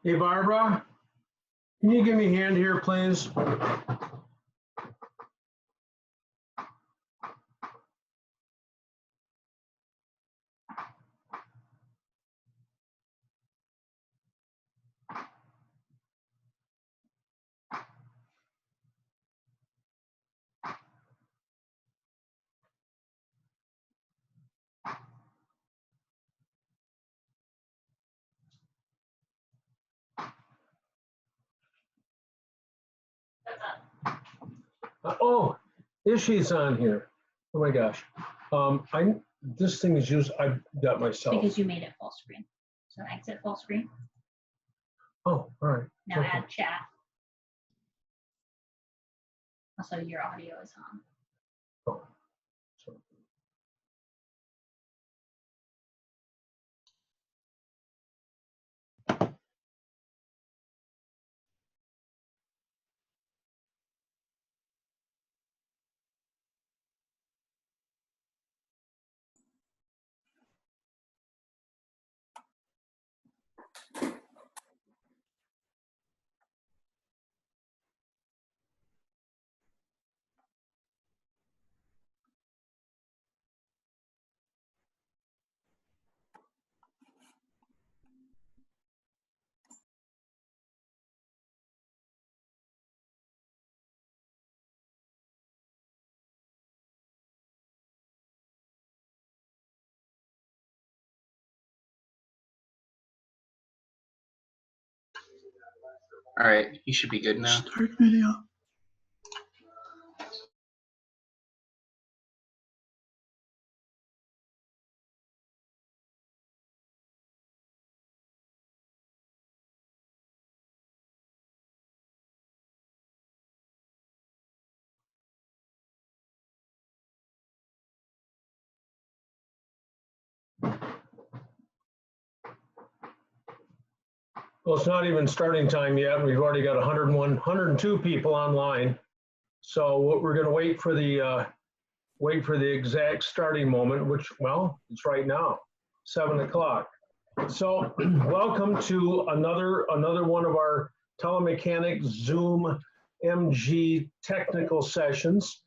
Hey, Barbara, can you give me a hand here, please? Oh, Ishi's on here. Oh my gosh. This thing is used, I got myself. Because you made it full screen. So exit full screen. Oh, all right. Now Okay. add chat. Also, your audio is on. Oh, so. All right, you should be good now. Start video. Well, it's not even starting time yet. We've already got 101, 102 people online. So what we're going to wait for the exact starting moment, which, well, it's right now, 7 o'clock. So welcome to another one of our telemechanics Zoom MG technical sessions.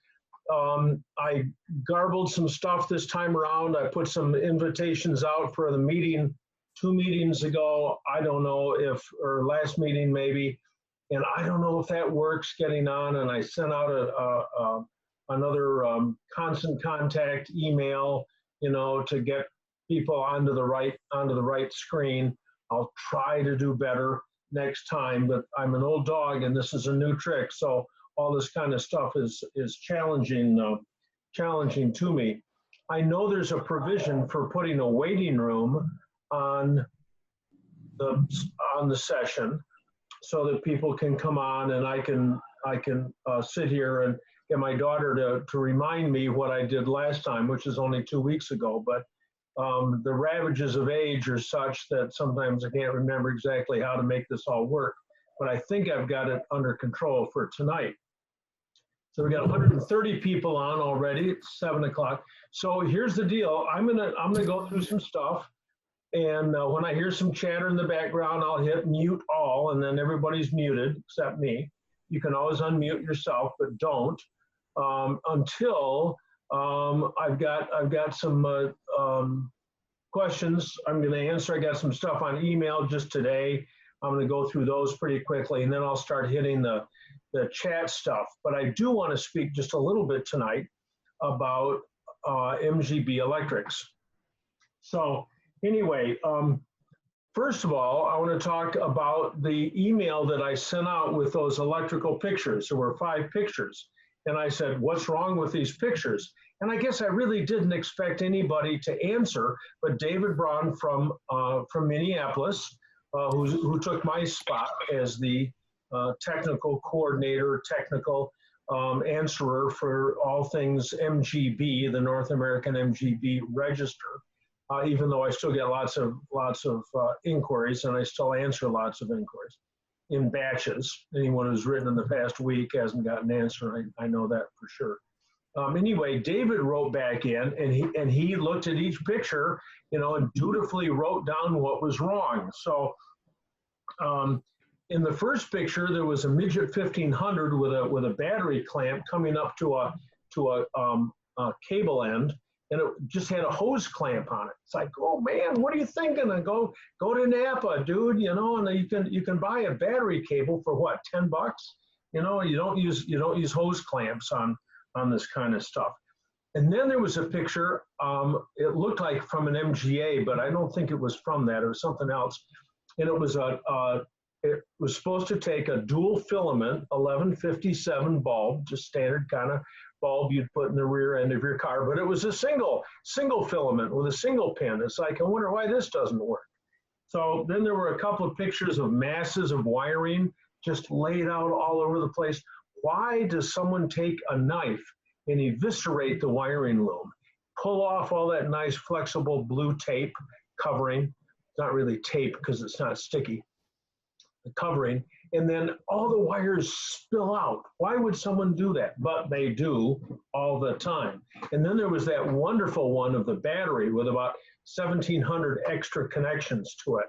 I garbled some stuff this time around. I put some invitations out for the meeting 2 meetings ago. I don't know if, or last meeting maybe, and I don't know if that works getting on. And I sent out another constant contact email, you know, to get people onto the right screen. I'll try to do better next time, but I'm an old dog and this is a new trick, so all this kind of stuff is challenging to me. I know there's a provision for putting a waiting room on the session so that people can come on and I can sit here and get my daughter to remind me what I did last time, which is only 2 weeks ago. But the ravages of age are such that sometimes I can't remember exactly how to make this all work. But I think I've got it under control for tonight. So we got 130 people on already. It's 7 o'clock. So here's the deal. I'm gonna go through some stuff, and when I hear some chatter in the background, I'll hit mute all, and then everybody's muted except me. You can always unmute yourself, but don't until I've got some questions I'm going to answer. I got some stuff on email just today. I'm going to go through those pretty quickly, and then I'll start hitting the chat stuff. But I do want to speak just a little bit tonight about MGB electrics. So anyway, first of all, I want to talk about the email that I sent out with those electrical pictures. There were 5 pictures. And I said, what's wrong with these pictures? And I guess I really didn't expect anybody to answer, but David Braun from Minneapolis, who took my spot as the technical coordinator, technical answerer for all things MGB, the North American MGB Register. Even though I still get lots of inquiries, and I still answer lots of inquiries in batches. Anyone who's written in the past week hasn't gotten an answer. I know that for sure. Anyway, David wrote back in, and he looked at each picture, and dutifully wrote down what was wrong. So, in the first picture, there was a midget 1500 with a battery clamp coming up to a cable end, and it just had a hose clamp on it. It's like, oh man, what are you thinking? And go to Napa, dude. And you can buy a battery cable for what, $10? You don't use hose clamps on this kind of stuff. And then there was a picture. It looked like from an MGA, but I don't think it was from that. It was something else. And it was supposed to take a dual filament 1157 bulb, just standard kind of bulb you'd put in the rear end of your car, but it was a single filament with a single pin. It's like, I wonder why this doesn't work. So then there were a couple of pictures of masses of wiring just laid out all over the place. Why does someone take a knife and eviscerate the wiring loom, pull off all that nice flexible blue tape covering? It's not really tape because it's not sticky. The covering, and then all the wires spill out. Why would someone do that? But they do all the time. And then there was that wonderful one of the battery with about 1,700 extra connections to it.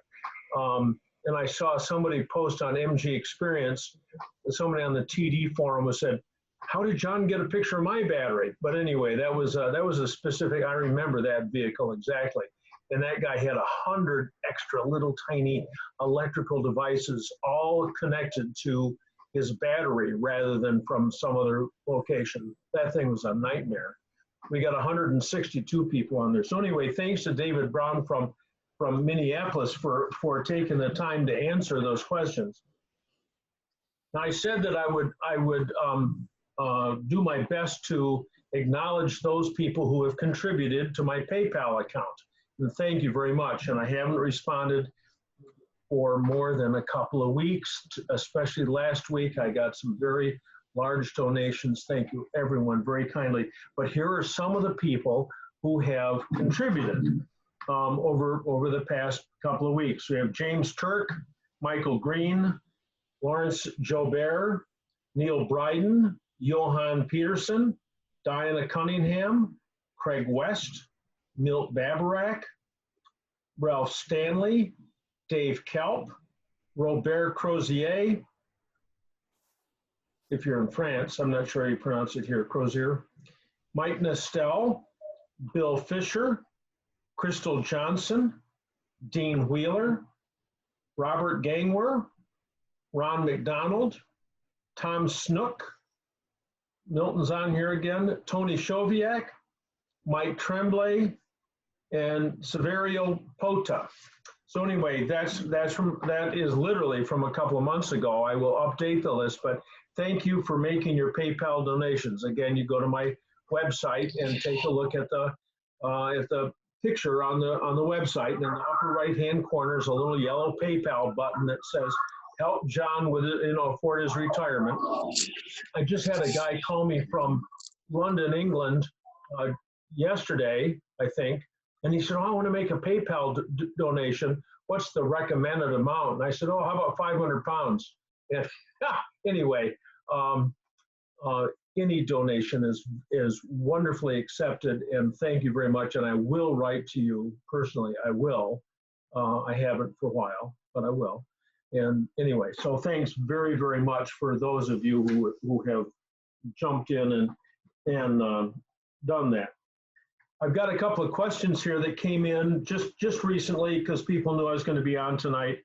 And I saw somebody post on MG Experience, somebody on the TD forum who said, how did John get a picture of my battery? But anyway, that was a specific, I remember that vehicle exactly. And that guy had 100 extra little tiny electrical devices all connected to his battery rather than from some other location. That thing was a nightmare. We got 162 people on there. So anyway, thanks to David Braun from Minneapolis for taking the time to answer those questions. Now, I said that I would do my best to acknowledge those people who have contributed to my PayPal account. And thank you very much. And I haven't responded for more than a couple of weeks, especially last week. I got some very large donations. Thank you, everyone, very kindly. But here are some of the people who have contributed over the past couple of weeks. We have James Turk, Michael Green, Lawrence Jobert, Neil Bryden, Johan Peterson, Diana Cunningham, Craig West, Milt Babarak, Ralph Stanley, Dave Kelp, Robert Crozier, if you're in France, I'm not sure how you pronounce it here, Crozier, Mike Nestel, Bill Fisher, Crystal Johnson, Dean Wheeler, Robert Gangwer, Ron McDonald, Tom Snook, Milton's on here again, Tony Shoviak, Mike Tremblay, and Severio Pota. So anyway, that is literally from a couple of months ago. I will update the list, but thank you for making your PayPal donations. Again, you go to my website and take a look at the picture on the website, and in the upper right-hand corner is a little yellow PayPal button that says "Help John with for his retirement." I just had a guy call me from London, England, yesterday, I think, and he said, "Oh, I want to make a PayPal donation. What's the recommended amount?" And I said, "Oh, how about 500 pounds?" And anyway, any donation is wonderfully accepted, and thank you very much. And I will write to you personally. I will. I haven't for a while, but I will. And anyway, so thanks very, very much for those of you who have jumped in and done that. I've got a couple of questions here that came in just recently because people knew I was going to be on tonight.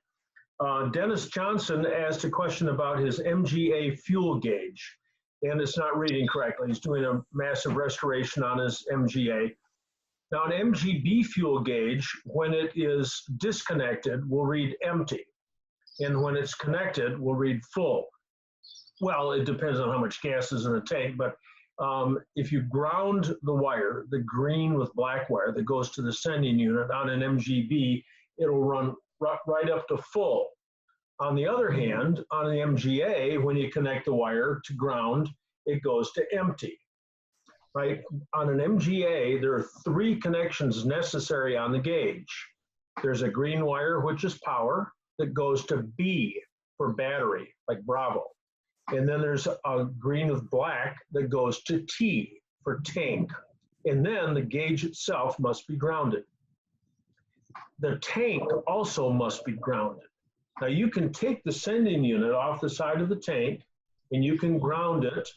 Dennis Johnson asked a question about his MGA fuel gauge, and it's not reading correctly. He's doing a massive restoration on his MGA. Now, an MGB fuel gauge, when it is disconnected, will read empty, and when it's connected, will read full. Well, it depends on how much gas is in the tank, but if you ground the wire, the green with black wire that goes to the sending unit on an MGB, it'll run right up to full. On the other hand, on the MGA, when you connect the wire to ground, it goes to empty, right? On an MGA, there are 3 connections necessary on the gauge. There's a green wire, which is power, that goes to B for battery, like Bravo. And then there's a green with black that goes to T for tank. And then the gauge itself must be grounded. The tank also must be grounded. Now you can take the sending unit off the side of the tank and you can ground it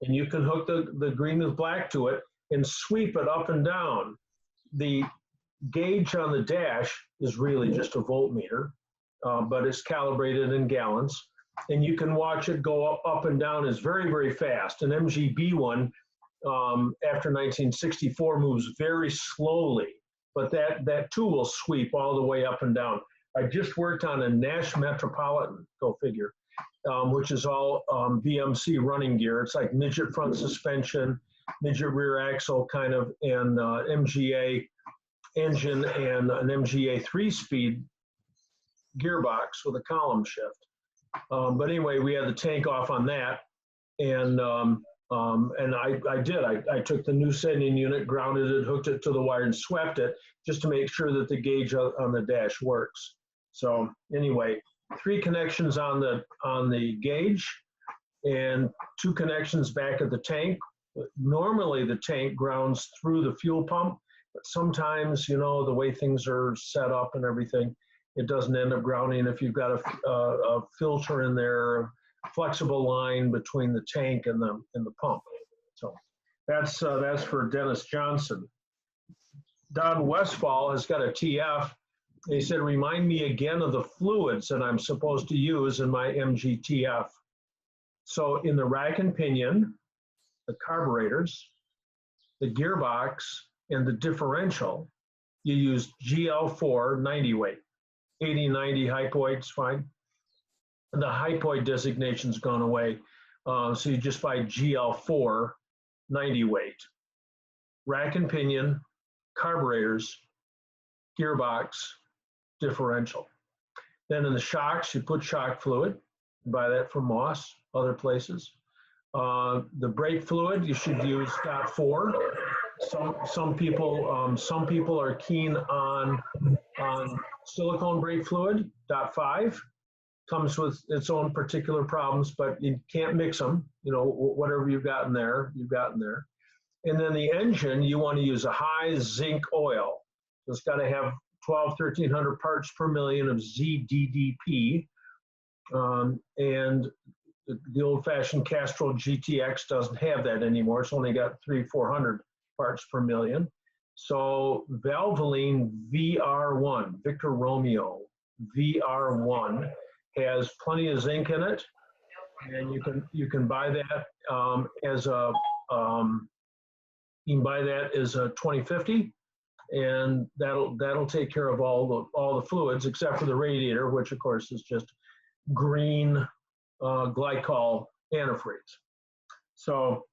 and you can hook the green with black to it and sweep it up and down. The gauge on the dash is really just a voltmeter, but it's calibrated in gallons. And you can watch it go up and down. It's very, very fast. An MGB one, after 1964, moves very slowly, but that too will sweep all the way up and down. I just worked on a Nash Metropolitan, go figure, which is all BMC running gear. It's like midget front suspension, midget rear axle kind of, and MGA engine and an MGA 3-speed gearbox with a column shift. But anyway, we had the tank off on that, and I took the new sending unit, grounded it, hooked it to the wire, and swept it just to make sure that the gauge on the dash works. So anyway, 3 connections on the gauge, and 2 connections back at the tank. Normally, the tank grounds through the fuel pump, but sometimes, you know, the way things are set up and everything, it doesn't end up grounding if you've got a filter in there, flexible line between the tank and the pump. So that's for Dennis Johnson. Don Westfall has got a TF. He said, remind me again of the fluids that I'm supposed to use in my MGTF. So in the rack and pinion, the carburetors, the gearbox, and the differential, you use GL4 90 weight. 80, 90 hypoid's fine. And the hypoid designation's gone away. So you just buy GL4 90 weight. Rack and pinion, carburetors, gearbox, differential. Then in the shocks, you put shock fluid. You buy that from Moss, other places. The brake fluid, you should use .4. Some people are keen on silicone brake fluid. .5 comes with its own particular problems, but you can't mix them. You know, whatever you've got in there, you've got in there. And then the engine, you want to use a high zinc oil. It's got to have 1,300 parts per million of ZDDP. And the old-fashioned Castrol GTX doesn't have that anymore. It's only got 300-400 parts per million. So Valvoline VR1, Victor Romeo VR1, has plenty of zinc in it, and you can buy that as a 2050, and that'll take care of all the fluids except for the radiator, which of course is just green glycol antifreeze. So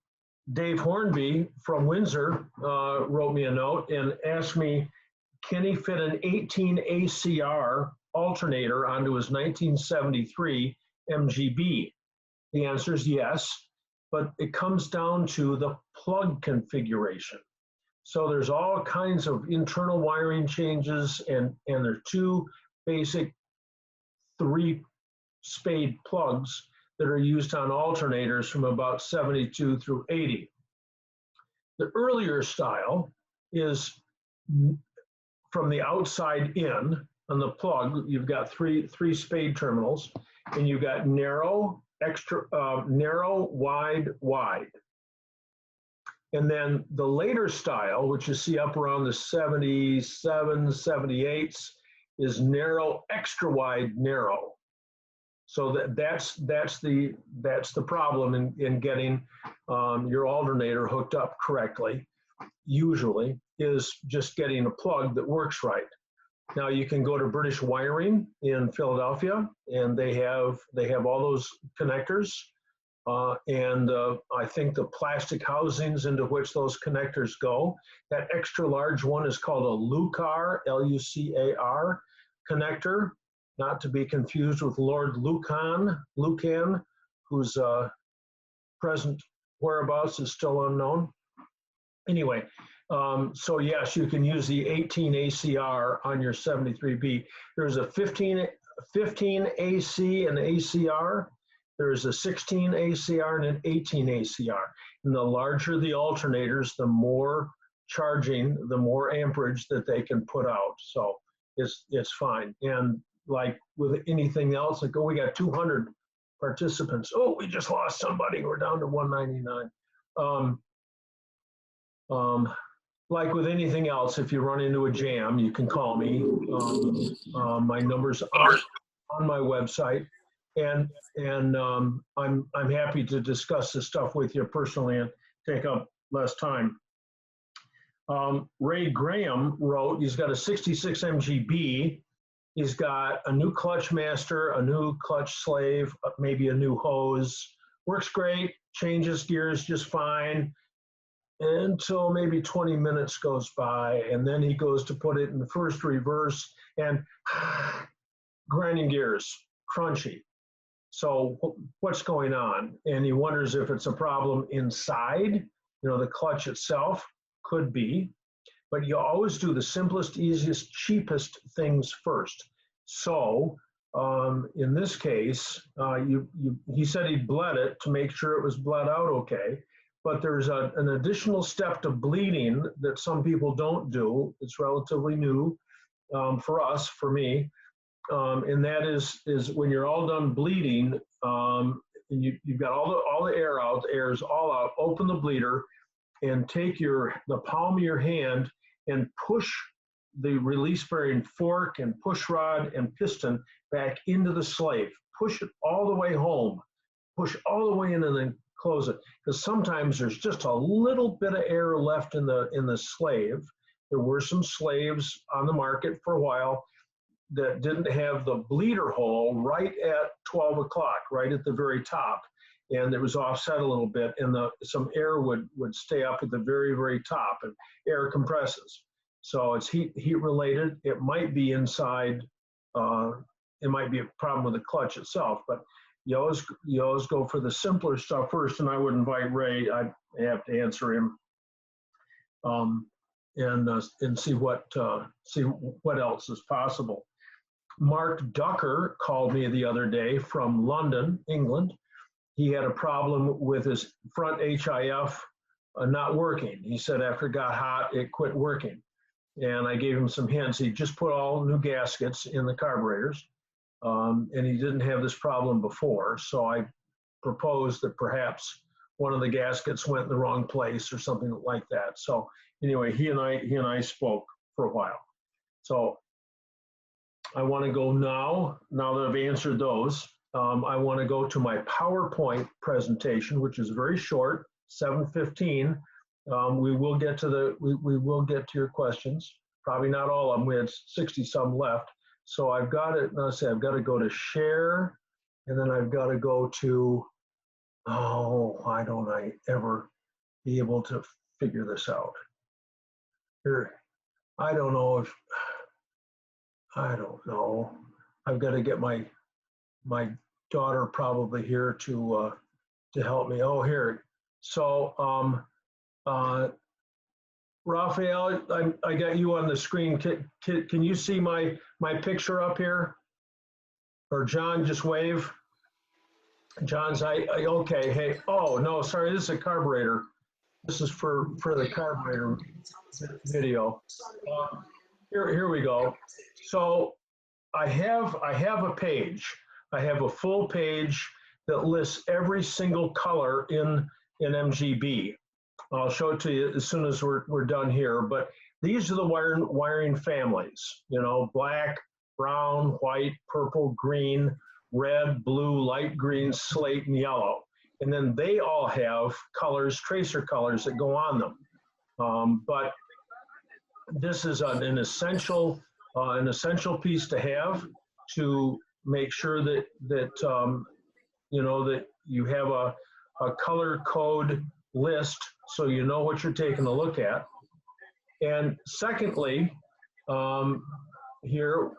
Dave Hornby from Windsor wrote me a note and asked me, can he fit an 18 ACR alternator onto his 1973 MGB? The answer is yes, but it comes down to the plug configuration. So there's all kinds of internal wiring changes, and there are 2 basic 3-spade plugs that are used on alternators from about 72 through 80. The earlier style is from the outside in. On the plug, you've got three spade terminals, and you've got narrow, narrow, wide, wide. And then the later style, which you see up around the 77, 78s, is narrow, extra wide, narrow. So that's the problem in getting your alternator hooked up correctly. Usually, is just getting a plug that works right. Now you can go to British Wiring in Philadelphia, and they have all those connectors. I think the plastic housings into which those connectors go. That extra large one is called a Lucar, L-U-C-A-R connector, not to be confused with Lord Lucan, whose present whereabouts is still unknown. Anyway, so yes, you can use the 18 ACR on your 73B. There's a 15 AC and ACR. There's a 16 ACR and an 18 ACR. And the larger the alternators, the more charging, the more amperage that they can put out. So it's fine. And like with anything else, like, oh, we got 200 participants. Oh, we just lost somebody. We're down to 199. Like with anything else, if you run into a jam, you can call me. My numbers are on my website, and I'm happy to discuss this stuff with you personally and take up less time. Ray Graham wrote, he's got a 66 MGB. He's got a new clutch master, a new clutch slave, maybe a new hose. Works great, changes gears just fine until maybe 20 minutes goes by, and then he goes to put it in the first reverse and grinding gears, crunchy. So what's going on? And he wonders if it's a problem inside, the clutch itself. Could be, but you always do the simplest, easiest, cheapest things first. So in this case, he said he bled it to make sure it was bled out okay. But there's an additional step to bleeding that some people don't do. It's relatively new for us, for me, and that is when you're all done bleeding, and you've got all the air out, the air is all out. Open the bleeder and take the palm of your hand and push the release bearing fork and push rod and piston back into the slave. Push it all the way home. Push all the way in and then close it. Because sometimes there's just a little bit of air left in the slave. There were some slaves on the market for a while that didn't have the bleeder hole right at 12 o'clock, right at the very top. And it was offset a little bit, and some air would stay up at the very, very top, and air compresses. So it's heat related. It might be inside. It might be a problem with the clutch itself, but you always go for the simpler stuff first. And I would invite Ray. I have to answer him, and see what else is possible. Mark Ducker called me the other day from London, England. He had a problem with his front HIF not working. He said after it got hot, it quit working. And I gave him some hints. He just put all new gaskets in the carburetors, and he didn't have this problem before. So I proposed that perhaps one of the gaskets went in the wrong place or something like that. So anyway, he and I spoke for a while. So I want to go now that I've answered those. I want to go to my PowerPoint presentation, which is very short, 7:15. We will get to your questions. Probably not all of them. We had 60 some left. So I've got it. Let's see. I've got to go to share, and then I've got to go to. Oh, why don't I ever be able to figure this out? Here, I don't know. I've got to get my daughter probably here to help me. Oh, here. So, Raphael, I got you on the screen. Can you see my picture up here? Or John, just wave. John's okay. Hey, oh no, sorry. This is a carburetor. This is for the carburetor video. Here we go. So I have a page. I have a full page that lists every single color in MGB. I'll show it to you as soon as we're done here. But these are the wiring families. Black, brown, white, purple, green, red, blue, light green, slate, and yellow. And then they all have colors, tracer colors that go on them. But this is an essential piece to have to make sure that you have a color code list so you know what you're taking a look at. And secondly, here,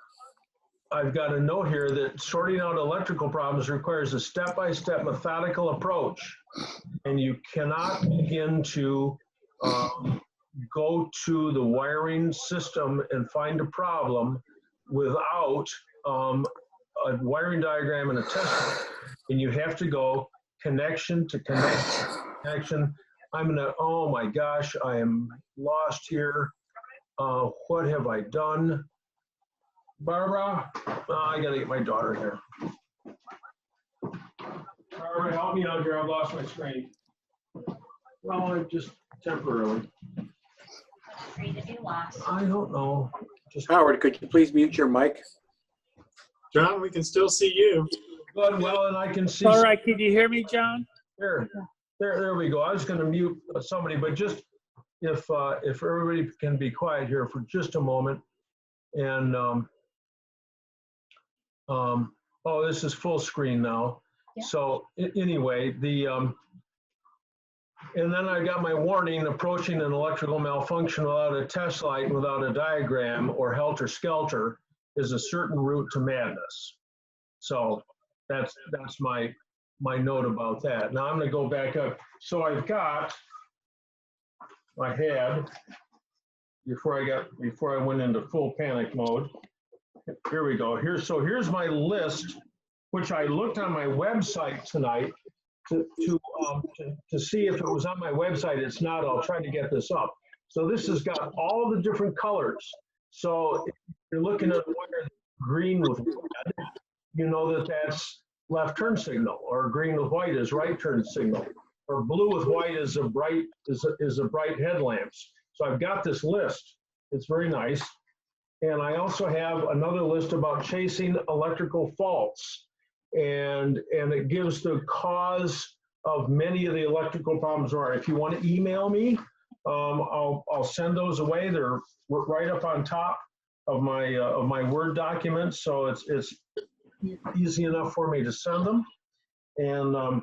I've got a note here that sorting out electrical problems requires a step-by-step methodical approach. And you cannot begin to go to the wiring system and find a problem without a wiring diagram and a test. And you have to go connection to connection. I'm gonna, oh my gosh, I am lost here. What have I done? Barbara, I gotta get my daughter here. Barbara, help me out here, I've lost my screen. Well, I just temporarily. Free to be lost. I don't know. Just Howard, could you please mute your mic? John, we can still see you. good, well, and I can see. All right, can you hear me, John? There we go. I was gonna mute somebody, but just if everybody can be quiet here for just a moment. And oh, this is full screen now. Yeah. So anyway, and then I got my warning: approaching an electrical malfunction without a test light, and without a diagram or helter-skelter is a certain route to madness. So that's my note about that. Now I'm going to go back up. So I had before I went into full panic mode. Here we go. Here's my list, which I looked on my website tonight to see if it was on my website. It's not. I'll try to get this up. So this has got all the different colors. So if you're looking at wire green with red, you know that that's left turn signal, or green with white is right turn signal, or blue with white is a bright headlamps. So I've got this list. It's very nice. And I also have another list about chasing electrical faults. And it gives the cause of many of the electrical problems. Or if you want to email me, I'll send those away. They're right up on top of my Word document, so it's easy enough for me to send them. And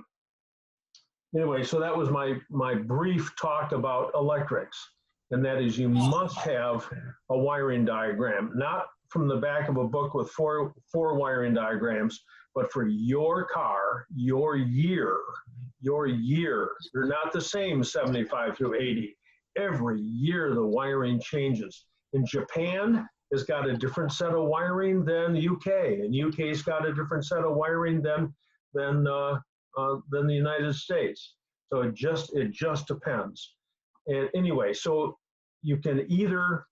anyway, so that was my brief talk about electrics, and that is you must have a wiring diagram, not from the back of a book with four wiring diagrams, but for your car, your year. They're not the same 75 through 80. Every year the wiring changes. In Japan, has got a different set of wiring than UK, and UK's got a different set of wiring than the United States. So it just depends. And anyway, so you can either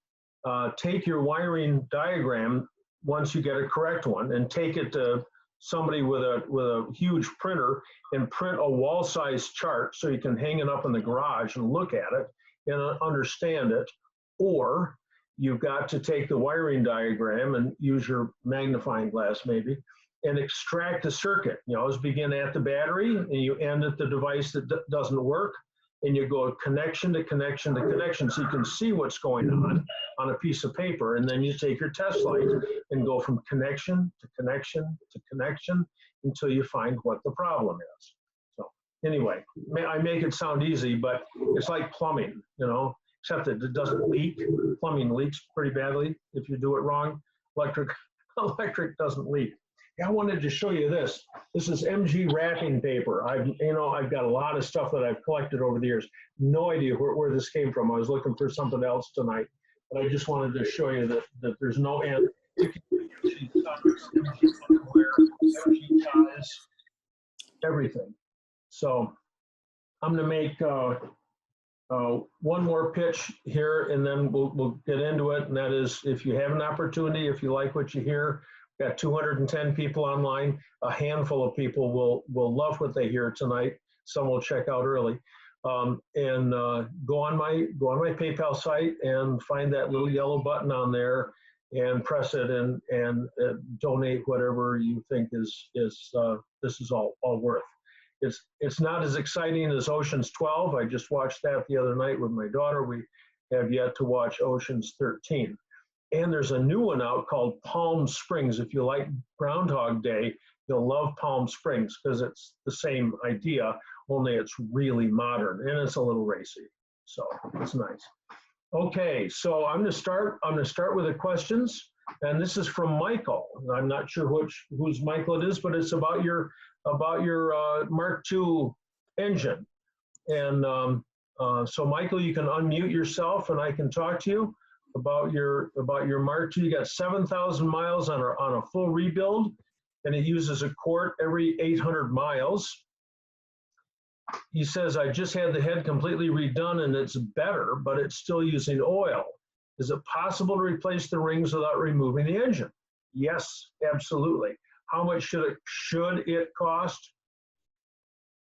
take your wiring diagram once you get a correct one and take it to somebody with a huge printer and print a wall-sized chart so you can hang it up in the garage and look at it and understand it, or you've got to take the wiring diagram and use your magnifying glass maybe and extract the circuit. You always begin at the battery and you end at the device that doesn't work, and you go connection to connection to connection so you can see what's going on a piece of paper, and then you take your test light and go from connection to connection to connection until you find what the problem is. So anyway, I make it sound easy, but it's like plumbing, except that it doesn't leak. Plumbing leaks pretty badly if you do it wrong. Electric doesn't leak. I wanted to show you this. This is MG wrapping paper. I've got a lot of stuff that I've collected over the years. No idea where this came from. I was looking for something else tonight, but I just wanted to show you that there's no end. You can use MG underwear, MG ties, everything. So I'm going to make one more pitch here, and then we'll get into it. And that is, if you have an opportunity, if you like what you hear, we've got 210 people online. A handful of people will love what they hear tonight. Some will check out early, and go on my PayPal site and find that little yellow button on there and press it and donate whatever you think this is all worth. It's not as exciting as Ocean's 12. I just watched that the other night with my daughter. We have yet to watch Ocean's 13. And there's a new one out called Palm Springs. If you like Groundhog Day, You'll love Palm Springs because it's the same idea, only it's really modern and it's a little racy. So it's nice. Okay, so I'm going to start with the questions, and this is from Michael. I'm not sure whose Michael it is, but it's about your Mark II engine. And so Michael, you can unmute yourself and I can talk to you about your Mark II. You got 7,000 miles on a full rebuild, and it uses a quart every 800 miles. He says, I just had the head completely redone and it's better, but it's still using oil. Is it possible to replace the rings without removing the engine? Yes, absolutely. How much should it cost?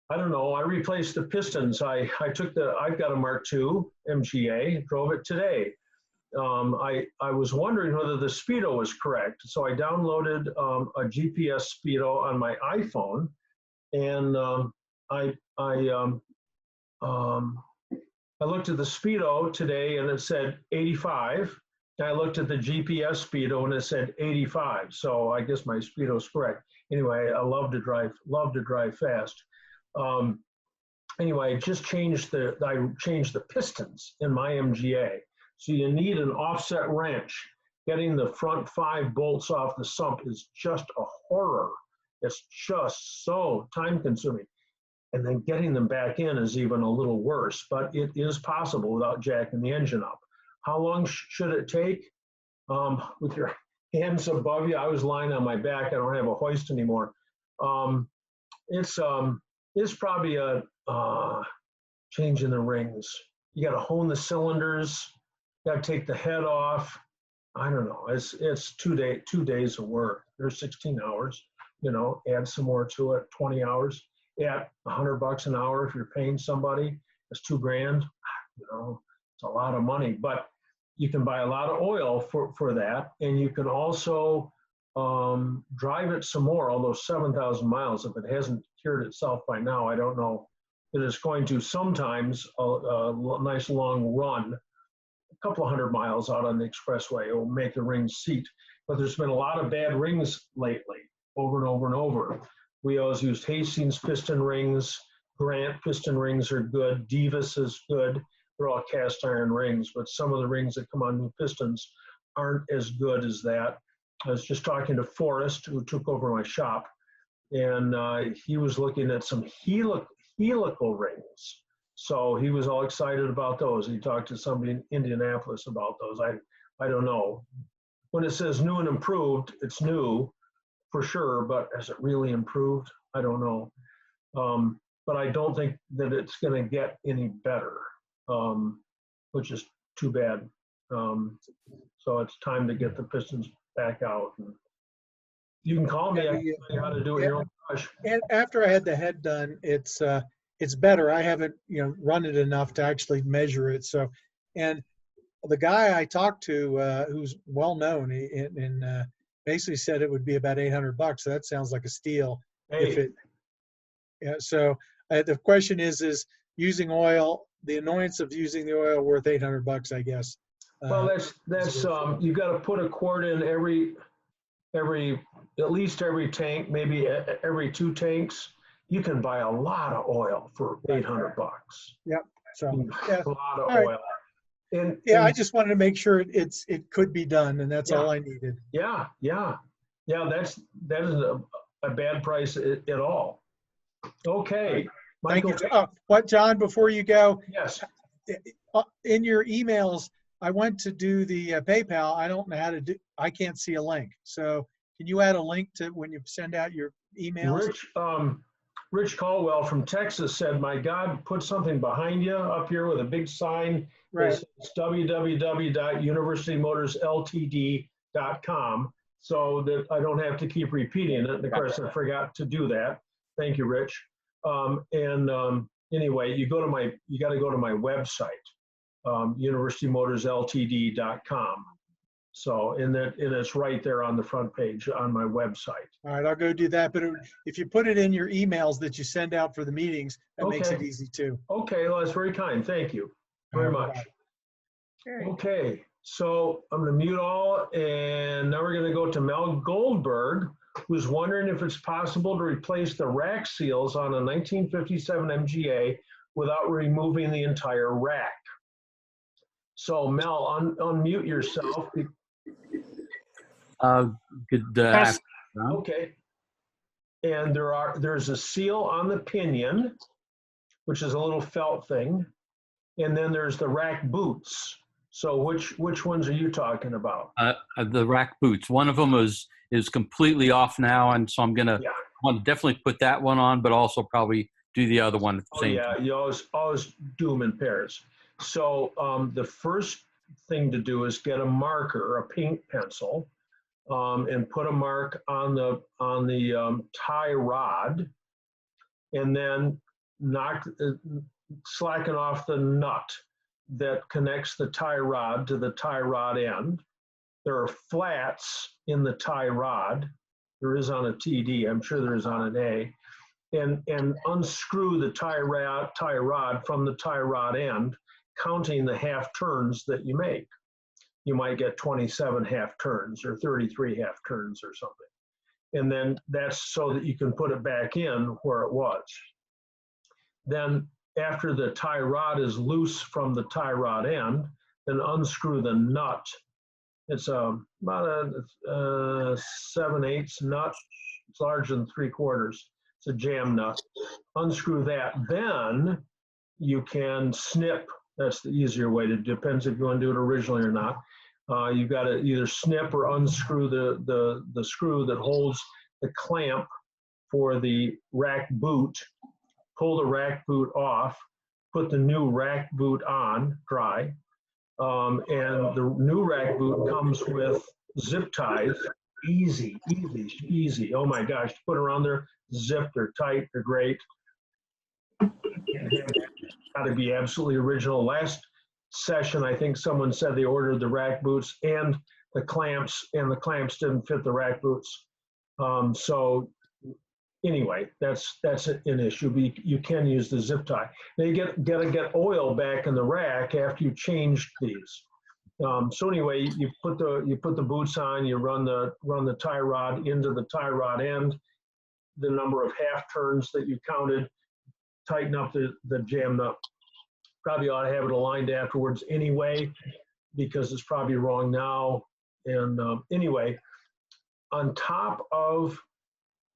I don't know. I replaced the pistons. I've got a Mark II MGA, drove it today. I was wondering whether the speedo was correct. So I downloaded a GPS speedo on my iPhone, and I looked at the speedo today and it said 85. And I looked at the GPS speedo and it said 85. So I guess my speedo is correct. Anyway, I love to drive fast. Anyway, I just changed the pistons in my MGA. So you need an offset wrench. Getting the front 5 bolts off the sump is just a horror. It's just so time consuming. And then getting them back in is even a little worse, but it is possible without jacking the engine up. How long should it take? With your hands above you, I was lying on my back. I don't have a hoist anymore. It's probably a change in the rings. You got to hone the cylinders. You got to take the head off. I don't know. It's 2 days of work. There's 16 hours. Add some more to it. 20 hours. At $100 an hour, if you're paying somebody, it's $2,000. It's a lot of money. But you can buy a lot of oil for that, and you can also drive it some more. Although 7,000 miles, if it hasn't cured itself by now, I don't know that it's going to. Sometimes a nice long run, a couple of 100 miles out on the expressway, it will make the rings seat. But there's been a lot of bad rings lately, over and over and over. We always used Hastings piston rings. Grant piston rings are good. Davis is good. They're all cast iron rings, but some of the rings that come on new pistons aren't as good as that. I was just talking to Forrest, who took over my shop, and he was looking at some helical rings. So he was all excited about those. He talked to somebody in Indianapolis about those. I don't know. When it says new and improved, it's new for sure, but has it really improved? I don't know. But I don't think that it's going to get any better, which is too bad. So it's time to get the pistons back out. And you can call me. I can tell you how to do it in your own garage. And after I had the head done, it's better. I haven't run it enough to actually measure it. So, and the guy I talked to, who's well known, and basically said it would be about $800. So that sounds like a steal. Hey. So the question is using oil, the annoyance of using the oil worth $800, I guess. Well, that's you got to put a quart in at least every tank, maybe every 2 tanks. You can buy a lot of oil for $800. Yep. So a lot of all oil. Right. I just wanted to make sure it could be done, and that's all I needed. Yeah. That isn't a bad price at all. Okay. Thank Michael, you. What, John? Before you go, yes. In your emails, I went to do the PayPal. I don't know how to do. I can't see a link. So can you add a link to when you send out your emails? Rich Caldwell from Texas said, "My God, put something behind you up here with a big sign. Right. It's www.universitymotorsltd.com, so that I don't have to keep repeating it. And of course, I forgot to do that. Thank you, Rich. Anyway, you got to go to my website, universitymotorsltd.com. So, and it's right there on the front page on my website. All right, I'll go do that. But if you put it in your emails that you send out for the meetings, that makes it easy too. Okay, well, that's very kind. Thank you very much. Okay, so I'm going to mute all, and now we're going to go to Mel Goldberg, who's wondering if it's possible to replace the rack seals on a 1957 MGA without removing the entire rack. So Mel, unmute yourself. Good Yes. afternoon. Okay. And there's a seal on the pinion, which is a little felt thing. And then there's the rack boots. So which ones are you talking about? The rack boots. One of them is completely off now, and so I'm gonna want to definitely put that one on, but also probably do the other one at the same time. You always do them in pairs. So the first thing to do is get a marker, a pink pencil, and put a mark on the tie rod, and then slacken off the nut that connects the tie rod to the tie rod end. There are flats in the tie rod. There is on a TD. I'm sure there is on an A. And unscrew the tie rod from the tie rod end, counting the half turns that you make. You might get 27 half turns or 33 half turns or something. And then that's so that you can put it back in where it was. Then after the tie rod is loose from the tie rod end, then unscrew the nut. It's about a 7/8 nut. It's larger than 3/4. It's a jam nut. Unscrew that. Then you can snip. That's the easier way. It depends if you want to do it originally or not. You've got to either snip or unscrew the screw that holds the clamp for the rack boot. Pull the rack boot off, put the new rack boot on, dry, and the new rack boot comes with zip ties. Easy. Oh my gosh, put around there, zip, they're tight, they're great. Got to be absolutely original. Last session, I think someone said they ordered the rack boots and the clamps didn't fit the rack boots. So anyway, that's an issue. But you can use the zip tie. Now you gotta get oil back in the rack after you changed these. So anyway, you put the boots on. You run the tie rod into the tie rod end. The number of half turns that you counted. Tighten up the jam nut. Probably ought to have it aligned afterwards anyway, because it's probably wrong now. And anyway, on top of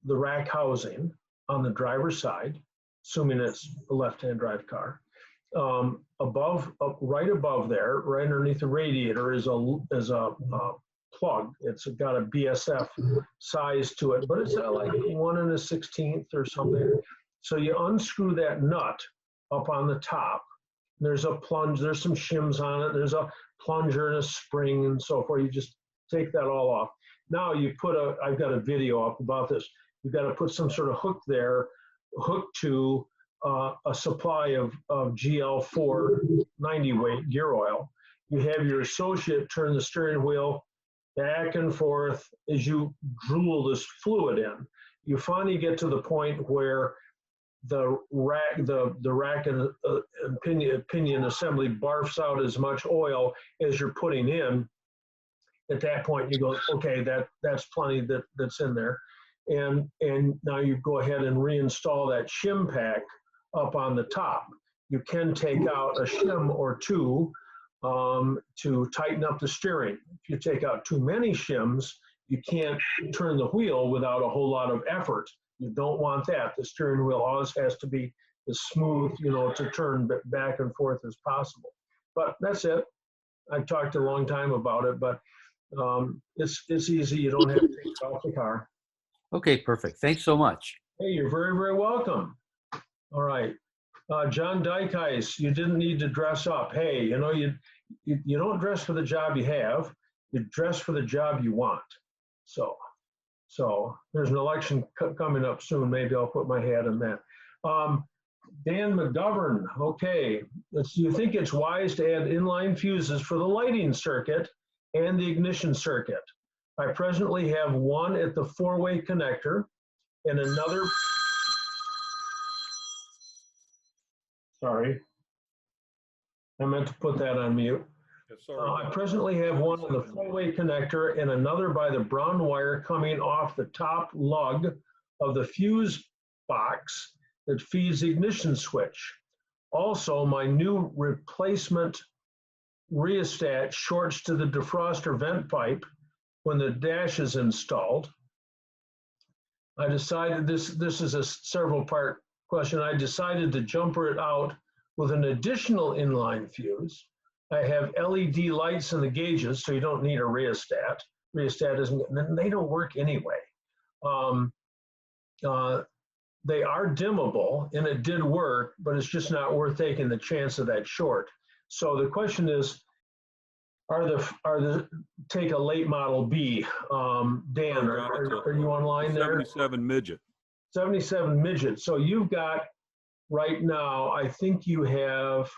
the rack housing on the driver's side, assuming it's a left-hand drive car, right above there, right underneath the radiator is a plug. It's got a BSF size to it, but it's like 1 1/16 or something. So you unscrew that nut up on the top. There's a plunge, there's some shims on it, there's a plunger and a spring and so forth. You just take that all off. Now you I've got a video up about this. You've got to put some sort of hook there, hooked to a supply of GL4 90 weight gear oil. You have your associate turn the steering wheel back and forth as you drool this fluid in. You finally get to the point where the rack and pinion assembly barfs out as much oil as you're putting in. At that point, you go, okay, that's plenty that's in there. And now you go ahead and reinstall that shim pack up on the top. You can take out a shim or two to tighten up the steering. If you take out too many shims, you can't turn the wheel without a whole lot of effort. You don't want that. The steering wheel always has to be as smooth, to turn back and forth as possible. But that's it. I've talked a long time about it, but it's easy. You don't have to take it off the car. Okay, perfect. Thanks so much. Hey, you're very, very welcome. All right. John Dykeis, you didn't need to dress up. Hey, you don't dress for the job you have. You dress for the job you want. So there's an election coming up soon. Maybe I'll put my hat in that. Dan McGovern, okay. Do you think it's wise to add inline fuses for the lighting circuit and the ignition circuit? I presently have one at the 4-way connector and another. Sorry. I meant to put that on mute. Yes, sir. I presently have one on the four-way connector and another by the brown wire coming off the top lug of the fuse box that feeds the ignition switch. Also, my new replacement rheostat shorts to the defroster vent pipe when the dash is installed. I decided, this is a several part question, I decided to jumper it out with an additional inline fuse. I have LED lights in the gauges, so you don't need a rheostat. Rheostat isn't, they don't work anyway. They are dimmable, and it did work, but it's just not worth taking the chance of that short. So the question is, take a late model B. Dan, are you online there? 77 midget. 77 midget. So you've got right now, I think you have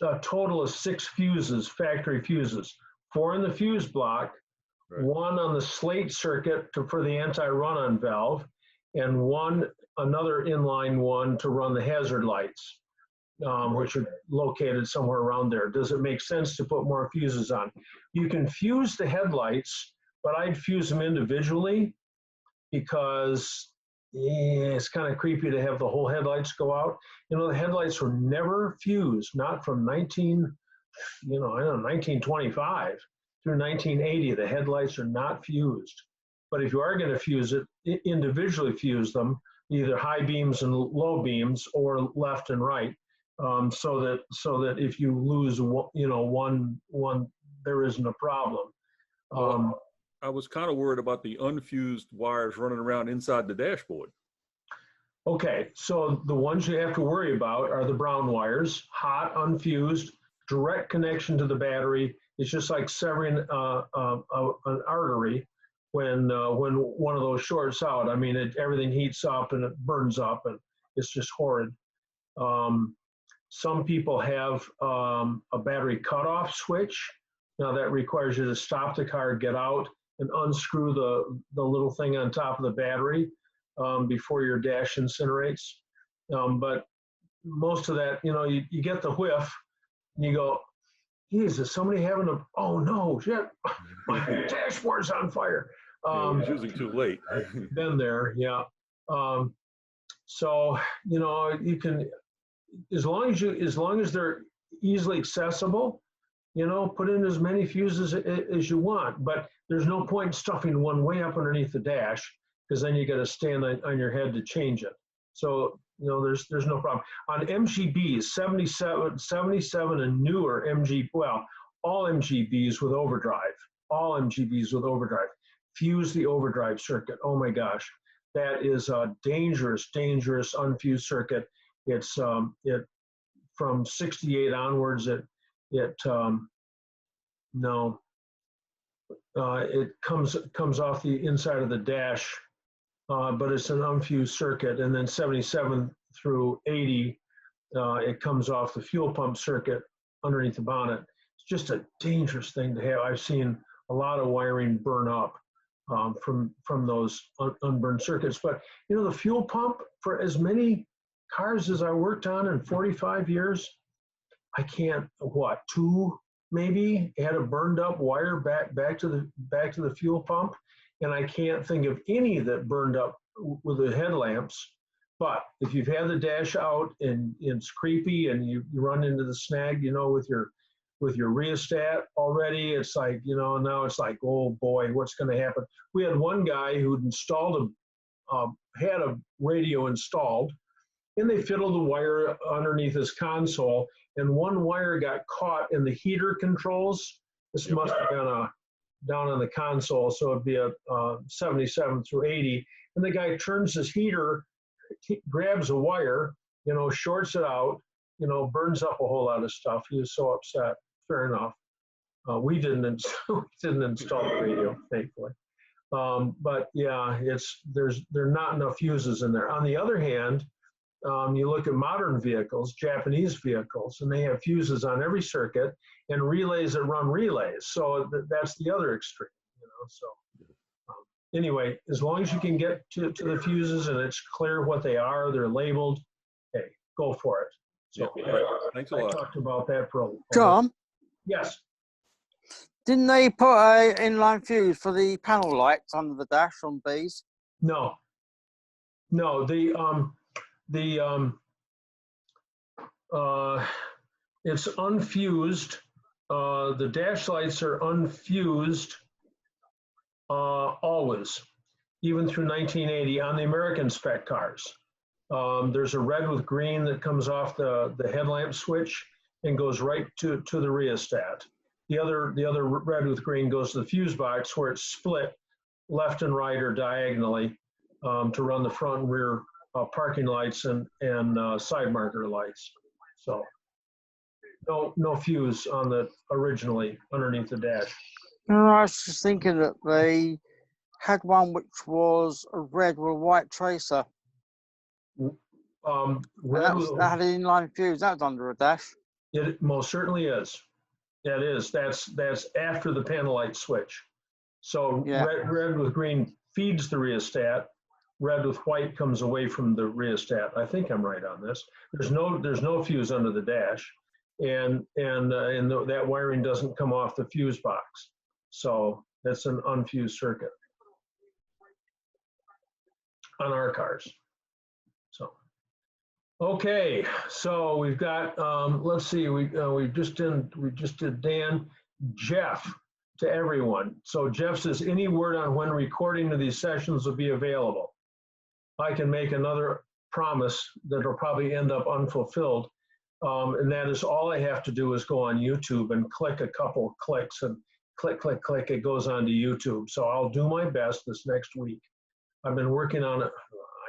a total of 6 fuses, factory fuses, 4 in the fuse block, Right. 1 on the slate circuit for the anti-run-on valve, and another inline one to run the hazard lights, which are located somewhere around there. Does it make sense to put more fuses on? You can fuse the headlights, but I'd fuse them individually because it's kind of creepy to have the whole headlights go out. You know, the headlights were never fused, not from 1925 through 1980. The headlights are not fused. But if you are going to fuse it, individually fuse them, either high beams and low beams or left and right, so that if you lose one, there isn't a problem. I was kind of worried about the unfused wires running around inside the dashboard. Okay, so the ones you have to worry about are the brown wires, hot, unfused, direct connection to the battery. It's just like severing an artery when one of those shorts out. I mean, everything heats up and it burns up, and it's just horrid. Some people have a battery cutoff switch. Now that requires you to stop the car, get out, and unscrew the little thing on top of the battery before your dash incinerates. But most of that, you get the whiff, and you go, geez, is somebody having oh no, shit, my dashboard's on fire. It's usually too late. Been there, yeah. So, you can, as long as they're easily accessible, put in as many fuses as you want, but there's no point in stuffing one way up underneath the dash, because then you got to stand on your head to change it. So, there's no problem. On MGBs, 77 and newer all MGBs with overdrive, fuse the overdrive circuit. Oh my gosh, that is a dangerous unfused circuit. It's from 68 onwards, it comes off the inside of the dash, but it's an unfused circuit. And then 77 through 80, it comes off the fuel pump circuit underneath the bonnet. It's just a dangerous thing to have. I've seen a lot of wiring burn up from those unburned circuits. But the fuel pump, for as many cars as I worked on in 45 years, I can't, 2 maybe had a burned up wire back to the fuel pump, and I can't think of any that burned up with the headlamps. But if you've had the dash out and it's creepy and you run into the snag, with your rheostat already, it's like, now it's like, oh boy, what's going to happen? We had one guy who'd had a radio installed, and they fiddled the wire underneath his console, and one wire got caught in the heater controls. This must have been down on the console, so it'd be a 77 through 80. And the guy turns his heater, grabs a wire, shorts it out, burns up a whole lot of stuff. He was so upset. Fair enough. We didn't install the radio, thankfully. But yeah, there are not enough fuses in there. On the other hand, you look at modern vehicles, Japanese vehicles, and they have fuses on every circuit and relays that run relays. So that's the other extreme, So anyway, as long as you can get to the fuses and it's clear what they are, they're labeled, hey, go for it. So Thanks a lot. I talked about that for a Tom, Yes. Didn't they put a inline fuse for the panel lights under the dash on Bs? No. No. It's unfused. The dash lights are unfused always, even through 1980 on the American spec cars. There's a red with green that comes off the headlamp switch and goes right to the rheostat. The other red with green goes to the fuse box where it's split left and right or diagonally to run the front and rear parking lights and side marker lights. So no fuse on the originally underneath the dash. No, I was just thinking that they had one which was a red with a white tracer. Red That had an inline fuse. That was under a dash. It most certainly is. That is. That's after the panel light switch. So Yeah. red with green feeds the rheostat. Red with white comes away from the rheostat. I think I'm right on this. There's no fuse under the dash, and that wiring doesn't come off the fuse box. So that's an unfused circuit on our cars. So. Okay, so we've got, let's see, we just did Dan, Jeff, to everyone. So Jeff says, any word on when recording of these sessions will be available? I can make another promise that will probably end up unfulfilled, and that is all I have to do is go on YouTube and click a couple clicks and click, click, click, it goes onto YouTube. So I'll do my best this next week. I've been working on it.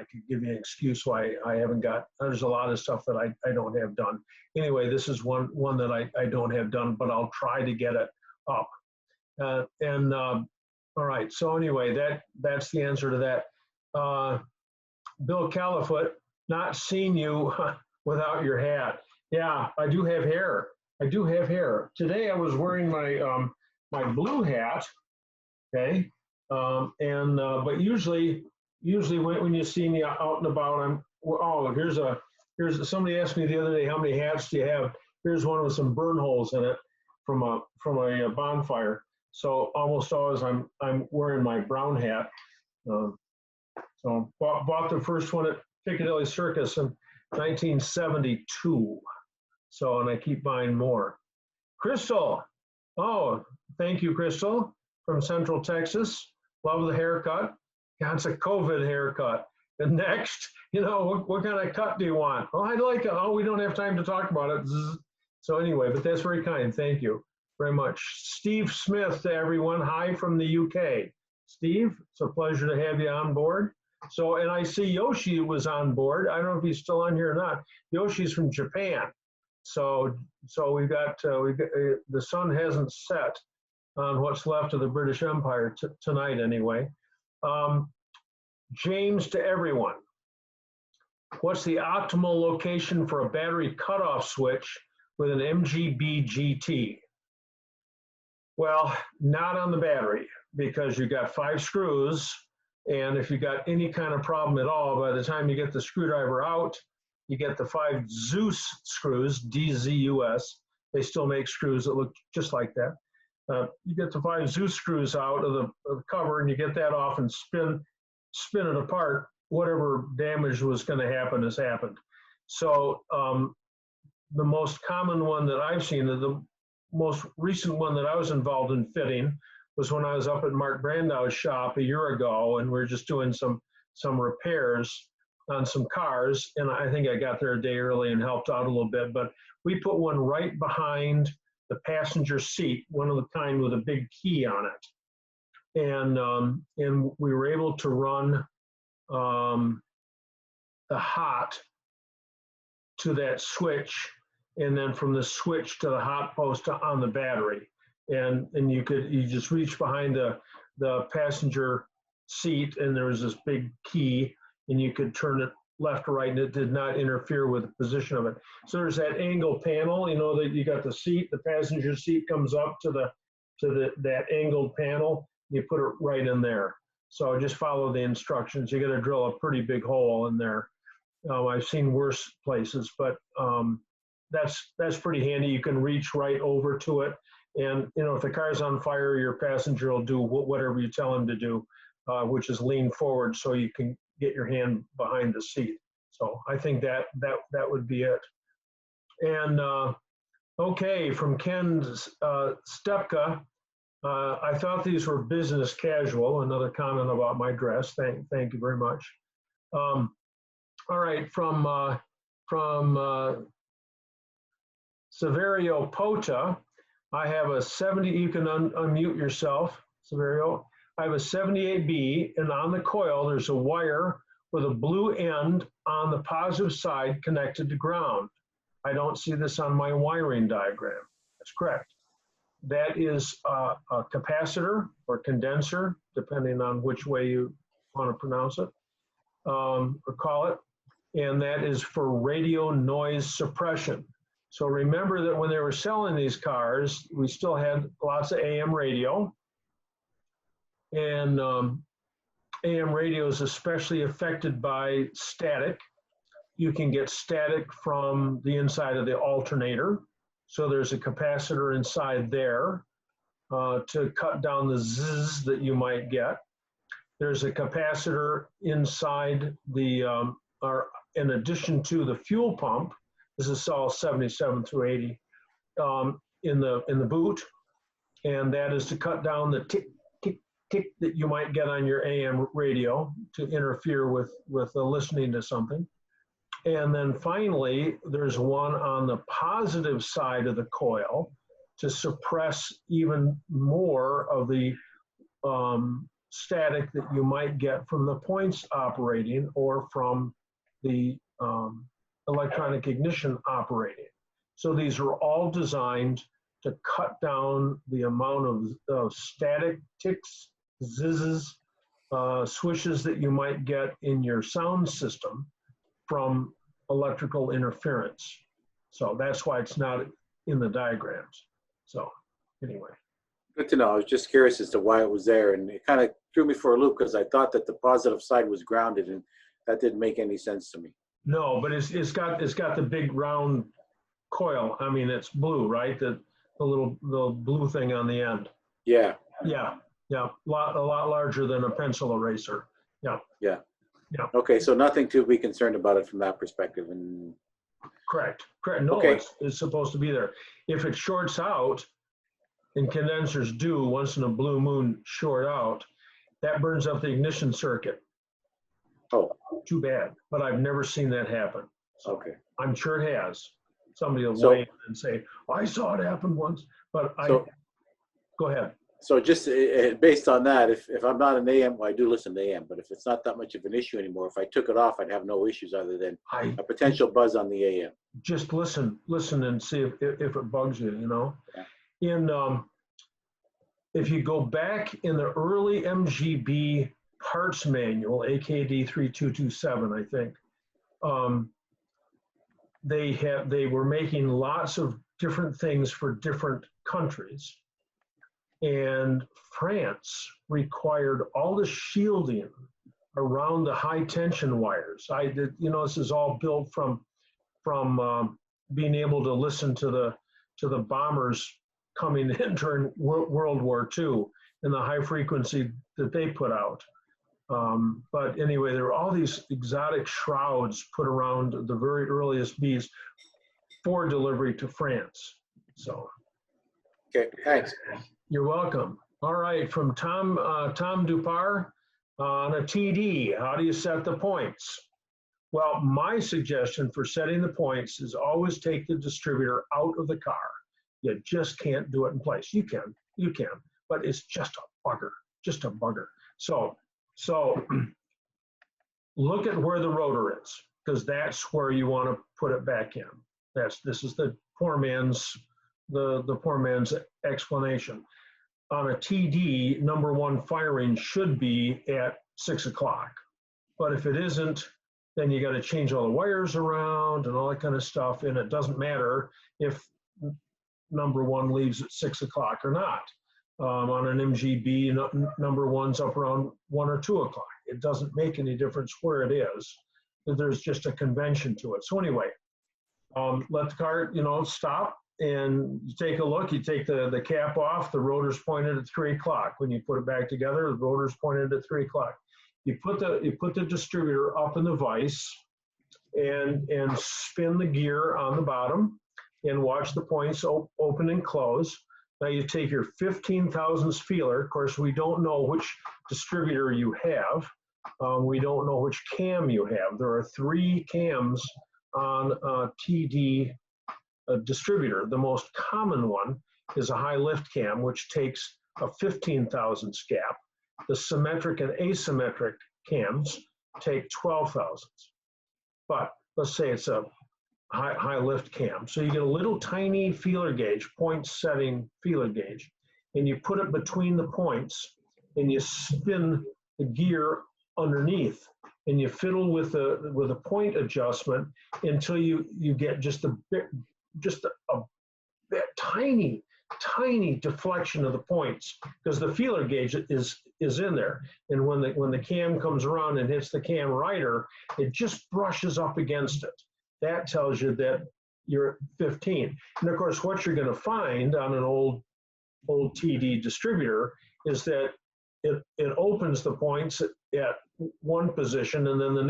I could give you an excuse why I haven't got, there's a lot of stuff that I don't have done. Anyway, this is one that I don't have done, but I'll try to get it up. All right, so anyway, that's the answer to that. Bill Califoot, not seen you without your hat. Yeah, I do have hair. I do have hair. Today I was wearing my my blue hat, okay? But usually when you see me out and about, here's somebody asked me the other day, how many hats do you have? Here's one with some burn holes in it from a bonfire. So almost always I'm wearing my brown hat. So bought the first one at Piccadilly Circus in 1972. So, and I keep buying more. Crystal, oh, thank you, Crystal, from Central Texas. Love the haircut. Yeah, it's a COVID haircut. And next, what kind of cut do you want? Oh, I'd like it. Oh, we don't have time to talk about it. So anyway, but that's very kind. Thank you very much. Steve Smith to everyone. Hi from the UK. Steve, it's a pleasure to have you on board. So, and I see Yoshi was on board. I don't know if he's still on here or not. Yoshi's from Japan. So we've got the sun hasn't set on what's left of the British Empire tonight anyway. James to everyone. What's the optimal location for a battery cutoff switch with an MGB GT? Well, not on the battery, because you got 5 screws, and if you got any kind of problem at all, by the time you get the screwdriver out, you get the 5 Zeus screws, D-Z-U-S. They still make screws that look just like that. You get the 5 Zeus screws out of the cover, and you get that off and spin it apart. Whatever damage was going to happen has happened. So the most common one that I've seen, the most recent one that I was involved in fitting, was when I was up at Mark Brandau's shop a year ago, and we were just doing some repairs on some cars, and I think I got there a day early and helped out a little bit. But we put one right behind the passenger seat, one of the kind with a big key on it, and we were able to run the hot to that switch, and then from the switch to the hot post on the battery. And you just reach behind the passenger seat, and there was this big key, and you could turn it left or right, and it did not interfere with the position of it. So there's that angle panel, that you got the seat, the passenger seat comes up to that angled panel, you put it right in there. So just follow the instructions. You got to drill a pretty big hole in there. I've seen worse places, but that's pretty handy. You can reach right over to it. And, you know, if the car's on fire, your passenger will do whatever you tell him to do, which is lean forward so you can get your hand behind the seat. So I think that would be it. And okay, from Ken Stepka, I thought these were business casual. Another comment about my dress. Thank you very much. All right, from Severio Pota, I have a 70. You can unmute yourself, Severio. I have a 78B, and on the coil there's a wire with a blue end on the positive side connected to ground. I don't see this on my wiring diagram. That's correct. That is a capacitor or condenser, depending on which way you want to pronounce it or call it. And that is for radio noise suppression. So remember that when they were selling these cars, we still had lots of AM radio. And AM radio is especially affected by static. You can get static from the inside of the alternator. So there's a capacitor inside there to cut down the zzz that you might get. There's a capacitor inside the, or in addition to the fuel pump. This is all 77 through 80 in the boot, and that is to cut down the tick, tick, tick that you might get on your AM radio to interfere with listening to something. And then finally, there's one on the positive side of the coil to suppress even more of the static that you might get from the points operating or from the electronic ignition operating. So these are all designed to cut down the amount of static ticks, zizzes, swishes that you might get in your sound system from electrical interference. So that's why it's not in the diagrams. So anyway. Good to know. I was just curious as to why it was there, and it kind of threw me for a loop because I thought that the positive side was grounded, and that didn't make any sense to me. No, but it's got the big round coil. I mean, it's blue, right? The blue thing on the end. Yeah. Yeah. A lot larger than a pencil eraser. Yeah. Yeah. Yeah. Okay, so nothing to be concerned about it from that perspective. And Correct. No, okay. it's supposed to be there. If it shorts out, and condensers do once in a blue moon short out, that burns up the ignition circuit. Oh. Too bad, but I've never seen that happen. So okay. I'm sure it has. Somebody will So, weigh in and say, oh, I saw it happen once, but go ahead. So just based on that, if I'm not an AM, well, I do listen to AM, but if it's not that much of an issue anymore, if I took it off, I'd have no issues other than a potential buzz on the AM. Just listen and see if it bugs you, you know. Yeah. If you go back in the early MGB parts manual, AKD 3227, I think, they were making lots of different things for different countries. And France required all the shielding around the high tension wires. This is all built from being able to listen to the bombers coming in during World War II and the high frequency that they put out. But anyway, there were all these exotic shrouds put around the very earliest Bs for delivery to France. So. Okay, thanks. You're welcome. All right, from Tom Dupar on a TD, how do you set the points? Well, my suggestion for setting the points is always take the distributor out of the car. You just can't do it in place. You can, but it's just a bugger. So look at where the rotor is, because that's where you want to put it back in. This is the poor man's explanation. On a TD, number one firing should be at 6 o'clock. But if it isn't, then you got to change all the wires around and all that kind of stuff. And it doesn't matter if number one leaves at 6 o'clock or not. On an MGB, number one's up around 1 or 2 o'clock. It doesn't make any difference where it is. There's just a convention to it. So anyway, let the car, stop, and you take a look. You take the cap off. The rotor's pointed at 3 o'clock. When you put it back together, the rotor's pointed at 3 o'clock. You put the distributor up in the vise and spin the gear on the bottom and watch the points open and close. Now you take your 15 thousandths feeler. Of course, we don't know which distributor you have. We don't know which cam you have. There are 3 cams on a TD distributor. The most common one is a high lift cam, which takes a 15 thousandths gap. The symmetric and asymmetric cams take 12 thousandths. But let's say it's a high lift cam. So you get a little tiny feeler gauge, point setting feeler gauge, and you put it between the points and you spin the gear underneath, and you fiddle with a point adjustment until you get just a tiny deflection of the points, because the feeler gauge is in there. And when the cam comes around and hits the cam rider, it just brushes up against it. That tells you that you're at 15. And of course, what you're going to find on an old TD distributor is that it opens the points at one position, and then the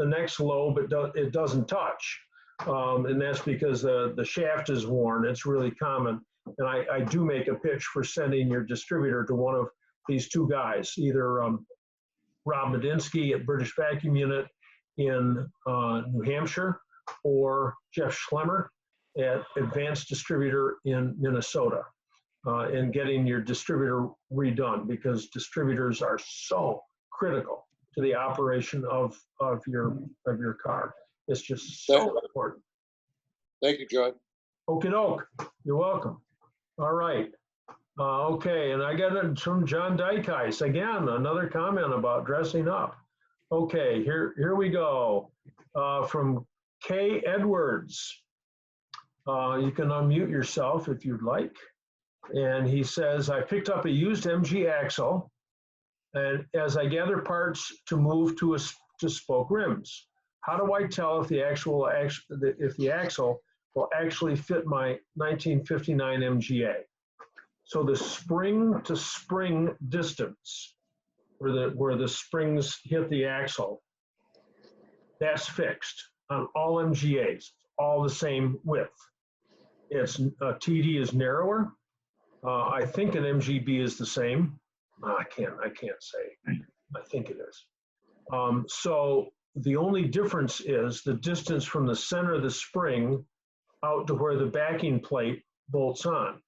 next lobe it doesn't touch, and that's because the shaft is worn. It's really common, and I do make a pitch for sending your distributor to one of these 2 guys, either Rob Medinsky at British Vacuum Unit in New Hampshire, or Jeff Schlemmer at Advanced Distributor in Minnesota, and getting your distributor redone, because distributors are so critical to the operation of your car. It's just so important. Thank you, John. Okie doke. You're welcome. All right. Okay, and I got it from John Dykheis. Again, another comment about dressing up. Okay, here we go. From K. Edwards. You can unmute yourself if you'd like. And he says, I picked up a used MG axle, and as I gather parts to move to spoke rims, how do I tell if the axle will actually fit my 1959 MGA? So the spring to spring distance, where the springs hit the axle, that's fixed on all MGAs, all the same width. It's TD is narrower. I think an MGB is the same. I can't say. I think it is. So the only difference is the distance from the center of the spring out to where the backing plate bolts on.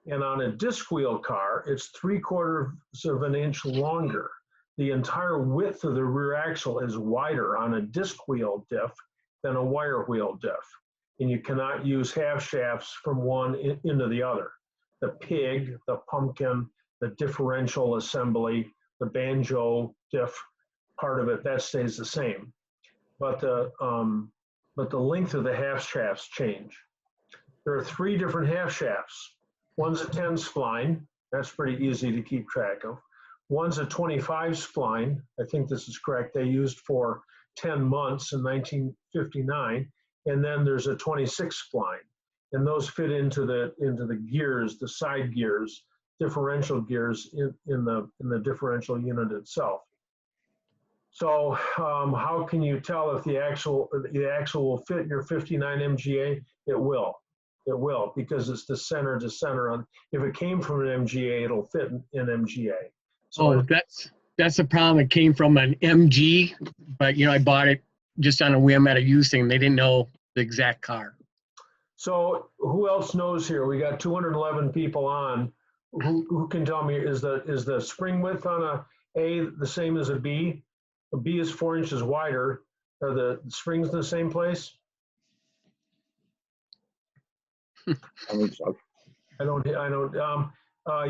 And on a disc wheel car, it's 3/4 of an inch longer. The entire width of the rear axle is wider on a disc wheel diff than a wire wheel diff. And you cannot use half shafts from one into the other. The pig, the pumpkin, the differential assembly, the banjo diff part of it, that stays the same. But the length of the half shafts change. There are 3 different half shafts. One's a 10 spline. That's pretty easy to keep track of. One's a 25 spline. I think this is correct. They used for 10 months in 1959. And then there's a 26 spline. And those fit into the gears, the side gears, differential gears in the differential unit itself. So how can you tell if the axle will fit your 59 MGA? It will. It will, because it's the center to center. If it came from an MGA, it'll fit in MGA. So that's the problem. It came from an MG, but I bought it just on a whim at a used thing. They didn't know the exact car. So who else knows here? We got 211 people on. Who can tell me, is the spring width on a A the same as a B? A B is 4 inches wider. Are the springs in the same place? I think so. I don't.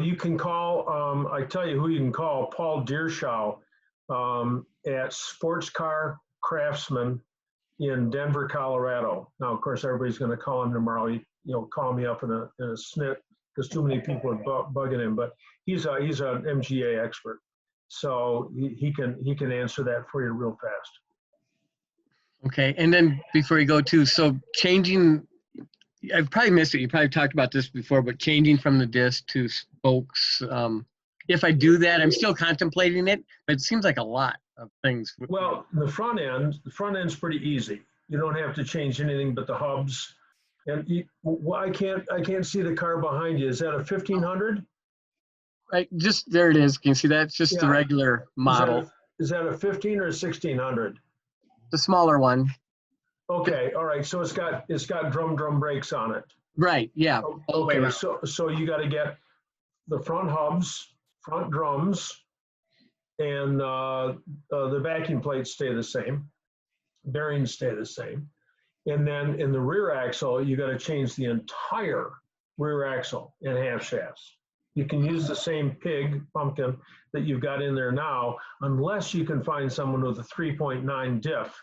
You can call. I tell you who you can call. Paul Deershaw at Sports Car Craftsman in Denver, Colorado. Now, of course, everybody's going to call him tomorrow. Call me up in a snit because too many people are bugging him. But he's an MGA expert, so he can answer that for you real fast. Okay, and then before you go to, so changing, I've probably missed it. You probably talked about this before, but changing from the disc to spokes. If I do that, I'm still contemplating it, but it seems like a lot of things. Well, the front end's pretty easy. You don't have to change anything but the hubs. And I can't see the car behind you. Is that a 1500? Right, just there it is. Can you see that? It's just the Yeah. regular model. Is that a 15 or a 1600? The smaller one. Okay, all right. So it's got drum brakes on it. Right, yeah. Okay, so you got to get the front hubs, front drums, and the backing plates stay the same. Bearings stay the same. And then in the rear axle, you got to change the entire rear axle and half shafts. You can use the same pumpkin that you've got in there now, unless you can find someone with a 3.9 diff,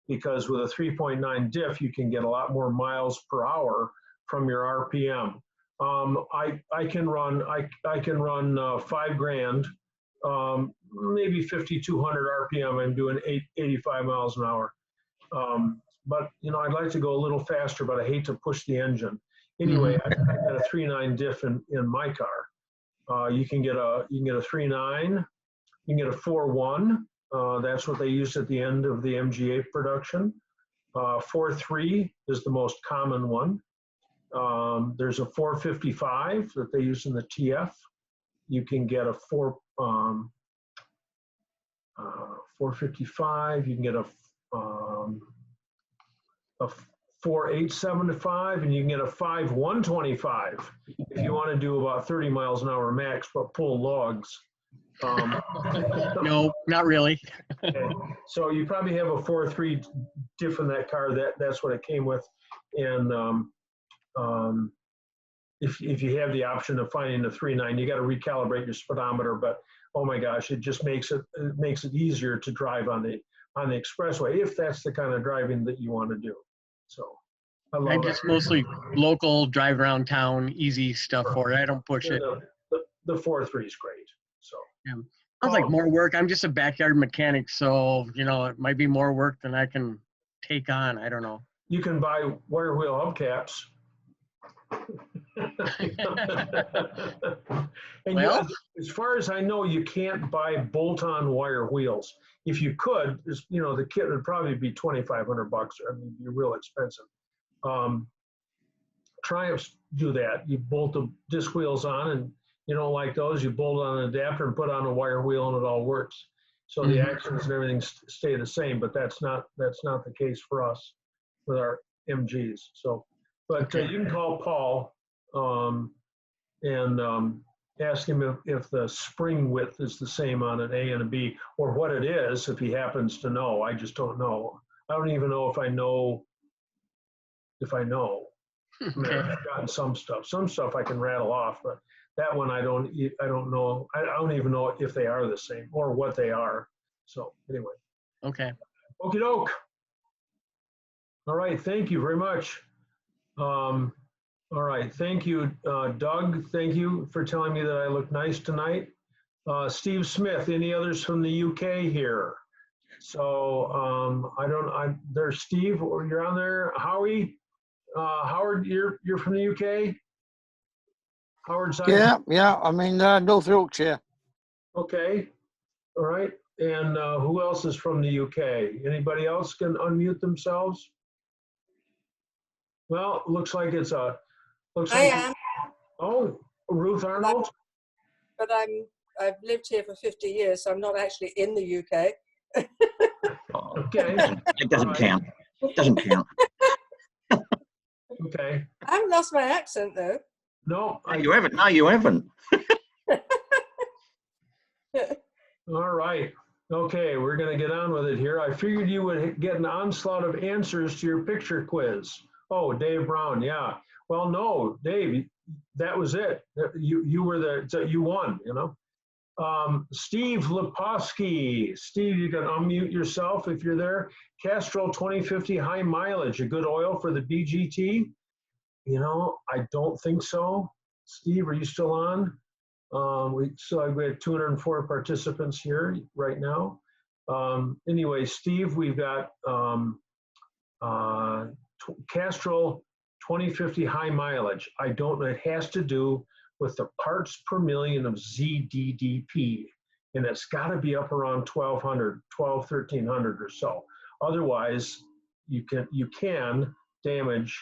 because with a 3.9 diff, you can get a lot more miles per hour from your RPM. I can run $5,000, maybe 5,200 RPM. I'm doing 85 miles an hour. But I'd like to go a little faster, but I hate to push the engine. Anyway, I got a 3.9 diff in my car. You can get a 3.9. You can get a 4.1. That's what they used at the end of the MGA production. 4.3 is the most common one. There's a 455 that they use in the TF. You can get a 455. You can get a 4.875, and you can get a 5.125 if you want to do about 30 miles an hour max, but pull logs. No, not really. Okay. So you probably have a 4.3 diff in that car. That's what it came with. And if you have the option of finding a 3.9, you got to recalibrate your speedometer. But oh my gosh, it just makes it easier to drive on the expressway if that's the kind of driving that you want to do. So I just mostly local, drive around town, easy stuff for it. I don't push it. The 4.3 is great. So yeah. Sounds like more work. I'm just a backyard mechanic, so it might be more work than I can take on. I don't know. You can buy wire wheel hubcaps. And well, as far as I know, you can't buy bolt-on wire wheels. If you could, the kit would probably be $2,500. I mean, be real expensive. Triumphs do that. You bolt the disc wheels on, and you don't like those, you bolt on an adapter and put on a wire wheel, and it all works. So the actions and everything stay the same, but that's not the case for us with our MGs. So, but you can call Paul and ask him if the spring width is the same on an A and a B, or what it is, if he happens to know. I just don't know. I don't even know if I know. I mean, I've gotten some stuff I can rattle off, but that one I don't know. I don't even know if they are the same or what they are. So anyway. Okay. Okie doke. All right. Thank you very much. All right. Thank you, Doug. Thank you for telling me that I look nice tonight. Steve Smith, any others from the UK here? So there's Steve, or you're on there. Howie, Howard, you're from the UK? Howard side? Yeah. I mean, North Yorkshire. Okay. All right. And who else is from the UK? Anybody else can unmute themselves? Well, looks like it's a. I am. Oh, Ruth Arnold. But I've lived here for 50 years, so I'm not actually in the UK. Okay. It doesn't count. It doesn't count. Okay. I haven't lost my accent though. No, You haven't. No, you haven't. All right. Okay, we're going to get on with it here. I figured you would get an onslaught of answers to your picture quiz. Oh, Dave Brown. Yeah. Well, no, Dave, that was it. You were you won, Steve Leposki. Steve, you can unmute yourself if you're there. Castrol 2050 high mileage, a good oil for the BGT? I don't think so. Steve, are you still on? We have 204 participants here right now. Anyway, Steve, we've got Castrol 2050 high mileage. I don't know. It has to do with the parts per million of ZDDP. And it's got to be up around 1,300 or so. Otherwise, you can damage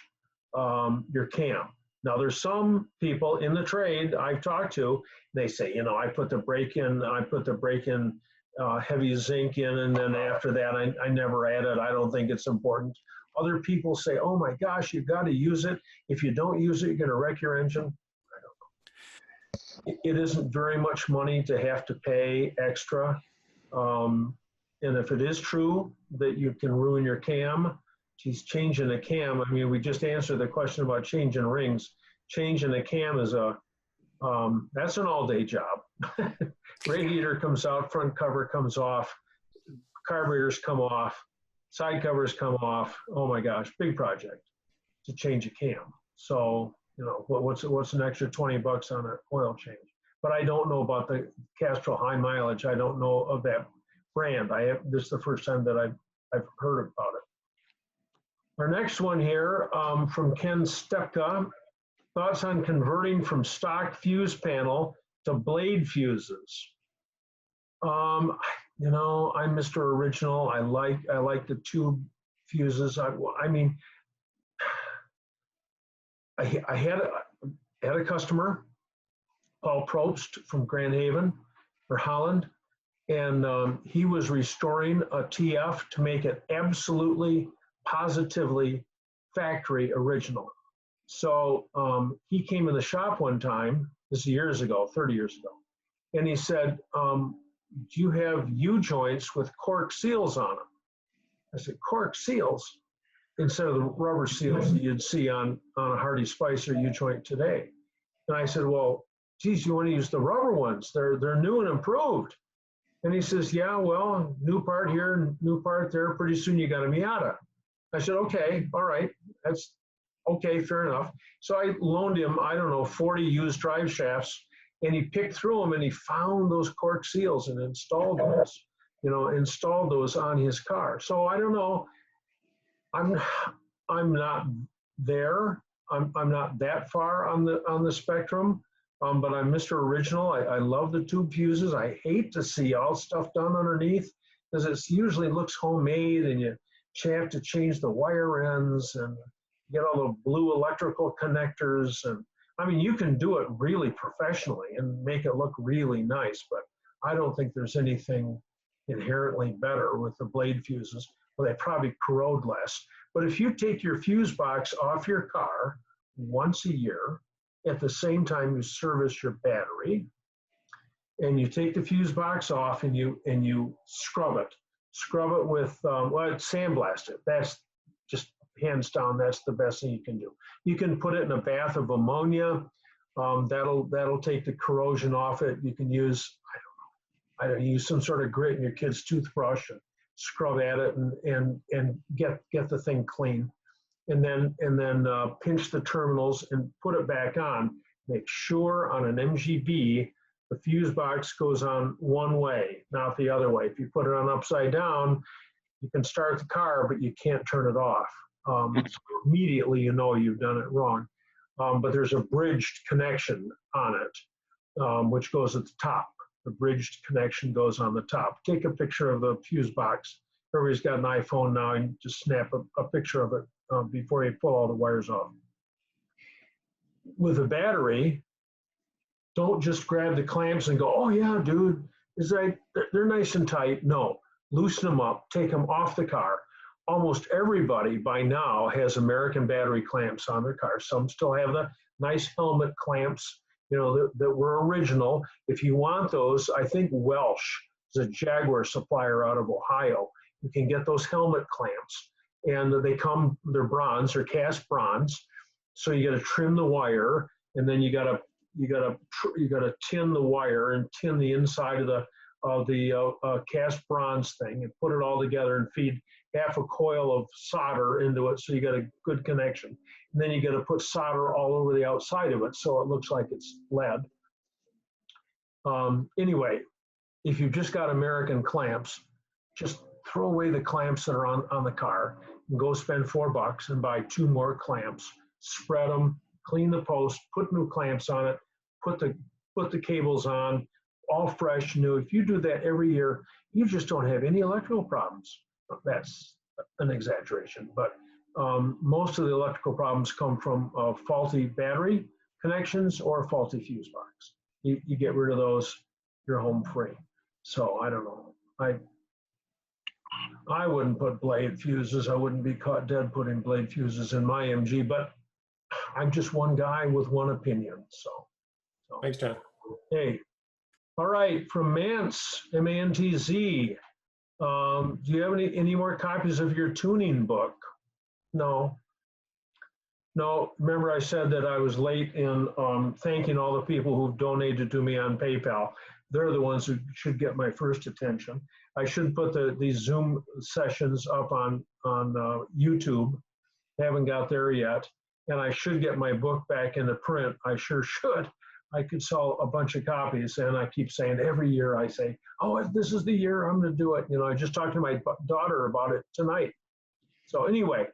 your cam. Now, there's some people in the trade I've talked to, they say, you know, I put the brake in heavy zinc in, and then after that, I never add it. I don't think it's important. Other people say, oh my gosh, you've got to use it. If you don't use it, you're going to wreck your engine. I don't know. It isn't very much money to have to pay extra. And if it is true that you can ruin your cam, geez, changing a cam, I mean, we just answered the question about changing rings. Changing a cam is that's an all-day job. Radiator comes out, front cover comes off, carburetors come off, side covers come off. Oh my gosh, big project to change a cam. So, you know, what's an extra 20 bucks on an oil change? But I don't know about the Castrol high mileage. I don't know of that brand. This is the first time that I've heard about it. Our next one here from Ken Stepka. Thoughts on converting from stock fuse panel to blade fuses? You know, I'm Mr. Original. I like the tube fuses. I mean, I had a customer, Paul Probst from Grand Haven or Holland, and he was restoring a TF to make it absolutely, positively factory original. So he came in the shop one time, this is years ago, 30 years ago, and he said, do you have U-joints with cork seals on them? I said, cork seals? Instead of the rubber seals that you'd see on a Hardy Spicer U-joint today. And I said, well, geez, you want to use the rubber ones? They're new and improved. And he says, yeah, well, new part here, new part there, pretty soon you got a Miata. I said, okay, all right, that's okay, fair enough. So I loaned him, I don't know, 40 used drive shafts, and he picked through them and he found those cork seals and installed those on his car. So I don't know, I'm not there. I'm not that far on the spectrum, but I'm Mr. Original. I love the tube fuses. I hate to see all stuff done underneath because it usually looks homemade, and you have to change the wire ends and get all the blue electrical connectors. And I mean, you can do it really professionally and make it look really nice, but I don't think there's anything inherently better with the blade fuses. Well, they probably corrode less. But if you take your fuse box off your car once a year, at the same time you service your battery, and you take the fuse box off and you scrub it with, sandblast it. That's just hands down, that's the best thing you can do. You can put it in a bath of ammonia. That'll take the corrosion off it. You can use, I don't know, use some sort of grit in your kid's toothbrush and scrub at it and get the thing clean. And then pinch the terminals and put it back on. Make sure on an MGB, the fuse box goes on one way, not the other way. If you put it on upside down, you can start the car, but you can't turn it off. So immediately you know you've done it wrong. But there's a bridged connection on it, which goes at the top. The bridged connection goes on the top. Take a picture of the fuse box. Everybody's got an iPhone now, and just snap a picture of it before you pull all the wires off. With a battery, don't just grab the clamps and go, oh yeah, dude, they're nice and tight. No, loosen them up, take them off the car. Almost everybody by now has American battery clamps on their car. Some still have the nice helmet clamps, that were original. If you want those, I think Welsh is a Jaguar supplier out of Ohio. You can get those helmet clamps, and they're bronze or cast bronze. So you got to trim the wire, and then you got to tin the wire and tin the inside of the cast bronze thing, and put it all together and feed half a coil of solder into it, so you got a good connection. And then you got to put solder all over the outside of it so it looks like it's lead. Anyway, if you've just got American clamps, just throw away the clamps that are on the car. and go spend $4 and buy 2 more clamps, spread them, clean the post, put new clamps on it, put the cables on, all fresh, new. If you do that every year, you just don't have any electrical problems. That's an exaggeration, but most of the electrical problems come from faulty battery connections or faulty fuse box. You get rid of those, you're home free. So I don't know. I wouldn't put blade fuses. I wouldn't be caught dead putting blade fuses in my MG, but I'm just one guy with one opinion. So. Thanks, John. Hey, all right, from Mantz, M-A-N-T-Z. Do you have any more copies of your tuning book? No. No, remember I said that I was late in thanking all the people who've donated to me on PayPal. They're the ones who should get my first attention. I should put these Zoom sessions up on YouTube. Haven't got there yet. And I should get my book back into print. I sure should. I could sell a bunch of copies, and I keep saying every year, I say, oh, this is the year I'm going to do it. You know, I just talked to my daughter about it tonight. So anyway,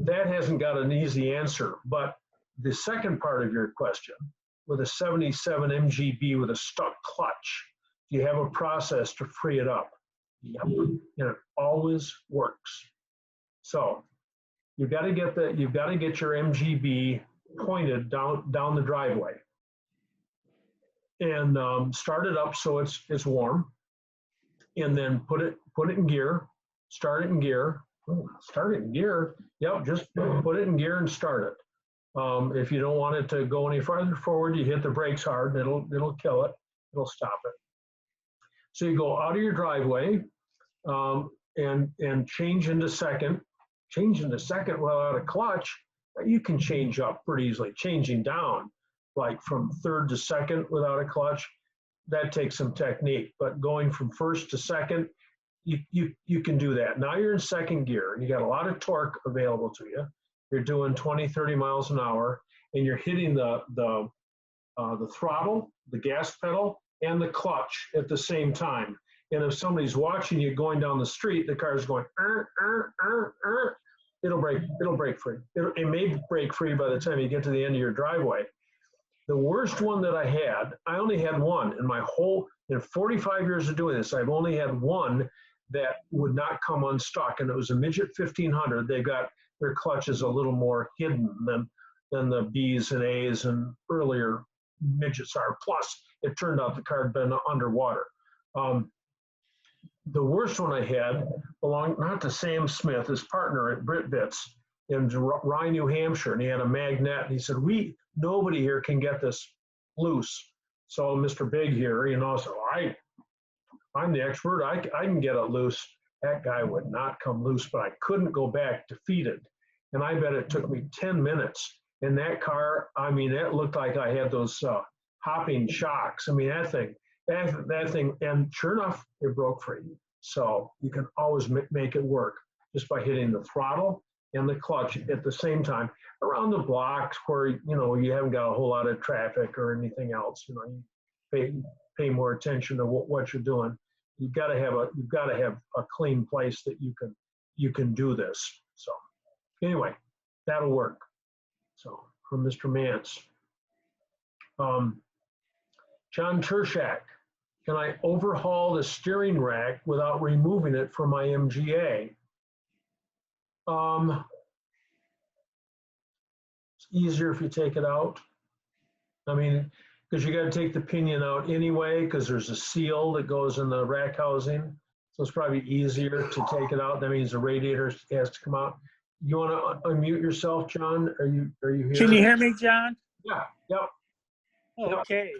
that hasn't got an easy answer. But the second part of your question, with a 77 MGB with a stuck clutch, do you have a process to free it up? Yep. And it always works. So you've got to get your MGB pointed down the driveway. And start it up so it's warm, and then put it in gear, start it in gear. Start it in gear. Yep, just put it in gear and start it. If you don't want it to go any farther forward, you hit the brakes hard, and it'll kill it. It'll stop it. So you go out of your driveway and change into second. Change into second without a clutch. You can change up pretty easily. Changing down, like from third to second without a clutch, that takes some technique. But going from first to second, you can do that. Now you're in second gear, and you got a lot of torque available to you. You're doing 20, 30 miles an hour, and you're hitting the throttle, the gas pedal, and the clutch at the same time. And if somebody's watching you going down the street, the car's going, it'll break free. It may break free by the time you get to the end of your driveway. The worst one that I only had one in 45 years of doing this, I've only had one that would not come unstuck, and it was a Midget 1500. They got their clutches a little more hidden than the B's and A's and earlier Midgets are. Plus, it turned out the car had been underwater. The worst one I had belonged not to Sam Smith, his partner at Brit Bits in Rye, New Hampshire, and he had a magnet, and he said, nobody here can get this loose. So Mr. Big here, said, I'm the expert. I can get it loose. That guy would not come loose, but I couldn't go back defeated. And I bet it took me 10 minutes. In that car, it looked like I had those hopping shocks. That thing, and sure enough, it broke free. So you can always make it work just by hitting the throttle and the clutch at the same time around the blocks where you haven't got a whole lot of traffic or anything else. You pay more attention to what you're doing. You've got to have a clean place that you can do this. So anyway, that'll work. So from Mr. Mantz, John Tershak, can I overhaul the steering rack without removing it from my MGA? It's easier if you take it out. Because you got to take the pinion out anyway, because there's a seal that goes in the rack housing. So it's probably easier to take it out. That means the radiator has to come out. You want to unmute yourself, John? Are you here? Can you hear me, John? Yeah. Yep. Okay.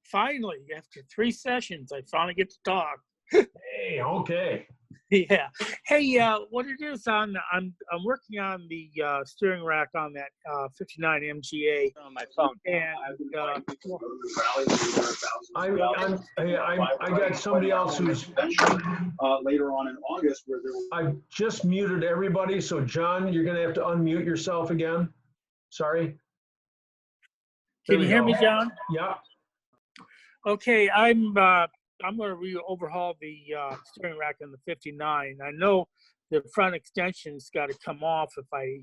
Finally, after 3 sessions, I finally get to talk. Hey, okay. Yeah. Hey, what it is I'm working on the steering rack on that 59 MGA on my phone. And I got somebody else who's later on in August where there. I've just muted everybody, so John, you're going to have to unmute yourself again. Sorry. Can you hear me, John? Yeah. Okay, I'm going to overhaul the steering rack in the 59. I know the front extension's got to come off if I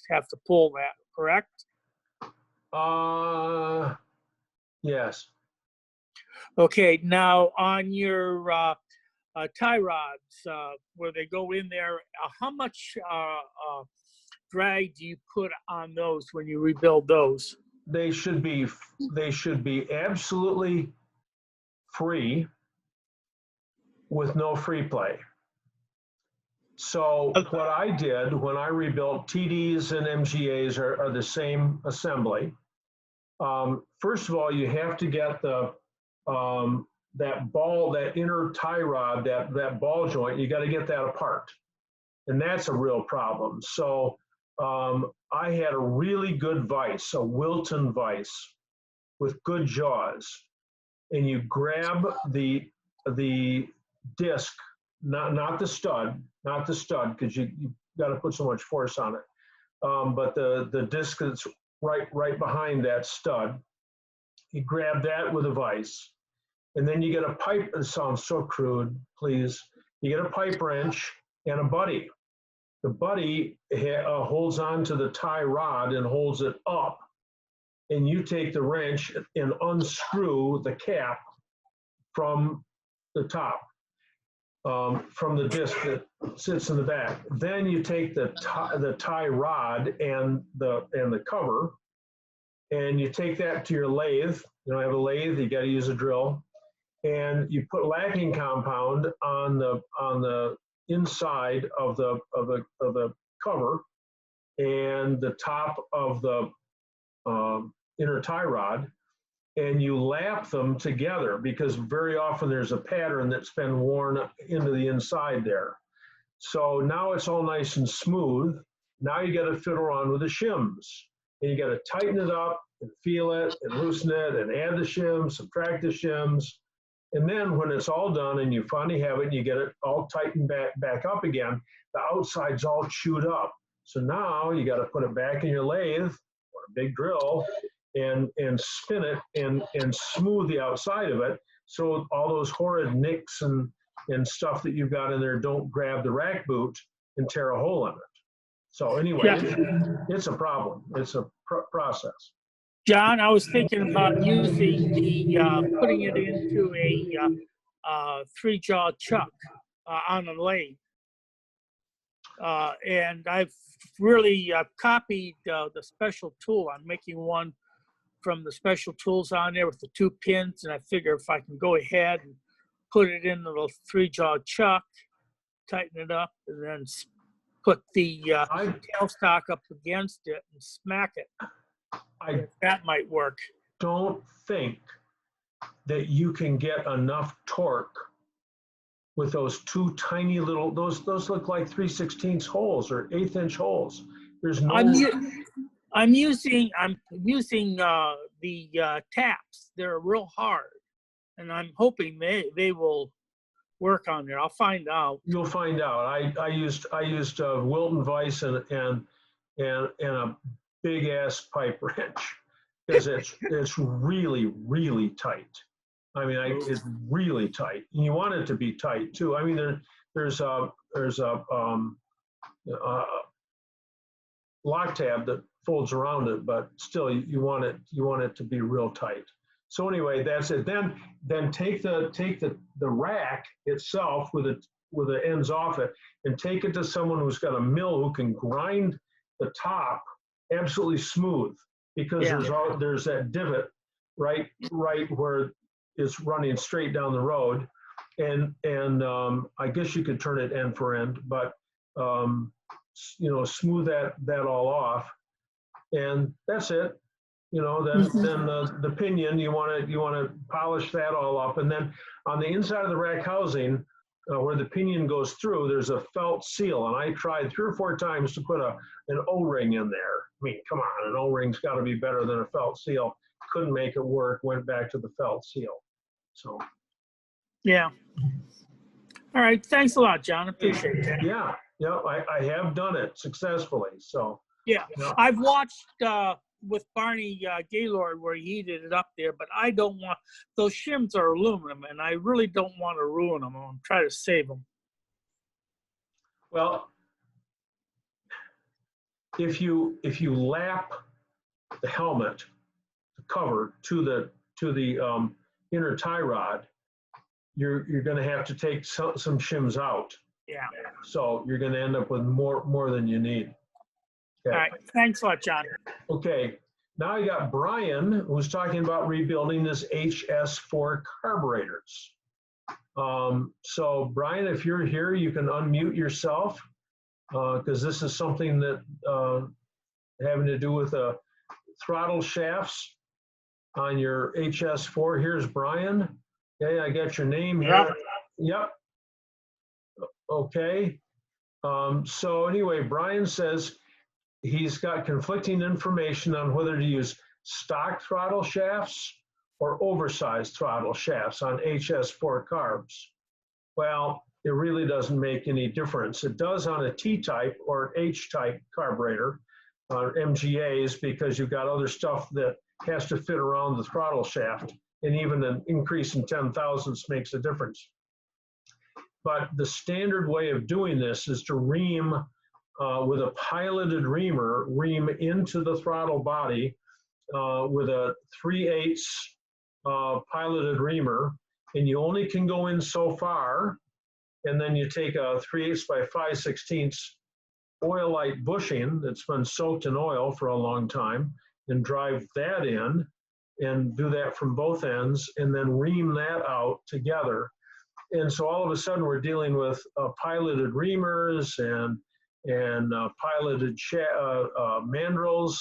have to pull that, correct? Yes. Okay, now on your tie rods, where they go in there, how much drag do you put on those when you rebuild those? They should be absolutely free with no free play. So what I did when I rebuilt TDs and MGAs are the same assembly. First of all, you have to get the that ball, that inner tie rod, that ball joint, you got to get that apart. And that's a real problem. So I had a really good vise, a Wilton vise with good jaws. And you grab the disc, not the stud, because you got to put so much force on it. But the disc that's right behind that stud, you grab that with a vise. And then you get a pipe. It sounds so crude, please. You get a pipe wrench and a buddy. The buddy holds on to the tie rod and holds it up. And you take the wrench and unscrew the cap from the top, from the disc that sits in the back. Then you take the tie rod and the cover, and you take that to your lathe. You don't have a lathe, you got to use a drill. And you put lacking compound on the inside of the cover and the top of the inner tie rod, and you lap them together because very often there's a pattern that's been worn into the inside there. So now it's all nice and smooth. Now you got to fiddle around with the shims, and you got to tighten it up and feel it and loosen it and add the shims, subtract the shims. And then when it's all done and you finally have it and you get it all tightened back up again, the outside's all chewed up. So now you got to put it back in your lathe or a big drill and spin it and smooth the outside of it so all those horrid nicks and stuff that you've got in there don't grab the rack boot and tear a hole in it. So anyway, it's a problem. It's a process. John, I was thinking about using putting it into a three-jaw chuck on a lathe. And I've really copied the special tool. I'm making one from the special tools on there with the 2 pins, and I figure if I can go ahead and put it in the three-jaw chuck, tighten it up, and then put the tailstock up against it and smack it. That might work. Don't think that you can get enough torque with those 2 tiny little, those look like 3/16 holes or 1/8 holes. There's no. I'm using the taps. They're real hard, and I'm hoping they will work on there. I'll find out. You'll find out. I used Wilton vise and a big ass pipe wrench because it's really tight. I mean, it's really tight. And you want it to be tight too. I mean, there's a lock tab that folds around it, but still you want it to be real tight. So anyway, that's it. Then take the rack itself with the ends off it and take it to someone who's got a mill who can grind the top absolutely smooth, because there's that divot right where it's running straight down the road, and I guess you could turn it end for end, but smooth that all off, and that's it. Then the pinion, you want to polish that all up, and then on the inside of the rack housing, where the pinion goes through, there's a felt seal, and I tried 3 or 4 times to put an O-ring in there. I mean, come on, an O-ring's got to be better than a felt seal. Couldn't make it work. Went back to the felt seal. So. Yeah. All right. Thanks a lot, John. Appreciate that. Yeah. I have done it successfully. So. Yeah, I've watched with Barney Gaylord where he heated it up there, but I don't want, those shims are aluminum, and I really don't want to ruin them. I'm trying to save them. Well, if you lap the helmet, the cover to the inner tie rod, you're going to have to take some shims out. Yeah. So you're going to end up with more than you need. Okay. All right. Thanks a lot, John. Okay. Now I got Brian, who's talking about rebuilding his HS4 carburetors. So Brian, if you're here, you can unmute yourself because this is something that having to do with throttle shafts on your HS4. Here's Brian. Okay, I got your name here. Yep. Okay. So anyway, Brian says he's got conflicting information on whether to use stock throttle shafts or oversized throttle shafts on HS4 carbs. Well, it really doesn't make any difference. It does on a T-type or H-type carburetor, MGAs, because you've got other stuff that has to fit around the throttle shaft, and even an increase in 10 thousandths makes a difference. But the standard way of doing this is to ream with a piloted ream into the throttle body with a 3/8 piloted reamer, and you only can go in so far, and then you take a 3/8 by 5/16 oil-light bushing that's been soaked in oil for a long time, and drive that in, and do that from both ends, and then ream that out together. And so all of a sudden we're dealing with piloted reamers and piloted mandrels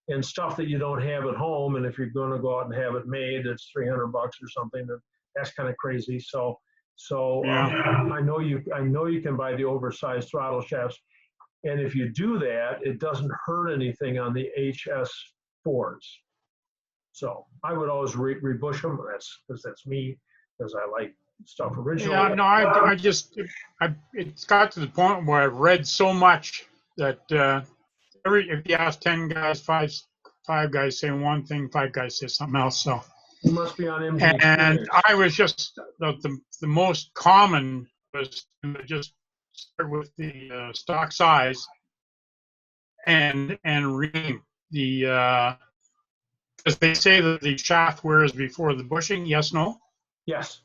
and stuff that you don't have at home. And if you're going to go out and have it made, it's $300 or something. That's kind of crazy. So I know you can buy the oversized throttle shafts, and if you do that, it doesn't hurt anything on the HS4s. So I would always rebush them. That's me, because I like stuff originally. Yeah, no, it's got to the point where I've read so much that if you ask 10 guys, five guys say one thing, 5 guys say something else. So you must be on MG. And I was just the most common was to just start with the stock size and ream the because they say that the shaft wears before the bushing. Yes, no. Yes.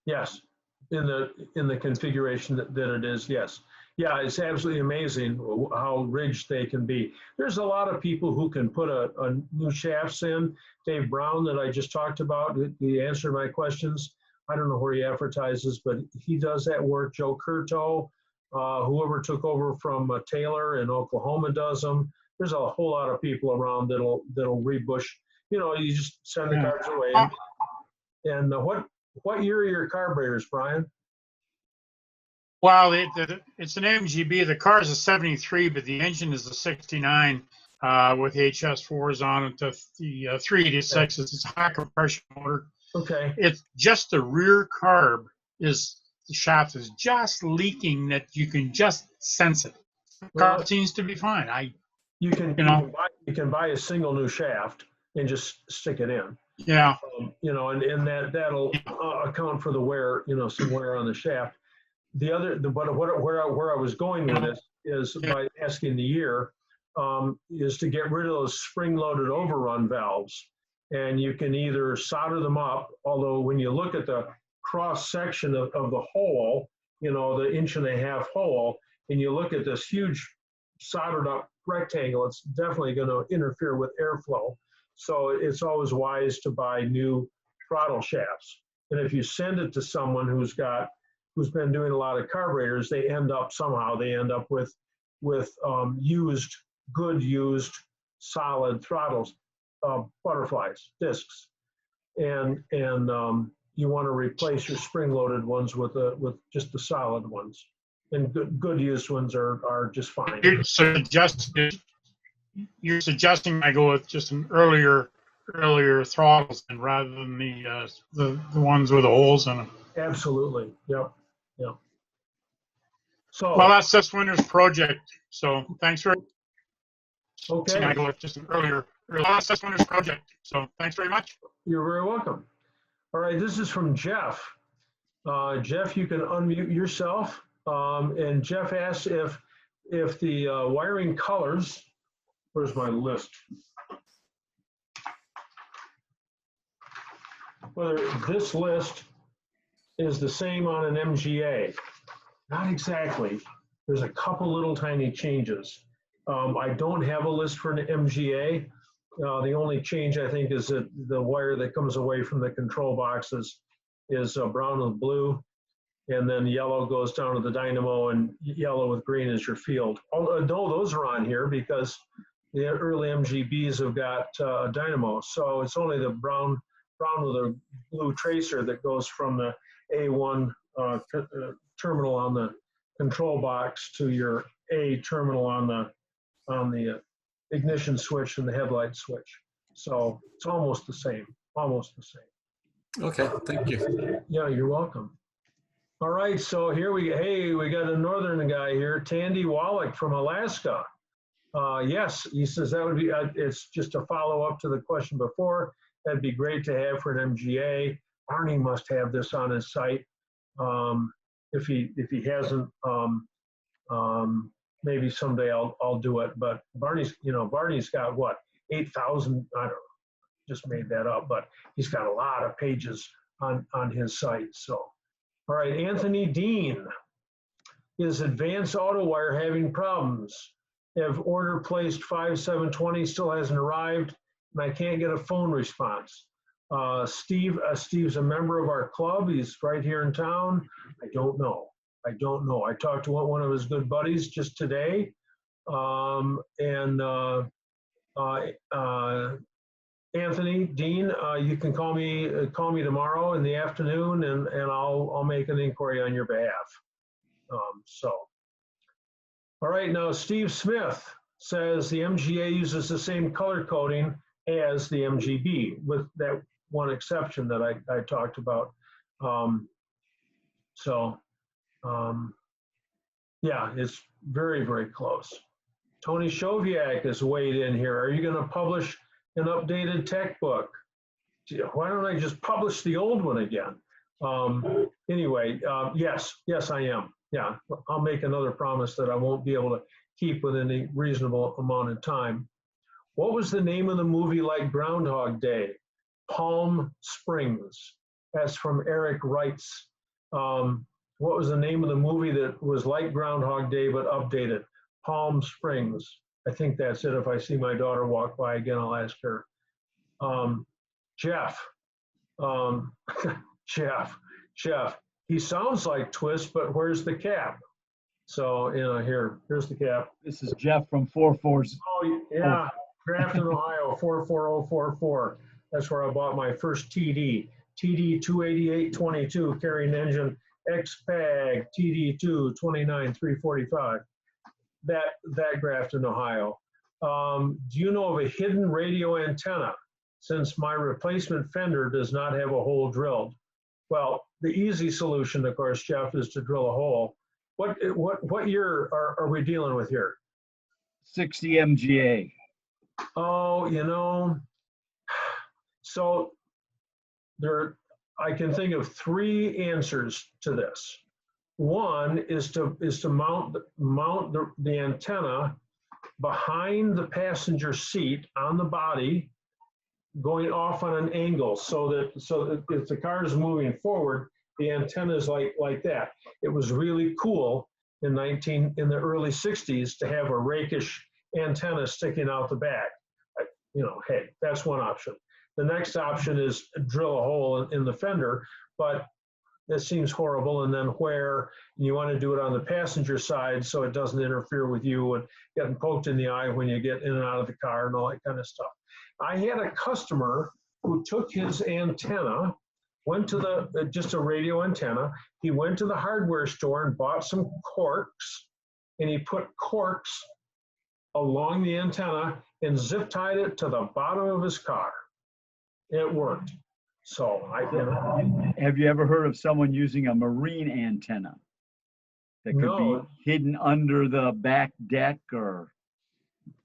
Yes, in the configuration that it is, yes. Yeah, it's absolutely amazing how ridged they can be. There's a lot of people who can put a new shafts in. Dave Brown, that I just talked about, he answered my questions. I don't know where he advertises, but he does that work. Joe Curto, whoever took over from Taylor in Oklahoma does them. There's a whole lot of people around that'll rebush. You know, you just send the cars away. And what year are your carburetors, Brian? Well, it's an MGB. The car is a 73, but the engine is a 69 with HS4s on it. The 386 is a high compression motor. Okay. It's just the rear carb the shaft is just leaking that you can just sense it. The car seems to be fine. You can buy a single new shaft and just stick it in. Yeah. And that'll account for the wear, some wear on the shaft. But where I was going with this is by asking the year, is to get rid of those spring-loaded overrun valves. And you can either solder them up, although when you look at the cross-section of the hole, the 1.5-inch hole, and you look at this huge soldered up rectangle, it's definitely going to interfere with airflow. So it's always wise to buy new throttle shafts. And if you send it to someone who's been doing a lot of carburetors, they end up with good used solid throttles, butterflies, discs, and you want to replace your spring-loaded ones with just the solid ones. And good used ones are just fine. You're suggesting I go with just an earlier throttles and rather than the ones with the holes in them. Absolutely. Yep. So well, that's this winter's project. So thanks for. Okay. I go with just an earlier. That's this winter's project. So thanks very much. You're very welcome. All right, this is from Jeff. Jeff, you can unmute yourself. And Jeff asked if the wiring colors, where's my list? Whether this list is the same on an MGA. Not exactly. There's a couple little tiny changes. I don't have a list for an MGA. The only change I think is that the wire that comes away from the control boxes is brown with blue, and then yellow goes down to the dynamo, and yellow with green is your field. No, those are on here because the early MGBs have got a dynamo, so it's only the brown with a blue tracer that goes from the A1 terminal on the control box to your A terminal on the ignition switch and the headlight switch. So it's almost the same, almost the same. Okay, thank you. Yeah, you're welcome. All right, so here we got a northern guy here, Tandy Wallach from Alaska. Yes, he says that would be, it's just a follow up to the question before. That'd be great to have for an MGA. Barney must have this on his site. If he hasn't, maybe someday I'll do it. But Barney's got what, 8,000? I don't know, just made that up, but he's got a lot of pages on his site. So, all right, Anthony Dean. Is Advanced Auto Wire having problems? Have order placed 5720, still hasn't arrived, and I can't get a phone response. Steve's a member of our club. He's right here in town. I don't know. I talked to one of his good buddies just today. Anthony Dean, you can call me tomorrow in the afternoon, and I'll make an inquiry on your behalf. All right, now Steve Smith says the MGA uses the same color coding as the MGB, with that one exception that I talked about. Yeah, it's very, very close. Tony Shoviak has weighed in here. Are you going to publish an updated tech book? Why don't I just publish the old one again? Anyway, yes, I am. Yeah, I'll make another promise that I won't be able to keep within a reasonable amount of time. What was the name of the movie like Groundhog Day? Palm Springs. That's from Eric Wrights. What was the name of the movie that was like Groundhog Day but updated? Palm Springs. I think that's it. If I see my daughter walk by again, I'll ask her. Jeff. Jeff. He sounds like Twist, but where's the cap? So, here's the cap. This is Jeff from 44's. Oh, yeah. Grafton, Ohio, 44044. That's where I bought my first TD. TD 28822, carrying engine, X-Pag, TD2 29345. That Grafton, Ohio. Do you know of a hidden radio antenna, since my replacement fender does not have a hole drilled? Well, the easy solution, of course, Jeff, is to drill a hole. What year are we dealing with here? 60 MGA. Oh, so I can think of three answers to this. One is to mount the antenna behind the passenger seat on the body, going off on an angle, so that if the car is moving forward, the antenna is like that. It was really cool in the early 60s to have a rakish antenna sticking out the back. Hey, that's one option. The next option is drill a hole in the fender, but that seems horrible. And then you want to do it on the passenger side so it doesn't interfere with you and getting poked in the eye when you get in and out of the car and all that kind of stuff. I had a customer who took his antenna, went to just a radio antenna. He went to the hardware store and bought some corks, and he put corks along the antenna and zip tied it to the bottom of his car. It worked. So Have you ever heard of someone using a marine antenna that could be hidden under the back deck? Or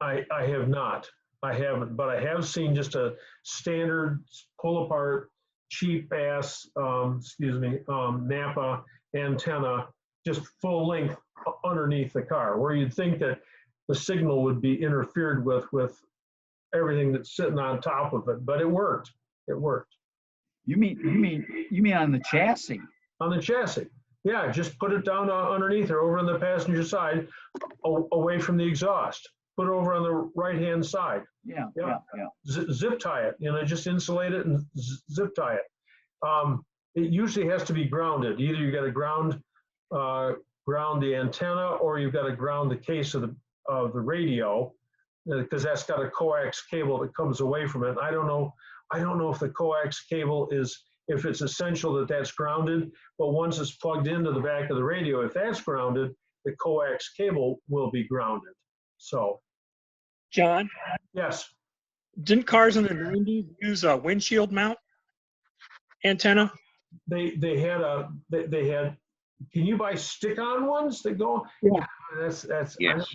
I have not. I haven't, but I have seen just a standard pull apart, cheap ass, Napa antenna just full length underneath the car, where you'd think that the signal would be interfered with everything that's sitting on top of it, but it worked. It worked. You mean on the chassis? On the chassis. Yeah, just put it down underneath or over on the passenger side, away from the exhaust. Put it over on the right-hand side. Yeah. Zip tie it, just insulate it and zip tie it. It usually has to be grounded. Either you got to ground the antenna, or you've got to ground the case of the radio, because that's got a coax cable that comes away from it. I don't know if the coax cable if it's essential that that's grounded, but once it's plugged into the back of the radio, if that's grounded, the coax cable will be grounded. So. John? Yes. Didn't cars in the 90s use a windshield mount antenna? They had. Can you buy stick-on ones that go? Yeah. That's. Yes.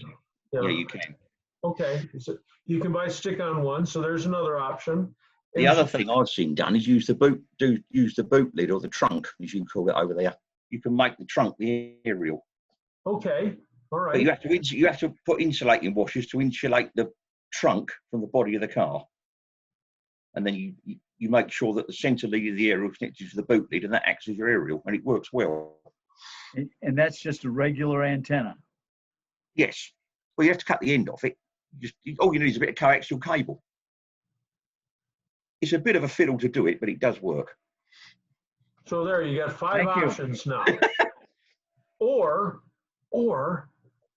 Yeah, you can. Okay, so you can buy stick-on ones. So there's another option. The other thing I've seen done is use the boot lid or the trunk, as you call it over there. You can make the trunk the aerial. Okay, all right. But you have to put insulating washers to insulate the trunk from the body of the car, and then you make sure that the centre lead of the aerial is connected to the boot lid, and that acts as your aerial, and it works well. And that's just a regular antenna. Yes. Well, you have to cut the end off it. All you need is a bit of coaxial cable. It's a bit of a fiddle to do it, but it does work. So there, you got 5 options now. or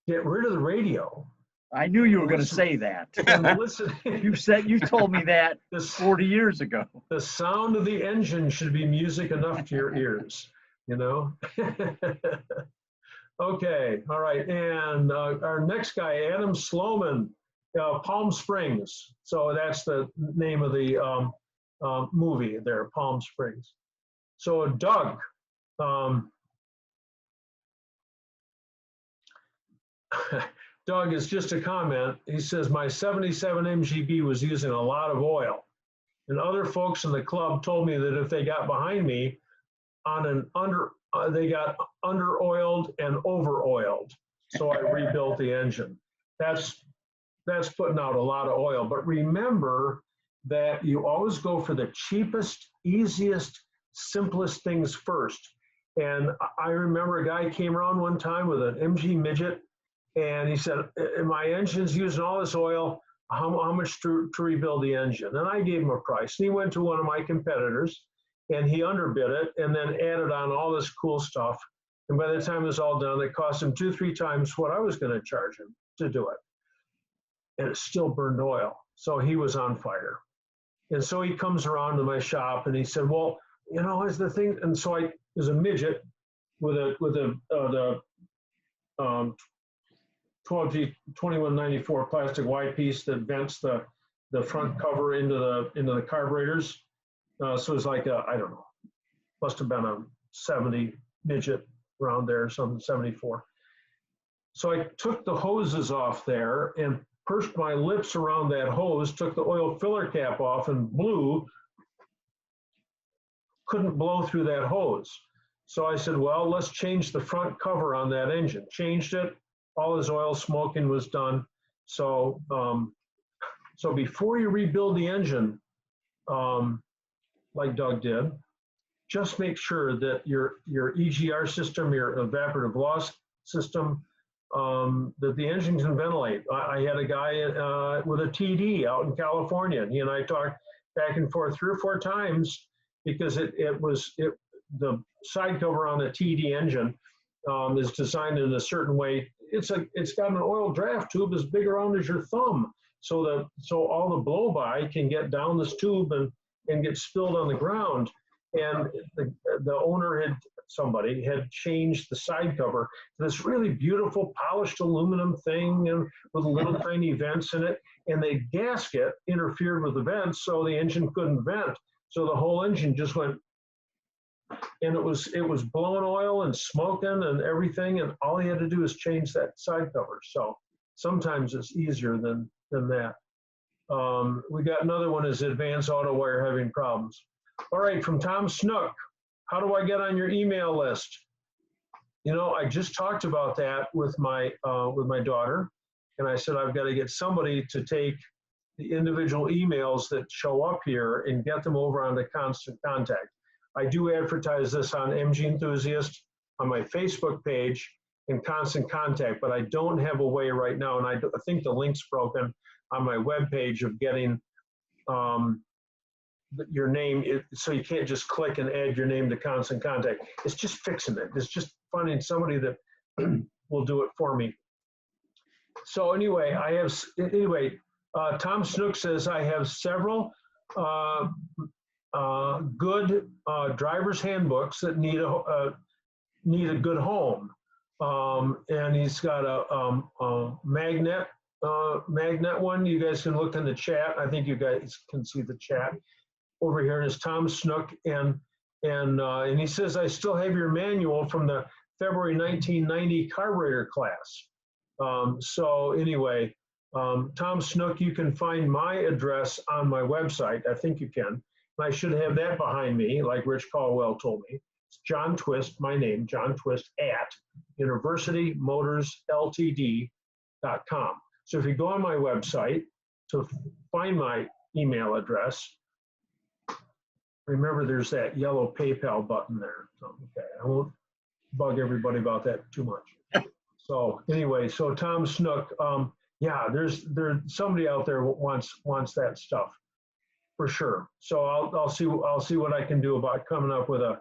get rid of the radio. I knew you were going to say that. Listen, you told me that 40 years ago. The sound of the engine should be music enough to your ears, Okay, all right. And our next guy, Adam Sloman, Palm Springs. So that's the name of the movie there, Palm Springs. So Doug, Doug is just a comment. He says, my 77 MGB was using a lot of oil. And other folks in the club told me that if they got behind me on they got under-oiled and over-oiled. So I rebuilt the engine. That's putting out a lot of oil. But remember that you always go for the cheapest, easiest, simplest things first. And I remember a guy came around one time with an MG midget, and he said, my engine's using all this oil. How much to rebuild the engine? And I gave him a price. And he went to one of my competitors, and he underbid it and then added on all this cool stuff. And by the time it was all done, it cost him 2-3 times what I was going to charge him to do it. And it still burned oil. So he was on fire. And so he comes around to my shop and he said, well, is the thing. And so there's a midget with the 12G2194 plastic Y piece that vents the front cover into the carburetors. So it's like I don't know, must have been a 70 midget around there or something, 74. So I took the hoses off there and pursed my lips around that hose, took the oil filler cap off and couldn't blow through that hose. So I said, well, let's change the front cover on that engine. Changed it. All his oil smoking was done. So, so before you rebuild the engine, like Doug did, just make sure that your EGR system, your evaporative loss system, that the engine can ventilate. I had a guy with a TD out in California, and he and I talked back and forth 3 or 4 times because the side cover on the TD engine is designed in a certain way. It's got an oil draft tube as big around as your thumb, so all the blow by can get down this tube and get spilled on the ground. And the owner somebody had changed the side cover to this really beautiful polished aluminum thing and with little tiny vents in it. And the gasket interfered with the vents, so the engine couldn't vent. So the whole engine just went, and it was blowing oil and smoking and everything. And all he had to do is change that side cover. So sometimes it's easier than that. We got another one, is Advanced Auto Wire having problems. All right, from Tom Snook. How do I get on your email list? You know, I just talked about that with my daughter, and I said I've got to get somebody to take the individual emails that show up here and get them over onto Constant Contact. I do advertise this on MG Enthusiast, on my Facebook page, and Constant Contact, but I don't have a way right now, and I think the link's broken on my webpage of getting your name, so you can't just click and add your name to Constant Contact. It's just fixing it. It's just finding somebody that will do it for me. So anyway, Tom Snook says I have several good driver's handbooks that need a good home, and he's got a magnet one. You guys can look in the chat. I think you guys can see the chat over here. And it's Tom Snook, and he says I still have your manual from the February 1990 carburetor class. So anyway, Tom Snook, you can find my address on my website. I think you can. I should have that behind me, like Rich Caldwell told me. It's John Twist, my name, John Twist at universitymotorsltd.com. So if you go on my website to find my email address, remember there's that yellow PayPal button there. So, okay, I won't bug everybody about that too much. So anyway, so Tom Snook, yeah, there's somebody out there wants that stuff for sure. So I'll see what I can do about coming up with a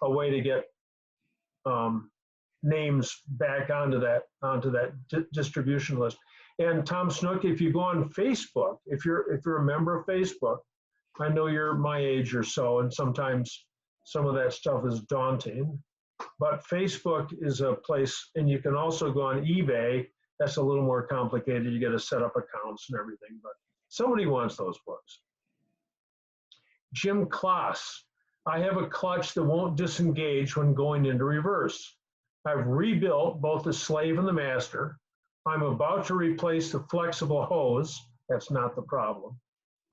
way to get names back onto that distribution list. And Tom Snook, if you go on Facebook, if you're a member of Facebook, I know you're my age or so, and sometimes some of that stuff is daunting. But Facebook is a place, and you can also go on eBay. That's a little more complicated. You got to set up accounts and everything, but somebody wants those books. Jim Kloss, I have a clutch that won't disengage when going into reverse. I've rebuilt both the slave and the master. I'm about to replace the flexible hose. That's not the problem.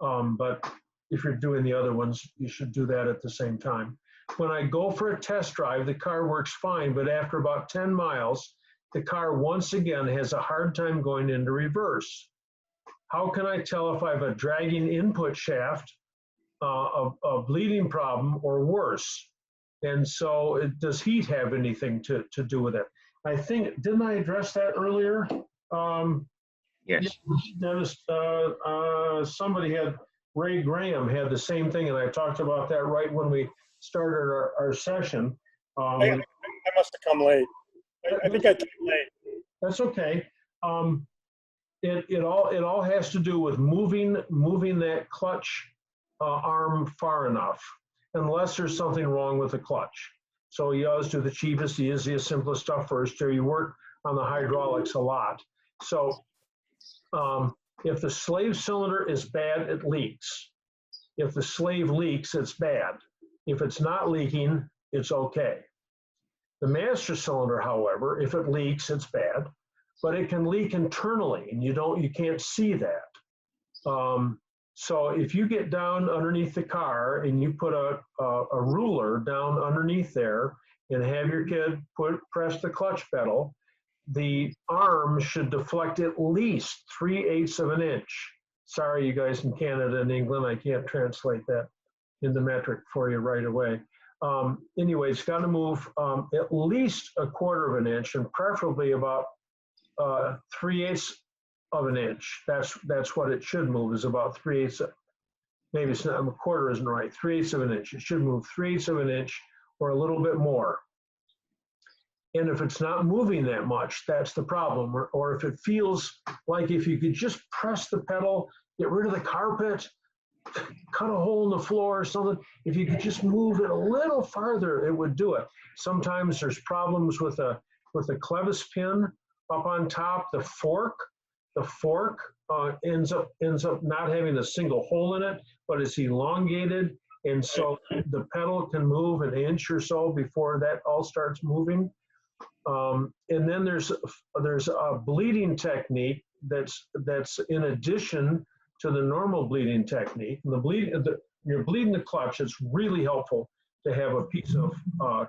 But if you're doing the other ones, you should do that at the same time. When I go for a test drive, the car works fine, but after about 10 miles, the car once again has a hard time going into reverse. How can I tell if I have a dragging input shaft, a bleeding problem, or worse? And so does heat have anything to do with it? I think, didn't I address that earlier? Yes. Somebody had, Ray Graham had the same thing, and I talked about that right when we started our session. I must have come late. I think I came late. That's okay. It all has to do with moving that clutch arm far enough, unless there's something wrong with the clutch. So you always do the cheapest, the easiest, simplest stuff first, or you work on the hydraulics a lot. So if the slave cylinder is bad, it leaks. If the slave leaks, it's bad. If it's not leaking, it's okay. The master cylinder, however, if it leaks, it's bad, but it can leak internally, and you can't see that. So if you get down underneath the car and you put a ruler down underneath there and have your kid press the clutch pedal, the arm should deflect at least 3/8 of an inch. Sorry, you guys in Canada and England, I can't translate that into metric for you right away. Anyway, it's got to move at least 1/4 of an inch, and preferably about 3/8 of an inch. That's what it should move, is about 3/8. Maybe it's not, 1/4 isn't right. 3/8 of an inch. It should move 3/8 of an inch or a little bit more. And if it's not moving that much, that's the problem. Or if it feels like if you could just press the pedal, get rid of the carpet, cut a hole in the floor or something, if you could just move it a little farther, it would do it. Sometimes there's problems with a clevis pin up on top. The fork ends up not having a single hole in it, but it's elongated, and so the pedal can move an inch or so before that all starts moving. And then there's a bleeding technique that's in addition to the normal bleeding technique. You're bleeding the clutch. It's really helpful to have a piece of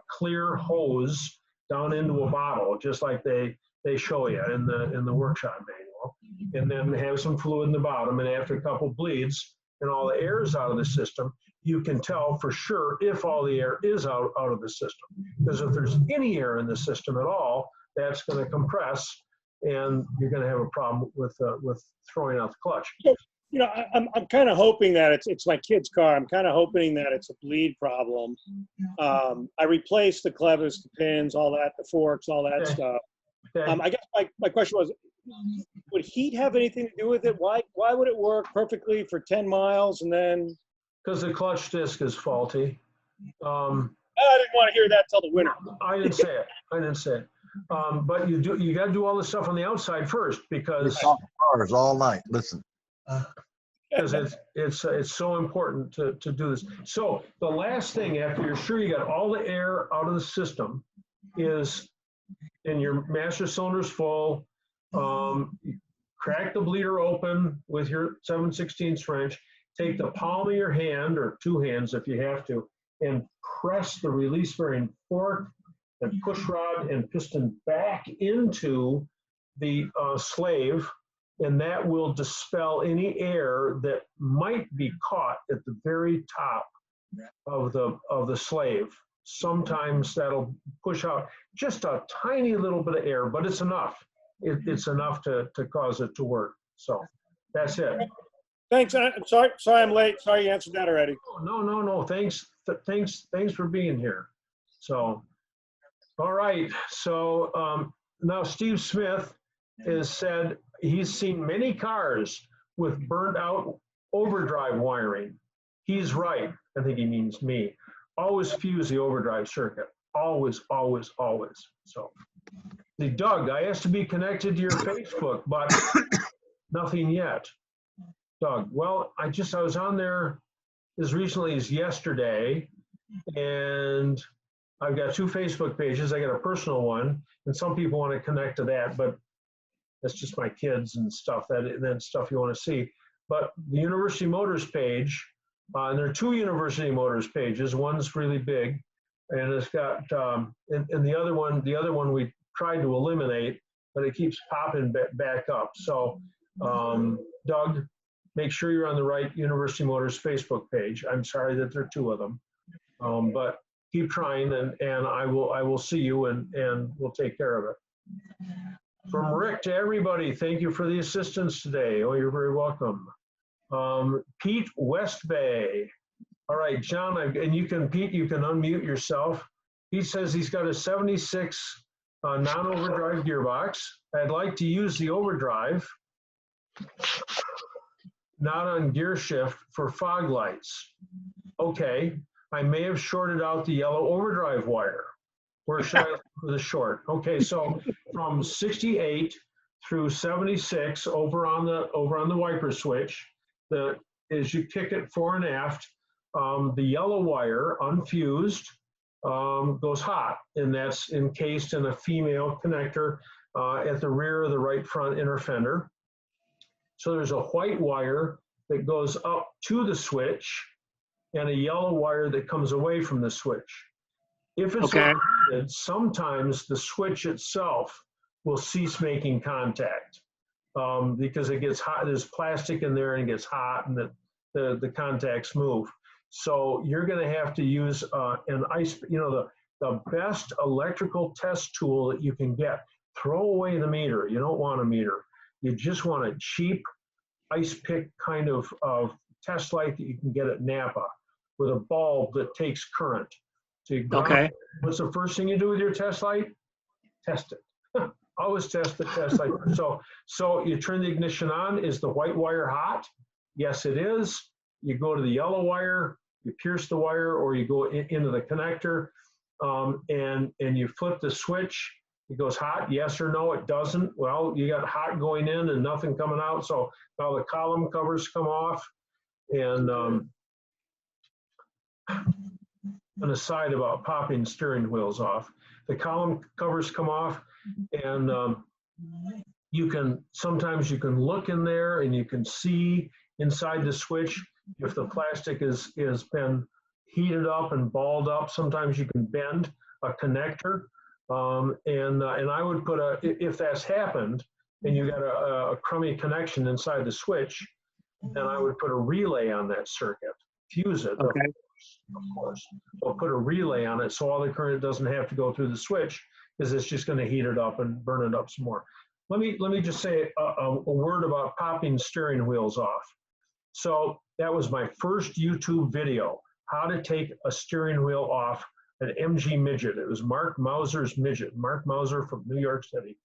clear hose down into a bottle, just like they show you in the workshop manual, and then have some fluid in the bottom. And after a couple bleeds and all the air is out of the system, you can tell for sure if all the air is out of the system. Because if there's any air in the system at all, that's going to compress, and you're going to have a problem with throwing out the clutch. You know, I'm kind of hoping that it's my kid's car. I'm kind of hoping that it's a bleed problem. I replaced the clevis, the pins, all that, the forks, all that stuff. Okay. I guess my question was, would heat have anything to do with it? Why would it work perfectly for 10 miles and then? Because the clutch disc is faulty. I didn't want to hear that till the winter. I didn't say it. But you got to do all this stuff on the outside first, because cars all night. Listen. Because it's so important to do this. So the last thing, after you're sure you got all the air out of the system, is in your master cylinder's full, you crack the bleeder open with your 7/16 wrench, take the palm of your hand, or two hands if you have to, and press the release bearing fork and push rod and piston back into the slave, and that will dispel any air that might be caught at the very top of the slave. Sometimes that'll push out just a tiny little bit of air, but it's enough. It's enough to cause it to work. So that's it. Thanks. I'm sorry I'm late. Sorry you answered that already. No. Thanks for being here. So, all right. So now Steve Smith has said he's seen many cars with burned out overdrive wiring. He's right. I think he means me. Always fuse the overdrive circuit. Always. So, see, Doug, I asked to be connected to your Facebook, but nothing yet. Doug, well, I was on there as recently as yesterday, and I've got 2 Facebook pages. I got a personal one, and some people want to connect to that, but that's just my kids and stuff, then stuff you want to see. But the University Motors page, and there are 2 University Motors pages. One's really big, and it's got, and the other one we tried to eliminate, but it keeps popping back up. So, Doug, make sure you're on the right University Motors Facebook page. I'm sorry that there are 2 of them, but keep trying, and I will see you, and we'll take care of it. From Rick to everybody, thank you for the assistance today. Oh, you're very welcome. Pete West Bay. All right, John, Pete, you can unmute yourself. Pete says he's got a 76 non-overdrive gearbox. I'd like to use the overdrive, not on gear shift, for fog lights. Okay, I may have shorted out the yellow overdrive wire. Where should I look for the short? Okay, so from 68 through 76 over on the wiper switch, as you kick it fore and aft, the yellow wire, unfused, goes hot, and that's encased in a female connector at the rear of the right front inner fender. So there's a white wire that goes up to the switch and a yellow wire that comes away from the switch. If it's overheated, sometimes the switch itself will cease making contact because it gets hot. There's plastic in there and it gets hot, and the contacts move. So you're going to have to use an ice, the best electrical test tool that you can get. Throw away the meter. You don't want a meter. You just want a cheap ice pick kind of test light that you can get at Napa with a bulb that takes current. So what's the first thing you do with your test light? Test it. Always test the test light. So you turn the ignition on. Is the white wire hot? Yes, it is. You go to the yellow wire, you pierce the wire, or you go into the connector, and you flip the switch. It goes hot, yes or no? It doesn't. Well, you got hot going in and nothing coming out. So now the column covers come off, and an aside about popping steering wheels off. The column covers come off, and sometimes you can look in there and you can see inside the switch if the plastic has been heated up and balled up. Sometimes you can bend a connector And I would put if that's happened and you got a crummy connection inside the switch, then I would put a relay on that circuit, fuse it, Okay. of course. I'll put a relay on it so all the current doesn't have to go through the switch, because it's just going to heat it up and burn it up some more. Let me just say a word about popping steering wheels off. So that was my first YouTube video, how to take a steering wheel off an MG Midget. It was Mark Mauser's Midget, Mark Mauser from New York City.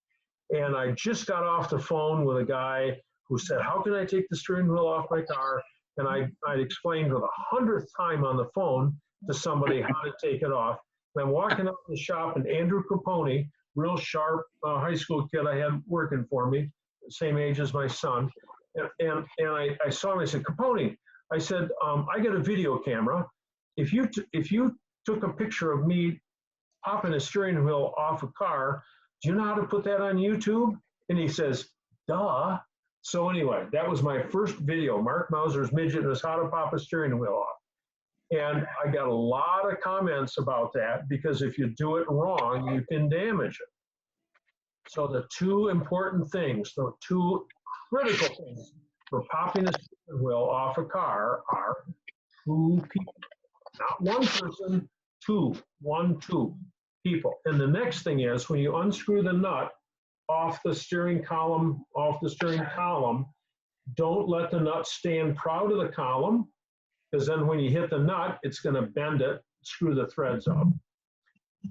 And I just got off the phone with a guy who said, how can I take the steering wheel off my car? And I explained for the 100th time on the phone to somebody how to take it off. And I'm walking up in the shop, and Andrew Capone, real sharp high school kid I had working for me, same age as my son. And I saw him, I said, Capone, I said, I got a video camera. If you took a picture of me popping a steering wheel off a car, do you know how to put that on YouTube? And he says, duh. So anyway, that was my first video, Mark Mauser's Midget, was how to pop a steering wheel off. And I got a lot of comments about that, because if you do it wrong, you can damage it. So the two important things, the two critical things for popping a steering wheel off a car are two people. Not one person, two people. And the next thing is, when you unscrew the nut off the steering column, don't let the nut stand proud of the column, because then when you hit the nut, it's going to bend it, screw the threads up.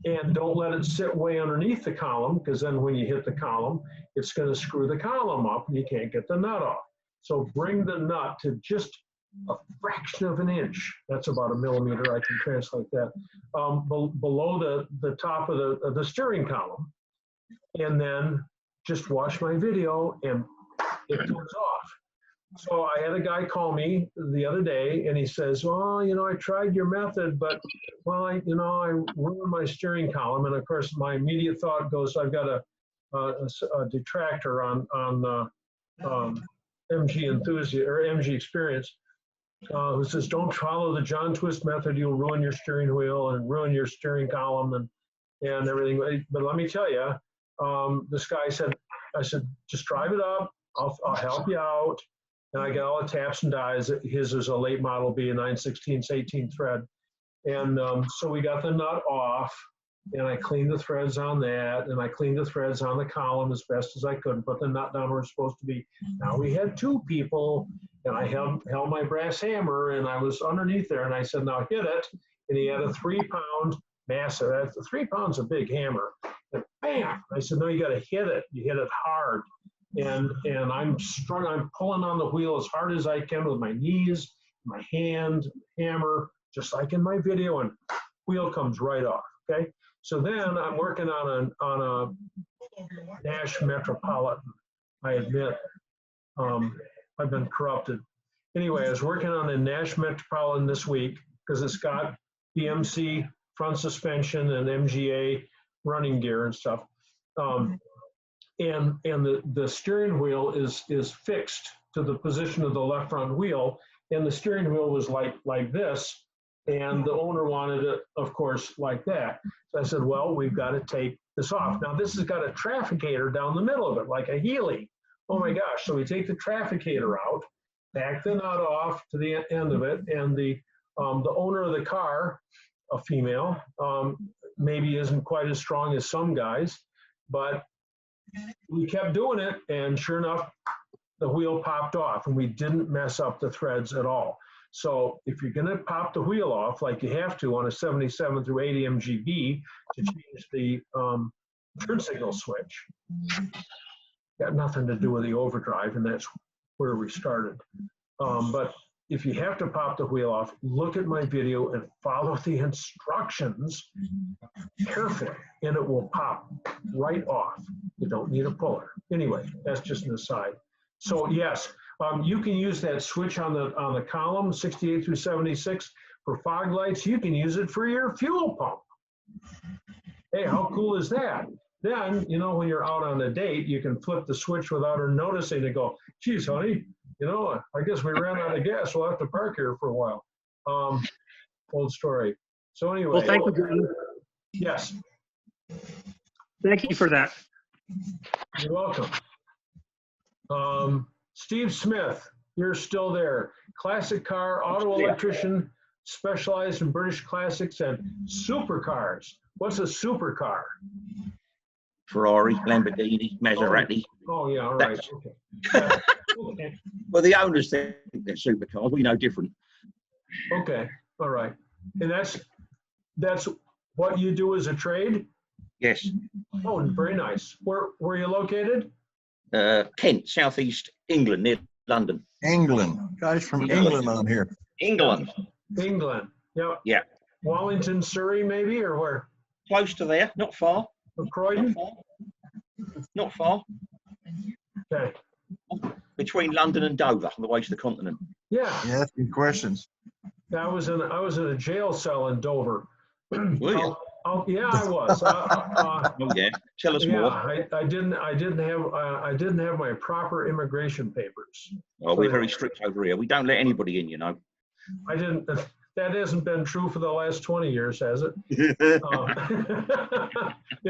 And don't let it sit way underneath the column, because then when you hit the column, it's going to screw the column up and you can't get the nut off. So bring the nut to just a fraction of an inch. That's about 1 millimeter. I can translate that. Below the top of the steering column. And then just watch my video and it comes off. So I had a guy call me the other day, and he says, well, you know, I tried your method, but, well, I ruined my steering column. And of course, my immediate thought goes, I've got a detractor on MG Enthusiast or MG Experience, who says, don't follow the John Twist method. You'll ruin your steering wheel and ruin your steering column and everything. But let me tell you, this guy said, I said, just drive it up. I'll help you out. And I got all the taps and dies. His is a late model B, a 9/16 18 thread. And so we got the nut off, and I cleaned the threads on that, and I cleaned the threads on the column as best as I could and put the nut down where it's supposed to be. Now we had two people, and I held my brass hammer, and I was underneath there, and I said, now hit it. And he had a 3-pound massive, 3 pounds a big hammer. And bam! I said, no, you got to hit it. You hit it hard. And I'm pulling on the wheel as hard as I can with my knees, my hand, hammer, just like in my video, and wheel comes right off. Okay. So then I'm working on a Nash Metropolitan. I admit, I've been corrupted. Anyway, I was working on a Nash Metropolitan this week because it's got BMC front suspension and MGA running gear and stuff. And the steering wheel is fixed to the position of the left front wheel, and the steering wheel was like this, and the owner wanted it, of course, like that. So I said, well, we've got to take this off. Now this has got a trafficator down the middle of it, like a Healy. Oh my gosh! So we take the trafficator out, back the nut off to the end of it, and the owner of the car, a female, maybe isn't quite as strong as some guys, but we kept doing it, and sure enough, the wheel popped off, and we didn't mess up the threads at all. So if you're going to pop the wheel off, like you have to on a 77 through 80 MGB to change the turn signal switch, got nothing to do with the overdrive, and that's where we started. But if you have to pop the wheel off, look at my video and follow the instructions carefully, and it will pop right off. You don't need a puller. Anyway, that's just an aside. So yes, you can use that switch on the column 68 through 76 for fog lights. You can use it for your fuel pump. Hey, how cool is that? Then, you know, when you're out on a date, you can flip the switch without her noticing and go, geez, honey, you know, I guess we ran out of gas. We'll have to park here for a while. Old story. So anyway. Well, thank you, John. Yes. Thank you for that. You're welcome. Steve Smith, you're still there. Classic car, auto electrician, specialized in British classics and supercars. What's a supercar? Ferrari, Lamborghini, Maserati. Oh yeah, all right. Okay. Well, the owners think they're supercars. We know different. Okay, all right. And that's what you do as a trade? Yes. Oh, very nice. Where are you located? Kent, southeast England, near London. England. Guys from England on here. England. England. Yep. Yeah. Wallington, Surrey, maybe, or where? Close to there, not far. Croydon? Not far. Okay. Between London and Dover, on the way to the continent. Yeah. Yeah, asking questions. I was in a jail cell in Dover. Were you? Yeah, I was. Oh yeah. Tell us more. I didn't have my proper immigration papers. Oh, we're very strict over here. We don't let anybody in, you know. I didn't. That hasn't been true for the last 20 years, has it? It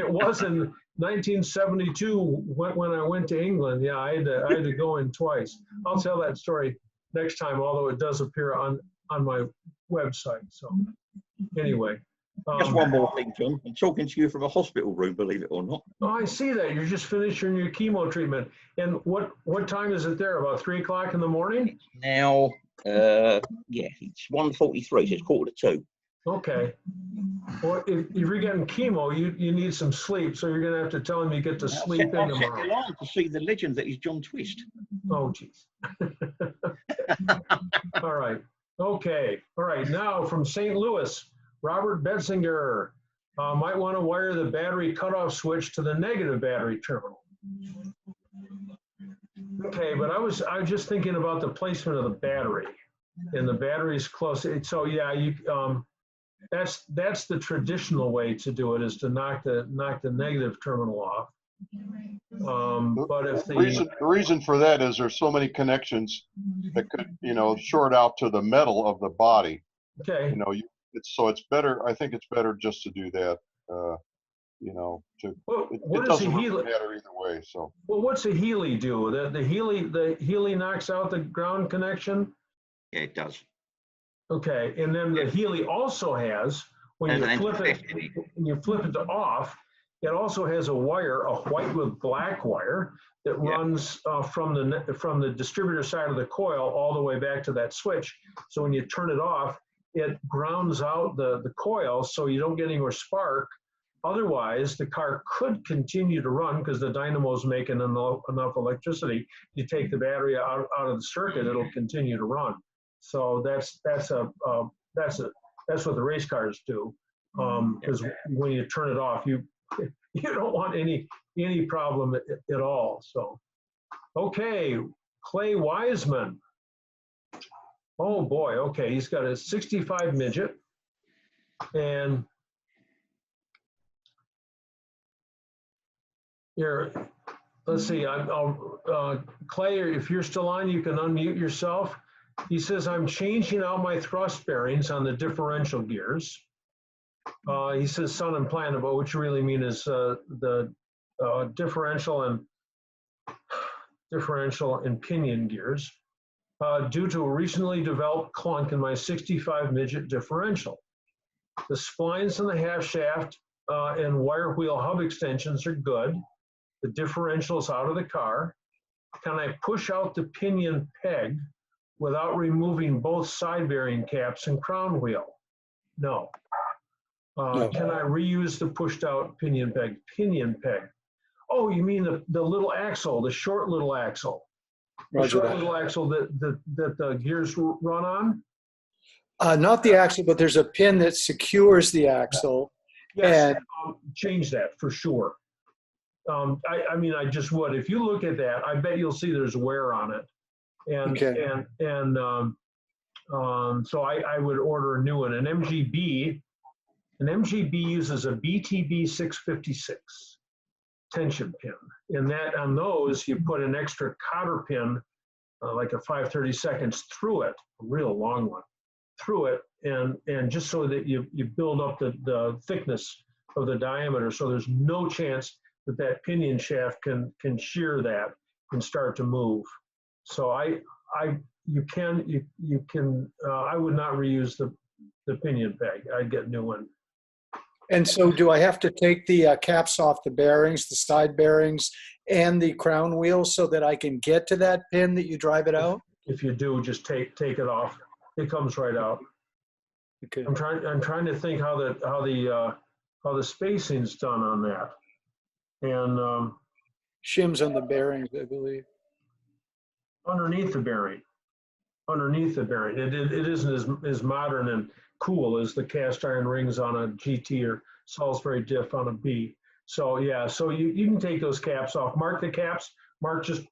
was in 1972 when I went to England. Yeah, I had to go in twice. I'll tell that story next time, although it does appear on my website. So anyway. Just one more thing, John. I'm talking to you from a hospital room, believe it or not. Oh, I see that. You're just finishing your chemo treatment. And what time is it there? About 3 o'clock in the morning? Now, yeah, it's 1:43, so it's 1:45. Okay. Well, if you're getting chemo, you need some sleep, so you're going to have to tell him you get to sleep in I'll set the tomorrow. alarm to see the legend that is John Twist. Oh, geez. All right. Okay. All right. Now from St. Louis, Robert Betzinger. Might want to wire the battery cutoff switch to the negative battery terminal. Okay, but I was just thinking about the placement of the battery, and the battery's close. So yeah, that's the traditional way to do it, is to knock the negative terminal off. But if the reason for that is there's so many connections that could, short out to the metal of the body. Okay. It's better. I think it's better just to do that. It doesn't really matter either way. So. Well, what's a Healy do? The Healy knocks out the ground connection. Yeah, it does. Okay, and then the Healy also has, when you flip it to off, it also has a wire, a white with black wire that runs from the distributor side of the coil all the way back to that switch. So when you turn it off, it grounds out the coil, so you don't get any more spark. Otherwise, the car could continue to run because the dynamo is making enough electricity. You take the battery out of the circuit, it'll continue to run. So that's what the race cars do. Because when you turn it off, you don't want any problem at all. So, okay, Clay Wiseman. Oh boy, okay, he's got a 65 midget, and here, let's see, Clay, if you're still on, you can unmute yourself. He says, I'm changing out my thrust bearings on the differential gears. He says sun and planet, but what you really mean is the differential and pinion gears. Due to a recently developed clunk in my 65 midget differential. The splines in the half shaft and wire wheel hub extensions are good. The differential is out of the car. Can I push out the pinion peg without removing both side bearing caps and crown wheel? No. Can I reuse the pushed out pinion peg? Pinion peg. Oh, you mean the little axle, the short little axle. The short little axle that the gears run on? Not the axle, but there's a pin that secures the axle. Yes, change that for sure. I mean, I just would. If you look at that, I bet you'll see there's wear on it. And so I would order a new one. An MGB uses a BTB 656 tension pin. And that on those, you put an extra cotter pin, like a 5/32 through it, a real long one, through it, and just so that you build up the thickness of the diameter, so there's no chance that pinion shaft can shear that and start to move. So I would not reuse the pinion peg. I'd get a new one. And so do I have to take the caps off the bearings, the side bearings, and the crown wheels so that I can get to that pin that you drive it out? If you do, just take it off. It comes right out. Okay. I'm trying to think how the spacing's done on that. And shims on the bearings, I believe. Underneath the bearing. It isn't as modern and cool as the cast iron rings on a GT or Salisbury diff on a B. So yeah, so you can take those caps off. Mark the caps. Mark just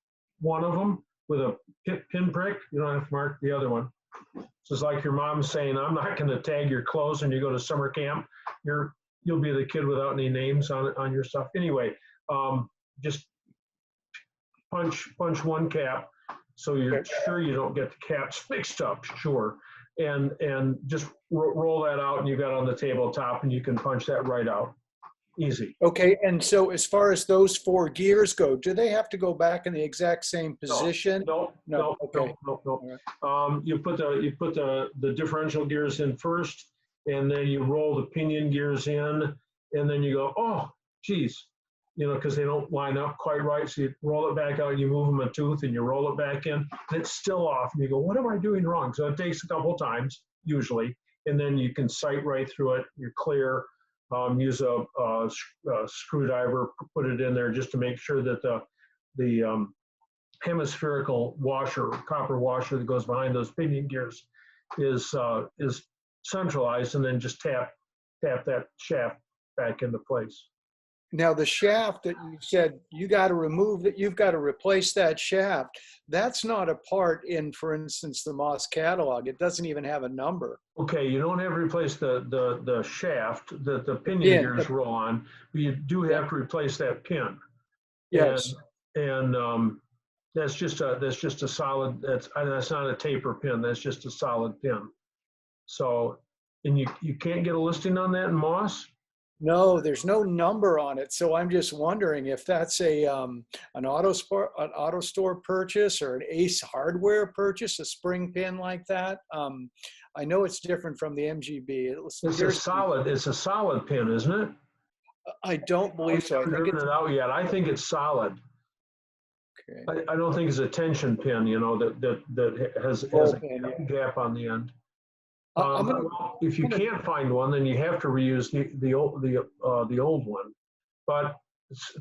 one of them with a pin prick. You don't have to mark the other one. So it's like your mom saying, "I'm not going to tag your clothes when you go to summer camp. You'll be the kid without any names on your stuff." Anyway, just punch one cap so you're sure you don't get the caps mixed up. Sure, and just roll that out, and you got it on the tabletop, and you can punch that right out. Easy. Okay, and so as far as those 4 gears go, do they have to go back in the exact same position? No. Okay. No. You put the differential gears in first, and then you roll the pinion gears in, and then you go, oh, geez, because they don't line up quite right. So you roll it back out, you move them a tooth, and you roll it back in, and it's still off. And you go, what am I doing wrong? So it takes a couple times, usually, and then you can sight right through it. You're clear. Use a screwdriver, put it in there just to make sure that the hemispherical washer, copper washer that goes behind those pinion gears is centralized, and then just tap that shaft back into place. Now the shaft that you said you got to remove, that you've got to replace that shaft, that's not a part in, for instance, the Moss catalog. It doesn't even have a number. Okay, you don't have to replace the shaft that the pinion gears roll on, but you do have to replace that pin. Yes. And that's just a solid. That's not a taper pin. That's just a solid pin. So, and you can't get a listing on that in Moss. No, there's no number on it. So I'm just wondering if that's an auto store purchase or an Ace Hardware purchase, a spring pin like that. I know it's different from the MGB. It's a solid pin, isn't it? I don't believe so. I haven't driven it out yet. I think it's solid. Okay. I don't think it's a tension pin, that has a gap on the end. If you can't find one, then you have to reuse the old one. But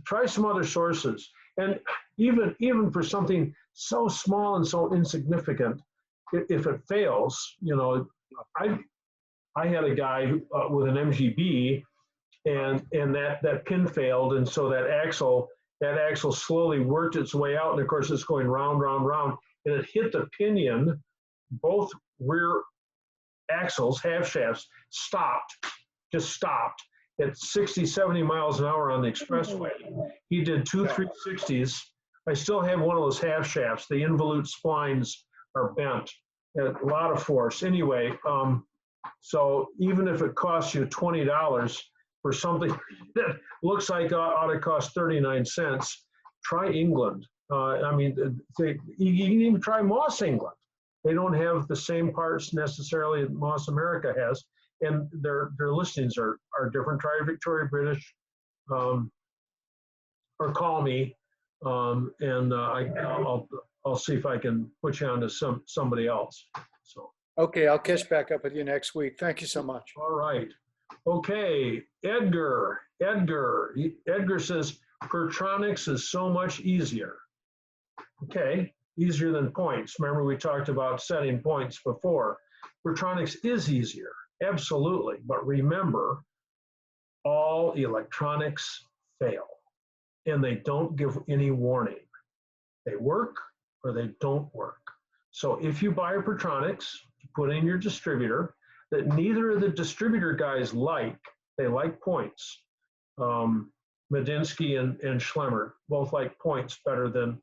try some other sources. And even for something so small and so insignificant, if it fails, I had a guy with an MGB, and that pin failed, and so that axle slowly worked its way out, and of course it's going round, and it hit the pinion, both rear axles, half shafts, just stopped at 60, 70 miles an hour on the expressway. He did 2 360s. I still have one of those half shafts. The involute splines are bent at a lot of force. Anyway, so even if it costs you $20 for something that looks like ought to cost 39 cents, try England. You can even try Moss England. They don't have the same parts necessarily that Moss America has, and their listings are different. Try Victoria British, or call me, and I'll see if I can put you on to somebody else. So. Okay, I'll catch back up with you next week. Thank you so much. All right. Okay, Edgar says Pertronics is so much easier. Okay. Easier than points. Remember, we talked about setting points before. Pertronics is easier, absolutely. But remember, all electronics fail, and they don't give any warning. They work or they don't work. So if you buy a Pertronics, put in your distributor that neither of the distributor guys they like points. Medinsky and Schlemmer both like points better than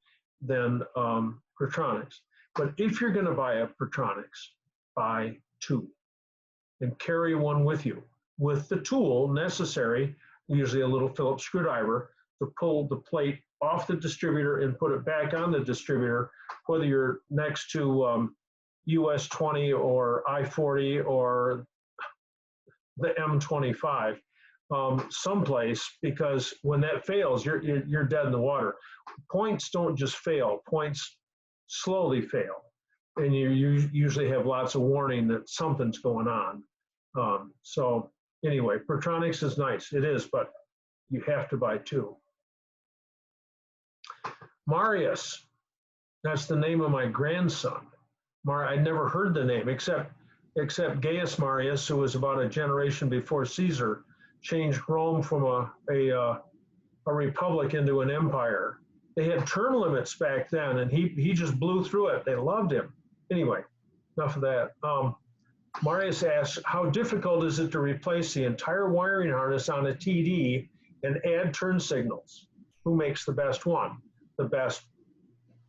Pertronics. But if you're going to buy a Pertronics, buy 2 and carry one with you with the tool necessary, usually a little Phillips screwdriver, to pull the plate off the distributor and put it back on the distributor, whether you're next to US 20 or I-40 or the M25, someplace, because when that fails, you're dead in the water. Points don't just fail, points slowly fail. And you usually have lots of warning that something's going on. So anyway, Pertronics is nice, it is, but you have to buy two. Marius, that's the name of my grandson. I never heard the name, except Gaius Marius, who was about a generation before Caesar, changed Rome from a republic into an empire. They had term limits back then, and he just blew through it. They loved him. Anyway, enough of that. Marius asks, how difficult is it to replace the entire wiring harness on a TD and add turn signals? Who makes the best one, the best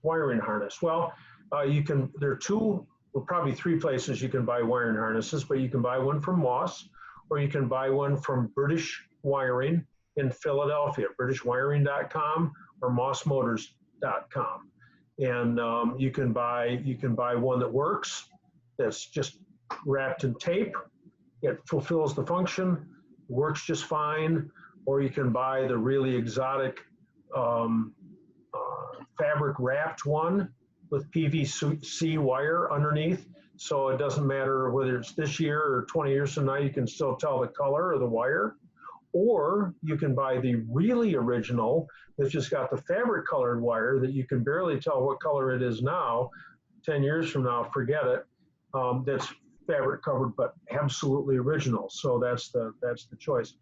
wiring harness? Well, there are probably three places you can buy wiring harnesses, but you can buy one from Moss, or you can buy one from British Wiring in Philadelphia, britishwiring.com or mossmotors.com. And you can buy one that works, that's just wrapped in tape. It fulfills the function, works just fine. Or you can buy the really exotic fabric wrapped one with PVC wire underneath. So it doesn't matter whether it's this year or 20 years from now, you can still tell the color of the wire. Or you can buy the really original that's just got the fabric colored wire that you can barely tell what color it is now. 10 years from now, forget it. That's fabric covered, but absolutely original. So that's the choice.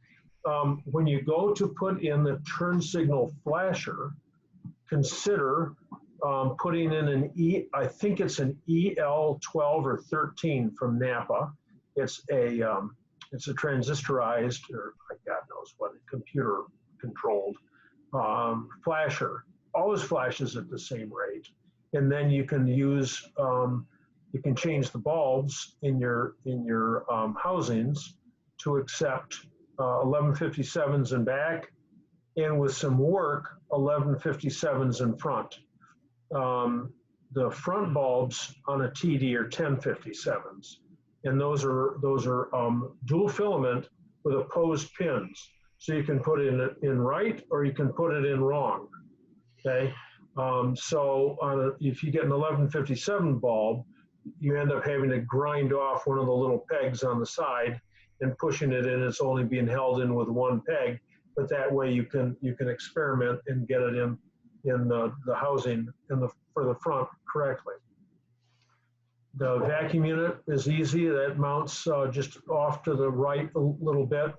When you go to put in the turn signal flasher, consider putting in I think it's an EL12 or 13 from Napa. It's a transistorized, or God knows what, computer controlled flasher. Always flashes at the same rate. And then you can use, you can change the bulbs in your housings to accept 1157s in back, and with some work, 1157s in front. The front bulbs on a TD are 1057s, and those are dual filament with opposed pins. So you can put it in right, or you can put it in wrong. Okay, so if you get an 1157 bulb, you end up having to grind off one of the little pegs on the side and pushing it in. It's only being held in with one peg, but that way you can experiment and get it in the housing for the front correctly. The vacuum unit is easy. That mounts just off to the right a little bit,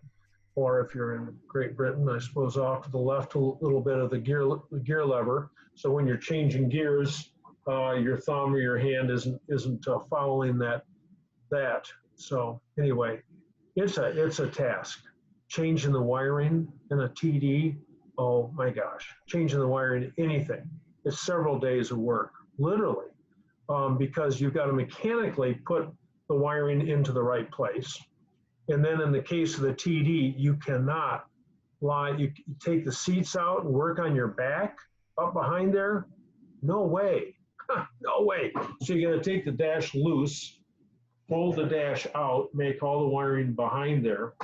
or if you're in Great Britain, I suppose off to the left a little bit of the gear lever. So when you're changing gears, your thumb or your hand isn't following that. So anyway, it's a task. Changing the wiring in a TD, oh my gosh, changing the wiring in anything, it's several days of work, literally, because you've got to mechanically put the wiring into the right place. And then in the case of the TD, you cannot lie. You take the seats out and work on your back up behind there? No way. No way. So you're going to take the dash loose, fold the dash out, make all the wiring behind there.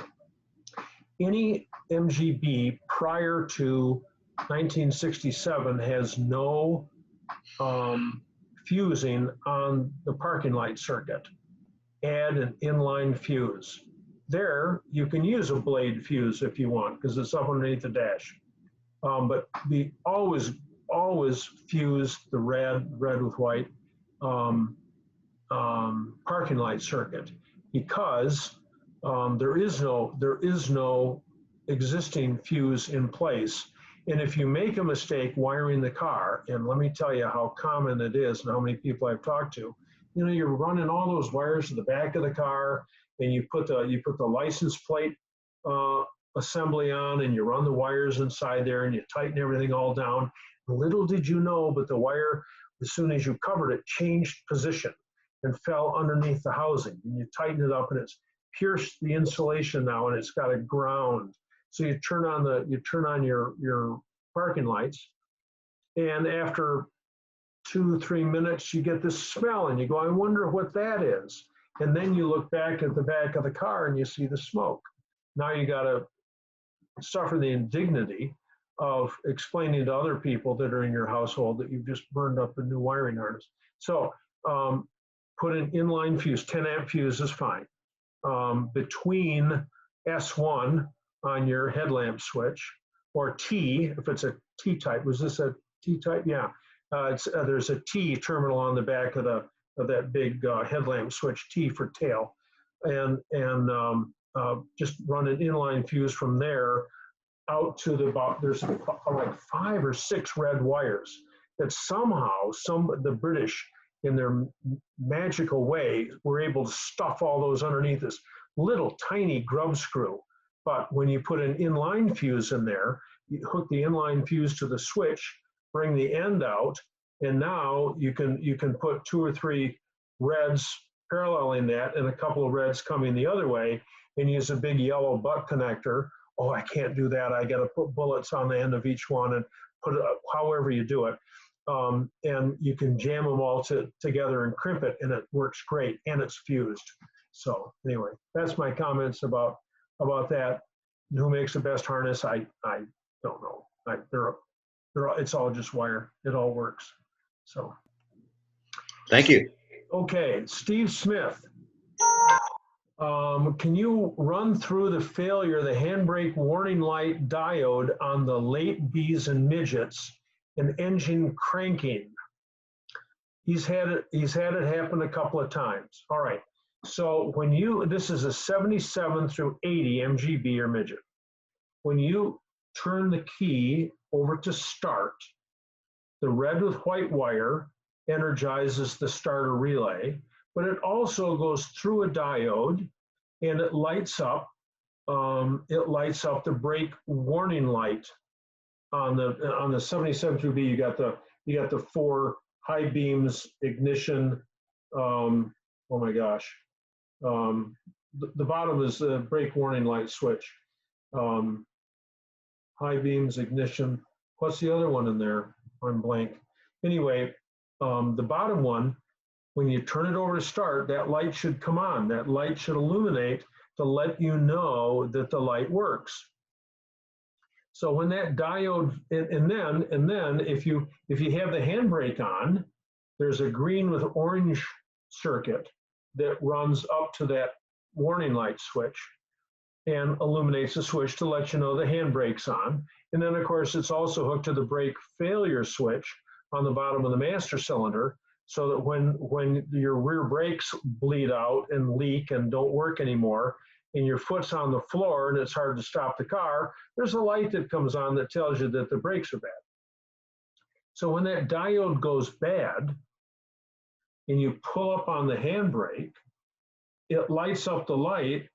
Any MGB prior to 1967 has no fusing on the parking light circuit. Add an inline fuse. There, you can use a blade fuse if you want, because it's up underneath the dash. But always fuse the red with white parking light circuit, because there is no existing fuse in place. And if you make a mistake wiring the car, and let me tell you how common it is and how many people I've talked to, you know, you're running all those wires to the back of the car, and you put the license plate assembly on, and you run the wires inside there, and you tighten everything all down. Little did you know, but the wire, as soon as you covered it, changed position and fell underneath the housing. And you tighten it up, and it's pierced the insulation now, and it's got a ground. So you turn on your parking lights. And after 2-3 minutes, you get this smell and you go, I wonder what that is. And then you look back at the back of the car and you see the smoke. Now you got to suffer the indignity of explaining to other people that are in your household that you've just burned up a new wiring harness. So put an inline fuse, 10 amp fuse is fine. Between S1 on your headlamp switch, or T, if it's a T type. Was this a T type? Yeah. There's a T terminal on the back of that big headlamp switch, T for tail, and just run an inline fuse from there out to there's like 5 or 6 red wires that somehow the British in their magical way were able to stuff all those underneath this little tiny grub screw. But when you put an inline fuse in there, you hook the inline fuse to the switch, bring the end out, and now you can put 2 or 3 reds paralleling that and a couple of reds coming the other way, and use a big yellow butt connector. Oh, I can't do that. I got to put bullets on the end of each one and put it however you do it. And you can jam them all together and crimp it, and it works great, and it's fused. So anyway, that's my comments about that. Who makes the best harness? I don't know. It's all just wire. It all works. So. Thank you. Okay, Steve Smith. Can you run through the failure of the handbrake warning light diode on the late bees and midgets and engine cranking? He's had it happen a couple of times. All right. So this is a 77 through 80 MGB or midget. When you turn the key over to start, the red with white wire energizes the starter relay, but it also goes through a diode and it lights up the brake warning light on the 77 through B. You got the 4 high beams ignition. Oh my gosh. The bottom is the brake warning light switch. High beams, ignition. What's the other one in there? I'm blank. Anyway, the bottom one, when you turn it over to start, that light should come on. That light should illuminate to let you know that the light works. So when that diode, and then if you have the handbrake on, there's a green with orange circuit that runs up to that warning light switch and illuminates the switch to let you know the handbrake's on. And then of course it's also hooked to the brake failure switch on the bottom of the master cylinder, so that when your rear brakes bleed out and leak and don't work anymore, and your foot's on the floor and it's hard to stop the car, there's a light that comes on that tells you that the brakes are bad. So when that diode goes bad and you pull up on the handbrake, it lights up the light,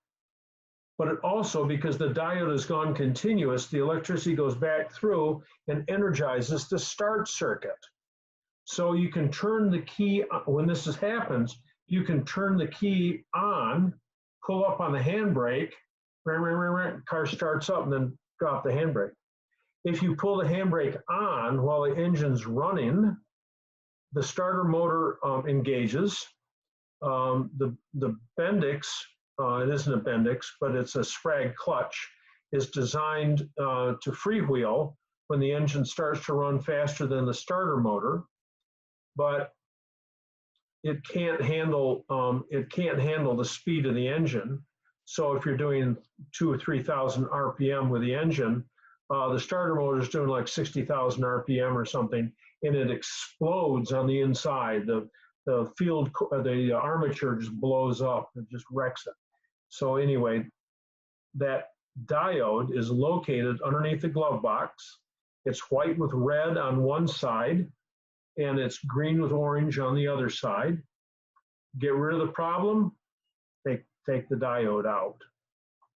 but it also, because the diode has gone continuous, the electricity goes back through and energizes the start circuit. So you can turn the key, when this happens, you can turn the key on, pull up on the handbrake, car starts up, and then drop the handbrake. If you pull the handbrake on while the engine's running, the starter motor engages. The Bendix, it isn't a Bendix, but it's a Sprague clutch, is designed to freewheel when the engine starts to run faster than the starter motor, but it can't handle the speed of the engine. So if you're doing 2,000 or 3,000 RPM with the engine, the starter motor is doing like 60,000 RPM or something, and it explodes on the inside. The armature just blows up. It just wrecks it. So anyway, that diode is located underneath the glove box. It's white with red on one side, and it's green with orange on the other side. Get rid of the problem, take the diode out,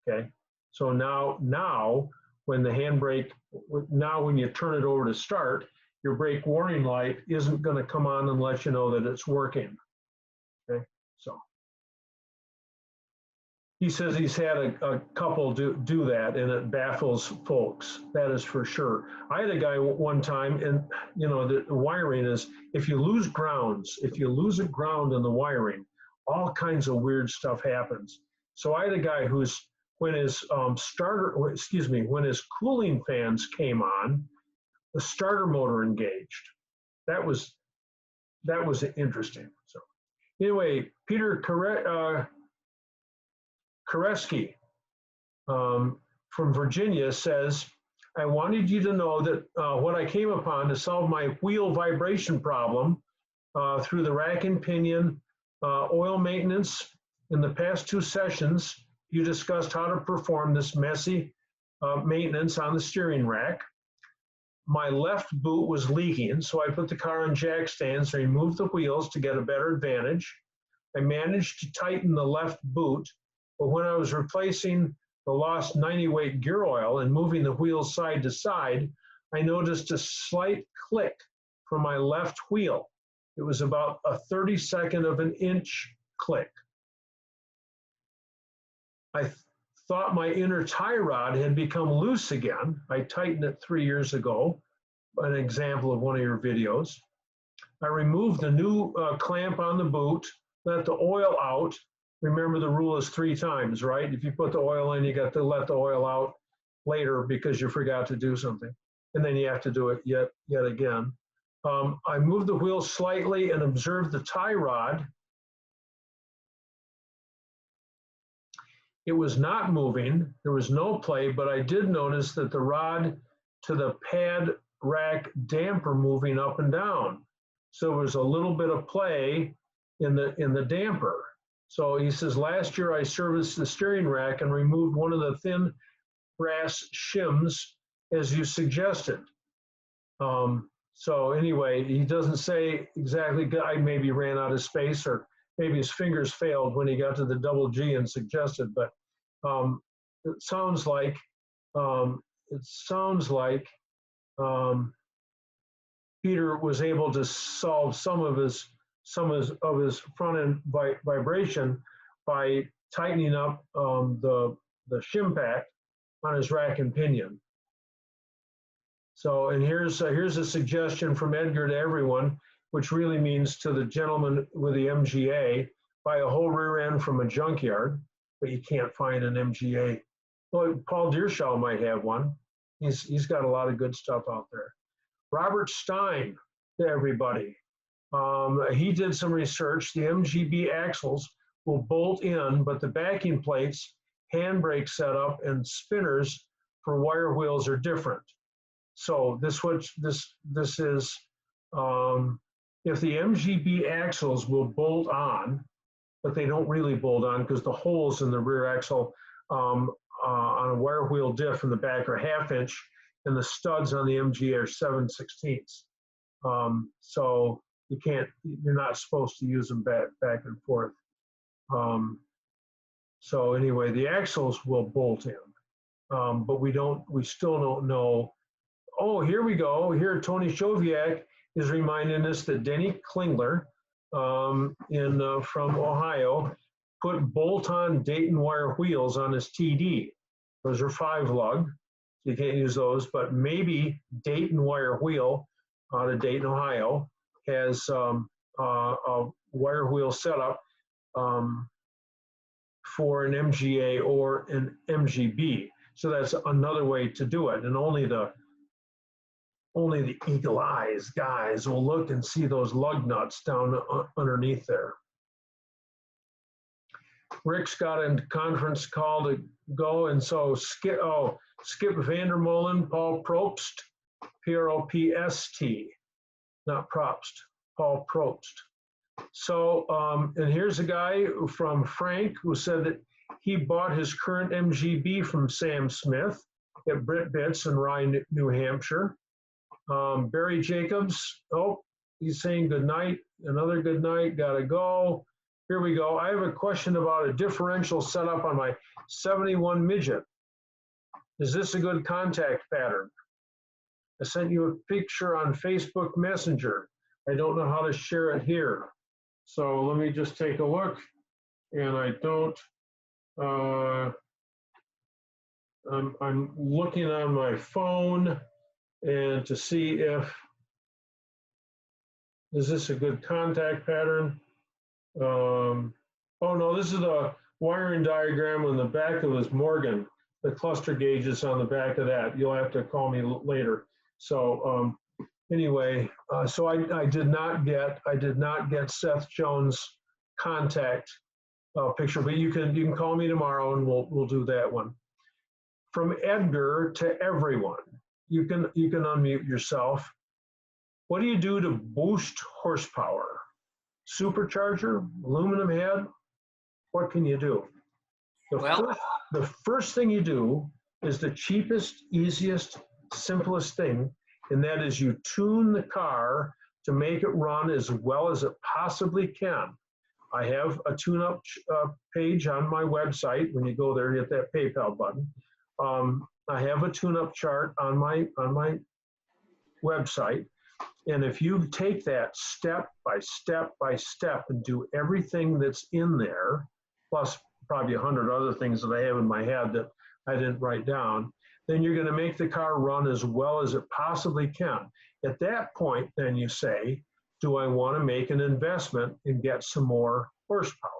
okay? So now when the handbrake, when you turn it over to start, your brake warning light isn't gonna come on and let you know that it's working, okay? So. he says he's had a couple do that, and it baffles folks. That is for sure. I had a guy one time, and the wiring is, if you lose a ground in the wiring, all kinds of weird stuff happens. So I had a guy when his when his cooling fans came on, the starter motor engaged. That was interesting. So anyway, Peter Koreski from Virginia says, I wanted you to know that what I came upon to solve my wheel vibration problem through the rack and pinion oil maintenance. In the past 2 sessions, you discussed how to perform this messy maintenance on the steering rack. My left boot was leaking, so I put the car on jack stands and removed the wheels to get a better advantage. I managed to tighten the left boot, but when I was replacing the lost 90-weight gear oil and moving the wheels side to side, I noticed a slight click from my left wheel. It was about a 32nd of an inch click. I thought my inner tie rod had become loose again. I tightened it 3 years ago, an example of one of your videos. I removed the new clamp on the boot, let the oil out. Remember, the rule is 3 times, right? If you put the oil in, you got to let the oil out later because you forgot to do something. And then you have to do it yet again. I moved the wheel slightly and observed the tie rod. It was not moving. There was no play, but I did notice that the rod to the pad rack damper moving up and down. So there was a little bit of play in the damper. So he says, last year I serviced the steering rack and removed one of the thin brass shims as you suggested. So anyway, he doesn't say exactly, I maybe ran out of space, or maybe his fingers failed when he got to the double G and suggested, but it sounds like Peter was able to solve some of his front end vibration by tightening up the shim pack on his rack and pinion. So, and here's a suggestion from Edgar to everyone, which really means to the gentleman with the MGA: buy a whole rear end from a junkyard, but you can't find an MGA. Well, Paul Deershaw might have one. He's got a lot of good stuff out there. Robert Stein to everybody. He did some research. The MGB axles will bolt in, but the backing plates, handbrake setup, and spinners for wire wheels are different. So this is if the MGB axles will bolt on, but they don't really bolt on because the holes in the rear axle on a wire wheel diff in the back are 1/2 inch, and the studs on the MGA are 7/16. So you're not supposed to use them back and forth. So anyway, the axles will bolt in, but we still don't know. Oh, here we go. Here, Tony Choviak is reminding us that Denny Klingler from Ohio put bolt-on Dayton wire wheels on his TD. Those are 5 lug. So you can't use those, but maybe Dayton wire wheel out of Dayton, Ohio has a wire wheel setup for an MGA or an MGB. So that's another way to do it. And only the eagle eyes guys will look and see those lug nuts down underneath there. Rick's got a conference call to go, and so Skip Vandermolen, Paul Probst, P-R-O-P-S-T, not Probst, Paul Probst. So, and here's a guy from Frank who said that he bought his current MGB from Sam Smith at Britt Bits in Rye, New Hampshire. Barry Jacobs, he's saying good night. Another good night, gotta go. Here we go. I have a question about a differential setup on my 71 Midget. Is this a good contact pattern? I sent you a picture on Facebook Messenger. I don't know how to share it here. So let me just take a look. And I don't I'm looking on my phone and to see if, is this a good contact pattern? Oh no, this is a wiring diagram on the back of this Morgan. The cluster gauge is on the back of that. You'll have to call me later. So anyway, so I did not get Seth Jones' contact picture, but you can call me tomorrow and we'll do that one. From Edgar to everyone, you can unmute yourself. What do you do to boost horsepower? Supercharger, aluminum head? What can you do? The first thing you do is the cheapest, easiest, simplest thing, and that is you tune the car to make it run as well as it possibly can. I have a tune-up page on my website. When you go there, hit that PayPal button. I have a tune-up chart on my website. And if you take that step by step by step and do everything that's in there, plus probably 100 other things that I have in my head that I didn't write down, then you're going to make the car run as well as it possibly can. At that point, then you say, do I want to make an investment and get some more horsepower?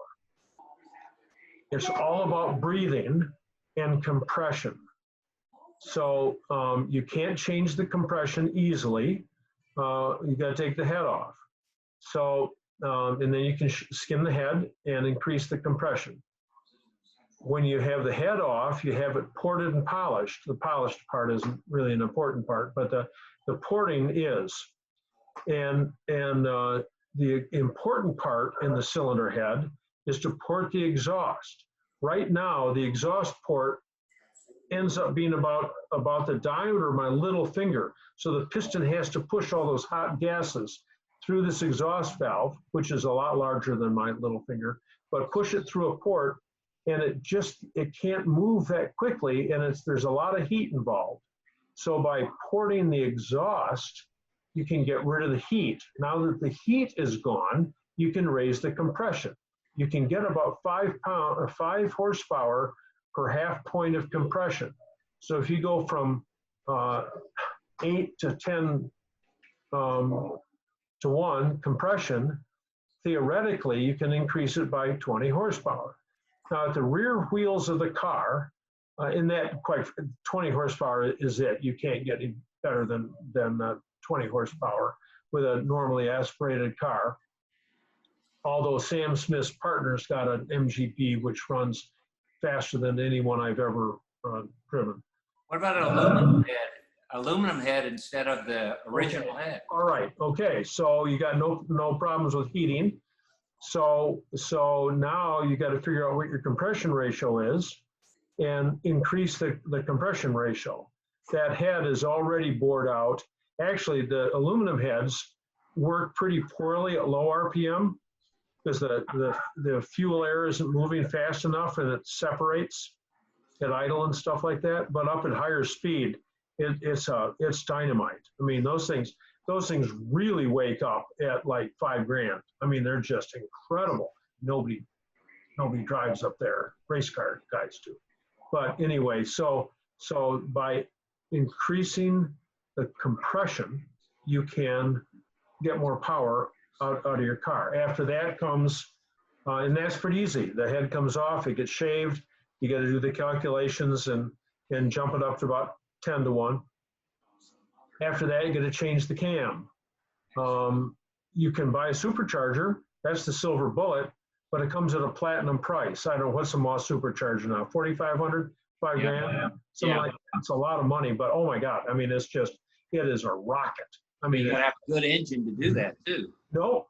It's all about breathing and compression. So you can't change the compression easily. You got to take the head off. So, and then you can skim the head and increase the compression. When you have the head off, you have it ported and polished. The polished part isn't really an important part, but the porting is. And the important part in the cylinder head is to port the exhaust. Right now, the exhaust port ends up being about the diameter of my little finger. So the piston has to push all those hot gases through this exhaust valve, which is a lot larger than my little finger, but push it through a port, and it can't move that quickly, and there's a lot of heat involved. So by porting the exhaust, you can get rid of the heat. Now that the heat is gone, you can raise the compression. You can get about 5 horsepower per half point of compression. So if you go from 8 to 10 to 1 compression, theoretically, you can increase it by 20 horsepower. Now, at the rear wheels of the car, in that 20 horsepower is it. You can't get any better than 20 horsepower with a normally aspirated car. Although Sam Smith's partner's got an MGB which runs faster than anyone I've ever driven. What about an aluminum head? Aluminum head instead of the original head. All right. Okay. So you got no problems with heating. So now you got to figure out what your compression ratio is and increase the compression ratio. That head is already bored out. Actually, the aluminum heads work pretty poorly at low RPM because the fuel air isn't moving fast enough and it separates at idle and stuff like that. But up at higher speed, it's dynamite. I mean, those things really wake up at like $5,000. I mean, they're just incredible. Nobody drives up there. Race car guys do. But anyway, so by increasing the compression, you can get more power out of your car. After that comes, and that's pretty easy. The head comes off, it gets shaved. You got to do the calculations and jump it up to about 10 to 1. After that, you got to change the cam. You can buy a supercharger. That's the silver bullet, but it comes at a platinum price. I don't know what's the Moss supercharger now, 4,500, $5,000, something like that. It's a lot of money, but oh my God, I mean, it is a rocket. I mean, you have a good engine to do that too. No.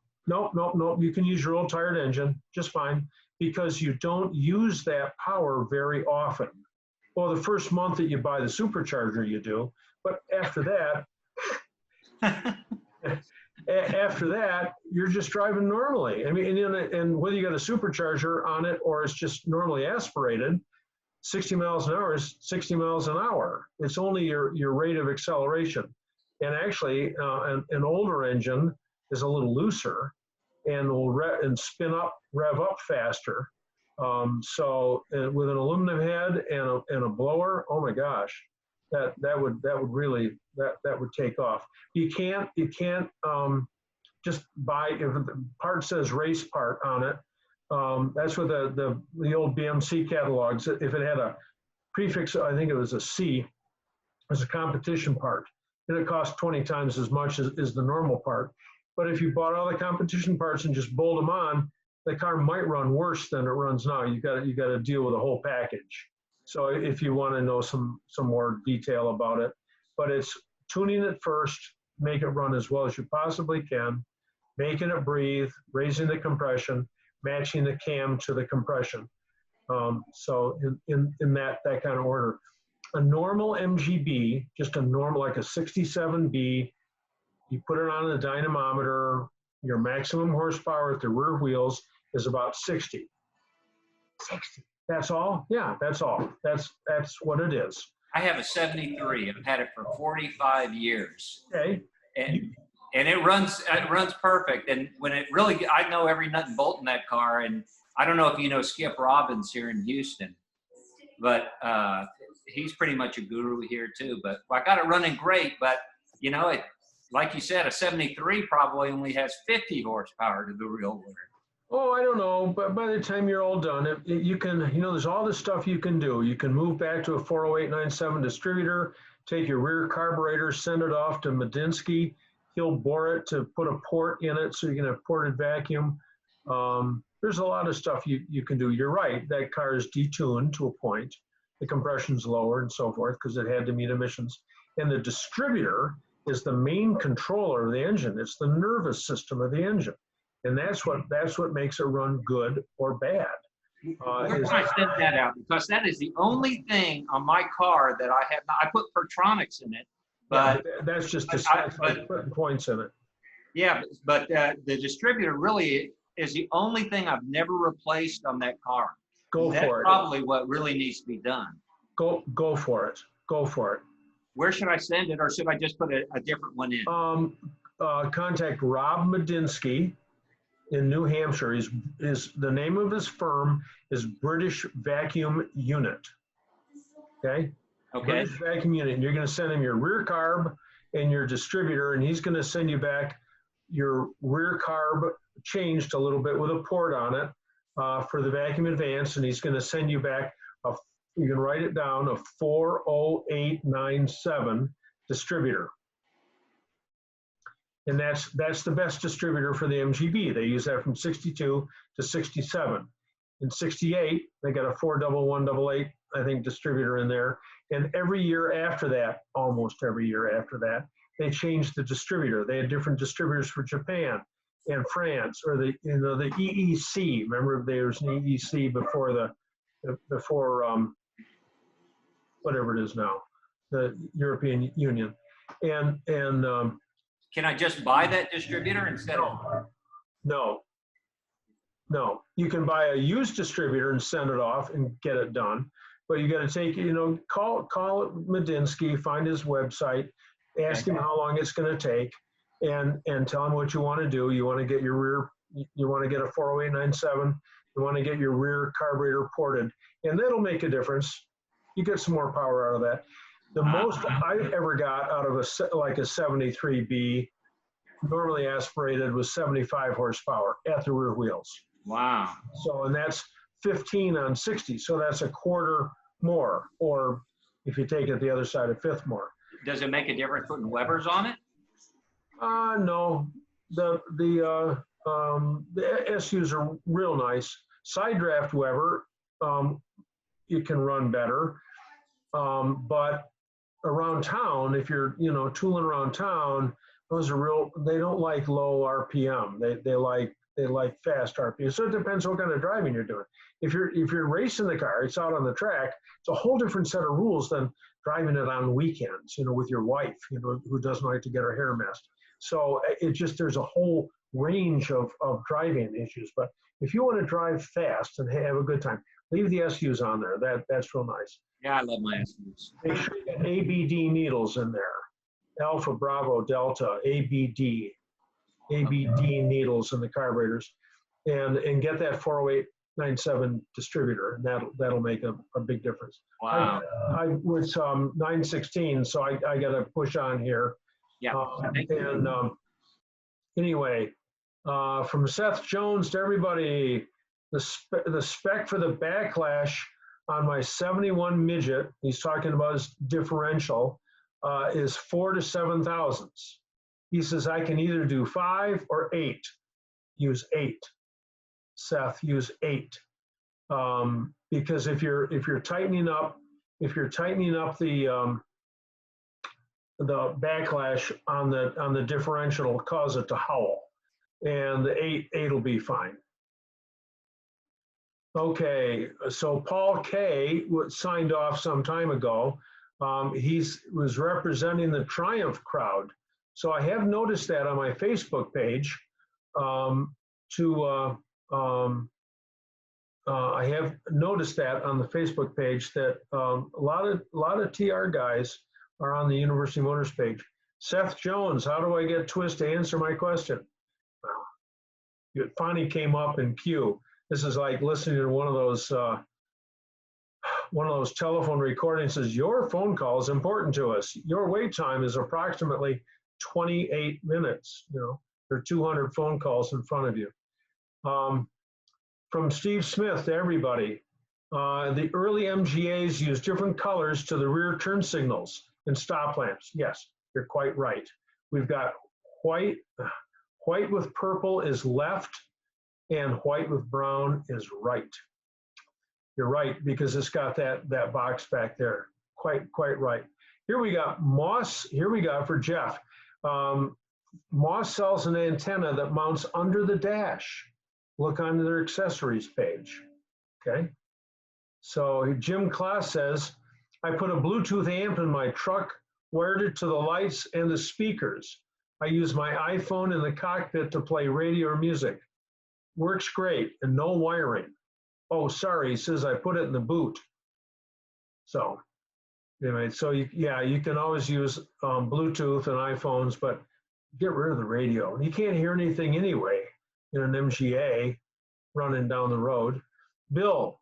You can use your old tired engine just fine because you don't use that power very often. Well, the first month that you buy the supercharger, you do, but after that, you're just driving normally. I mean, and whether you got a supercharger on it or it's just normally aspirated, 60 miles an hour is 60 miles an hour. It's only your rate of acceleration. And actually, an older engine is a little looser and will rev up faster. So with an aluminum head and a blower, oh my gosh, that would really take off. You can't just buy, if the part says race part on it. That's what the old BMC catalogs. If it had a prefix, I think it was a C, as a competition part, and it cost 20 times as much as the normal part. But if you bought all the competition parts and just bolt them on, the car might run worse than it runs now. You got to deal with the whole package. So if you want to know some more detail about it, but it's tuning it first, make it run as well as you possibly can, making it breathe, raising the compression, matching the cam to the compression. So in that kind of order. A normal MGB, just a normal, like a 67B, you put it on the dynamometer, your maximum horsepower at the rear wheels is about 60. 60. That's all? Yeah, that's all. That's what it is. I have a 73. I've had it for 45 years. Okay. And it runs perfect. And when it really, I know every nut and bolt in that car. And I don't know if you know Skip Robbins here in Houston, but he's pretty much a guru here too. But I got it running great. But you know, like you said, a 73 probably only has 50 horsepower to the real world. Oh, I don't know, but by the time you're all done, you can, there's all this stuff you can do. You can move back to a 40897 distributor, take your rear carburetor, send it off to Medinsky. He'll bore it to put a port in it so you can have ported vacuum. There's a lot of stuff you can do. You're right, that car is detuned to a point. The compression's lower and so forth because it had to meet emissions. And the distributor is the main controller of the engine. It's the nervous system of the engine. And that's what makes it run good or bad. Where can I send that out? Because that is the only thing on my car that I have not. I put Pertronics in it, but yeah, that's just putting points in it. Yeah, but the distributor really is the only thing I've never replaced on that car. Go for it. That's probably what really needs to be done. Go for it. Go for it. Where should I send it, or should I just put a different one in? Contact Rob Medinsky in New Hampshire. Is the name of his firm is British Vacuum Unit. Okay. Okay. British Vacuum Unit. And you're going to send him your rear carb and your distributor, and he's going to send you back your rear carb changed a little bit with a port on it for the vacuum advance, and he's going to send you back you can write it down, a 40897 distributor. And that's the best distributor for the MGB. They use that from 62 to 67. In 68, they got a 41188, I think, distributor in there. And every year after that, almost every year after that, they changed the distributor. They had different distributors for Japan and France, or the EEC. Remember, there was an EEC before whatever it is now, the European Union. And can I just buy that distributor instead of? No. You can buy a used distributor and send it off and get it done. But you got to take, call Medinsky, find his website, ask him how long it's going to take, and tell him what you want to do. You want to get your rear, you want to get a 40897, you want to get your rear carburetor ported, and that'll make a difference. You get some more power out of that. The most I ever got out of a 73B, normally aspirated, was 75 horsepower at the rear wheels. Wow. So, and that's 15 on 60. So that's a quarter more, or if you take it the other side, a fifth more. Does it make a difference putting Webers on it? No. The SUs are real nice. Side draft Weber, it can run better. But around town, if you're, tooling around town, those are they don't like low RPM. They like fast RPM. So it depends what kind of driving you're doing. If you're racing the car, it's out on the track, it's a whole different set of rules than driving it on weekends, with your wife, who doesn't like to get her hair messed. So there's a whole range of driving issues. But if you want to drive fast and have a good time, leave the SUs on there. That's real nice. Yeah, I love my SUs. Make sure you get ABD needles in there. Alpha, Bravo, Delta, ABD needles in the carburetors. And get that 408 9.7 distributor, and that'll make a big difference. Wow. I was 9.16, so I got to push on here. Yeah. Anyway, from Seth Jones to everybody, the spec for the backlash on my 71 midget, he's talking about his differential, is 4 to 7 thousandths. He says I can either do 5 or 8. Use 8. Seth, use 8. Because if you're tightening up the backlash on the differential, will cause it to howl, and the 8 will be fine. Okay, so Paul K signed off some time ago. He was representing the Triumph crowd. So I have noticed that on my Facebook page. I have noticed that on the Facebook page that a lot of TR guys are on the University Motors page. Seth Jones, how do I get Twist to answer my question? Well, it finally came up in queue. This is like listening to one of those telephone recordings. Says your phone call is important to us. Your wait time is approximately 28 minutes. You know, there are 200 phone calls in front of you. From Steve Smith to everybody, the early MGAs used different colors to the rear turn signals and stop lamps. Yes, you're quite right. We've got white with purple is left, and white with brown is right. You're right, because it's got that box back there. Quite right. Here we got Moss. Here we got for Jeff. Moss sells an antenna that mounts under the dash. Look on their accessories page. Okay. So Jim Klaas says, I put a Bluetooth amp in my truck, wired it to the lights and the speakers. I use my iPhone in the cockpit to play radio or music. Works great, and no wiring. Oh, sorry, he says I put it in the boot. So anyway, so you can always use Bluetooth and iPhones, but get rid of the radio. You can't hear anything anyway in an MGA running down the road. Bill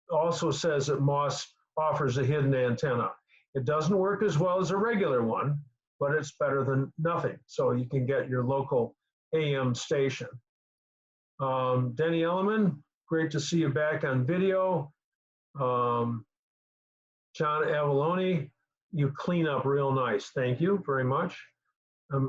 also says that Moss offers a hidden antenna. It doesn't work as well as a regular one, but it's better than nothing. So you can get your local AM station. Denny Elliman, great to see you back on video. John Avalone, you clean up real nice. Thank you very much.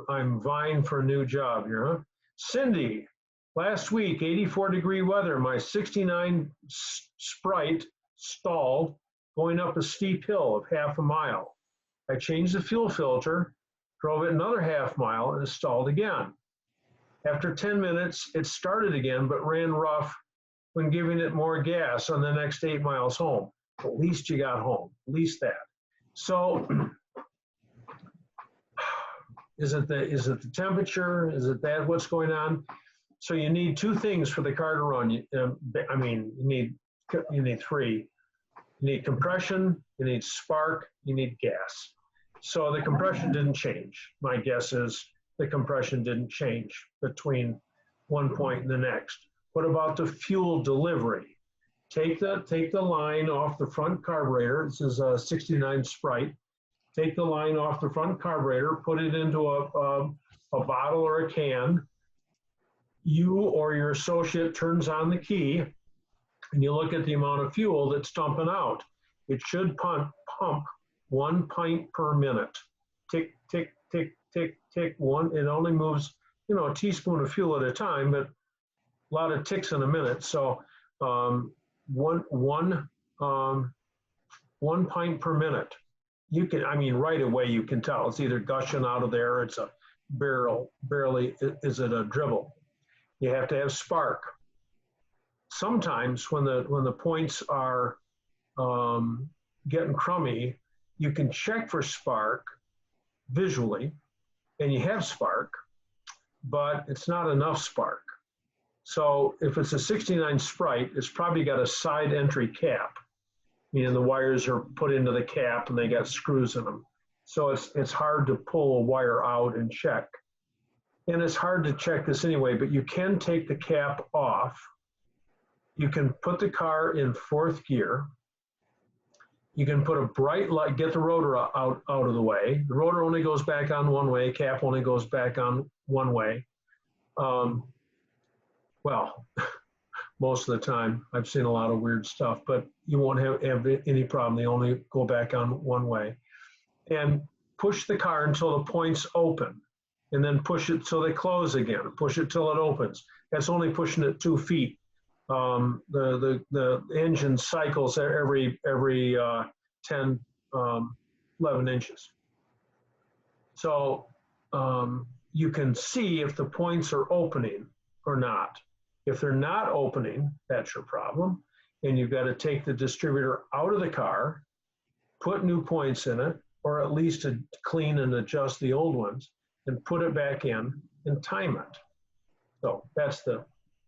I'm vying for a new job here, huh? Cindy, last week, 84-degree weather, my 69 Sprite stalled going up a steep hill of half a mile. I changed the fuel filter, drove it another half mile, and it stalled again. After 10 minutes, it started again, but ran rough when giving it more gas on the next 8 miles home. At least you got home, at least that. So is it the temperature? Is it that what's going on? So you need 2 things for the car to run. You need 3. You need compression, you need spark, you need gas. So the compression didn't change. My guess is the compression didn't change between one point and the next. What about the fuel delivery? Take the line off the front carburetor. This is a 69 Sprite. Take the line off the front carburetor, put it into a bottle or a can. You or your associate turns on the key, and you look at the amount of fuel that's dumping out. It should pump 1 pint per minute. Tick, tick, tick, tick, tick. It only moves, a teaspoon of fuel at a time, but a lot of ticks in a minute. So one pint per minute. You can, right away you can tell. It's either gushing out of there, it's a barely, is it a dribble? You have to have spark. Sometimes when the points are getting crummy, you can check for spark visually, and you have spark, but it's not enough spark. So if it's a 69 Sprite, it's probably got a side entry cap, meaning the wires are put into the cap and they got screws in them. So it's hard to pull a wire out and check. And it's hard to check this anyway, but you can take the cap off You can put the car in 4th gear. You can put a bright light, get the rotor out of the way. The rotor only goes back on one way, cap only goes back on one way. Well, most of the time. I've seen a lot of weird stuff, but you won't have any problem. They only go back on one way. And push the car until the points open, and then push it till they close again. Push it till it opens. That's only pushing it 2 feet. The engine cycles every 10, 11 inches. So you can see if the points are opening or not. If they're not opening, that's your problem. And you've got to take the distributor out of the car, put new points in it, or at least to clean and adjust the old ones, and put it back in and time it. So that's the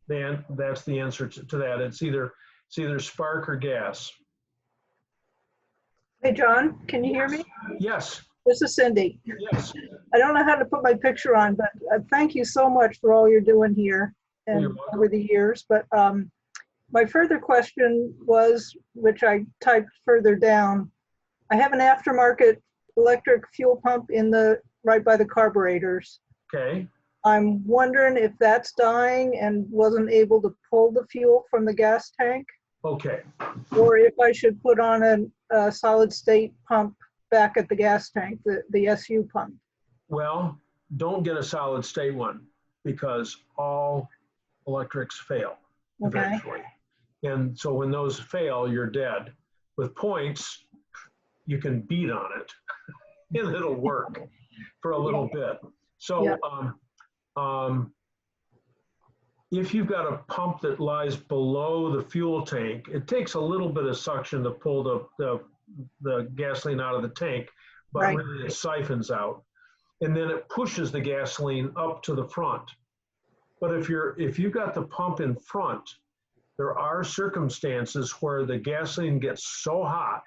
answer to that. It's either spark or gas. Hey, John, can you hear me? Yes. This is Cindy. Yes. I don't know how to put my picture on, but thank you so much for all you're doing here and over the years. But my further question was, which I typed further down, I have an aftermarket electric fuel pump right by the carburetors. Okay. I'm wondering if that's dying and wasn't able to pull the fuel from the gas tank. Okay. Or if I should put on a solid state pump back at the gas tank, the SU pump. Well, don't get a solid state one because all electrics fail eventually. And so when those fail, you're dead. With points, you can beat on it and it'll work for a little bit. So if you've got a pump that lies below the fuel tank, it takes a little bit of suction to pull the gasoline out of the tank, but really it siphons out. And then it pushes the gasoline up to the front. But if you've got the pump in front, there are circumstances where the gasoline gets so hot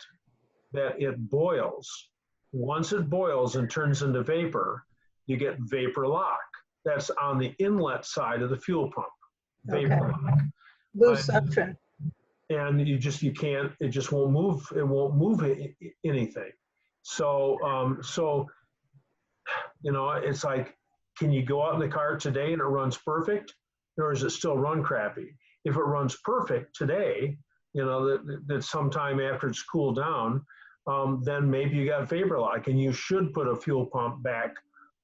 that it boils. Once it boils and turns into vapor, you get vapor lock. That's on the inlet side of the fuel pump. Vapor lock. Loose suction. And you can't, it just won't move. It won't move anything. So, it's like, can you go out in the car today and it runs perfect, or does it still run crappy? If it runs perfect today, that sometime after it's cooled down, then maybe you got vapor lock, and you should put a fuel pump back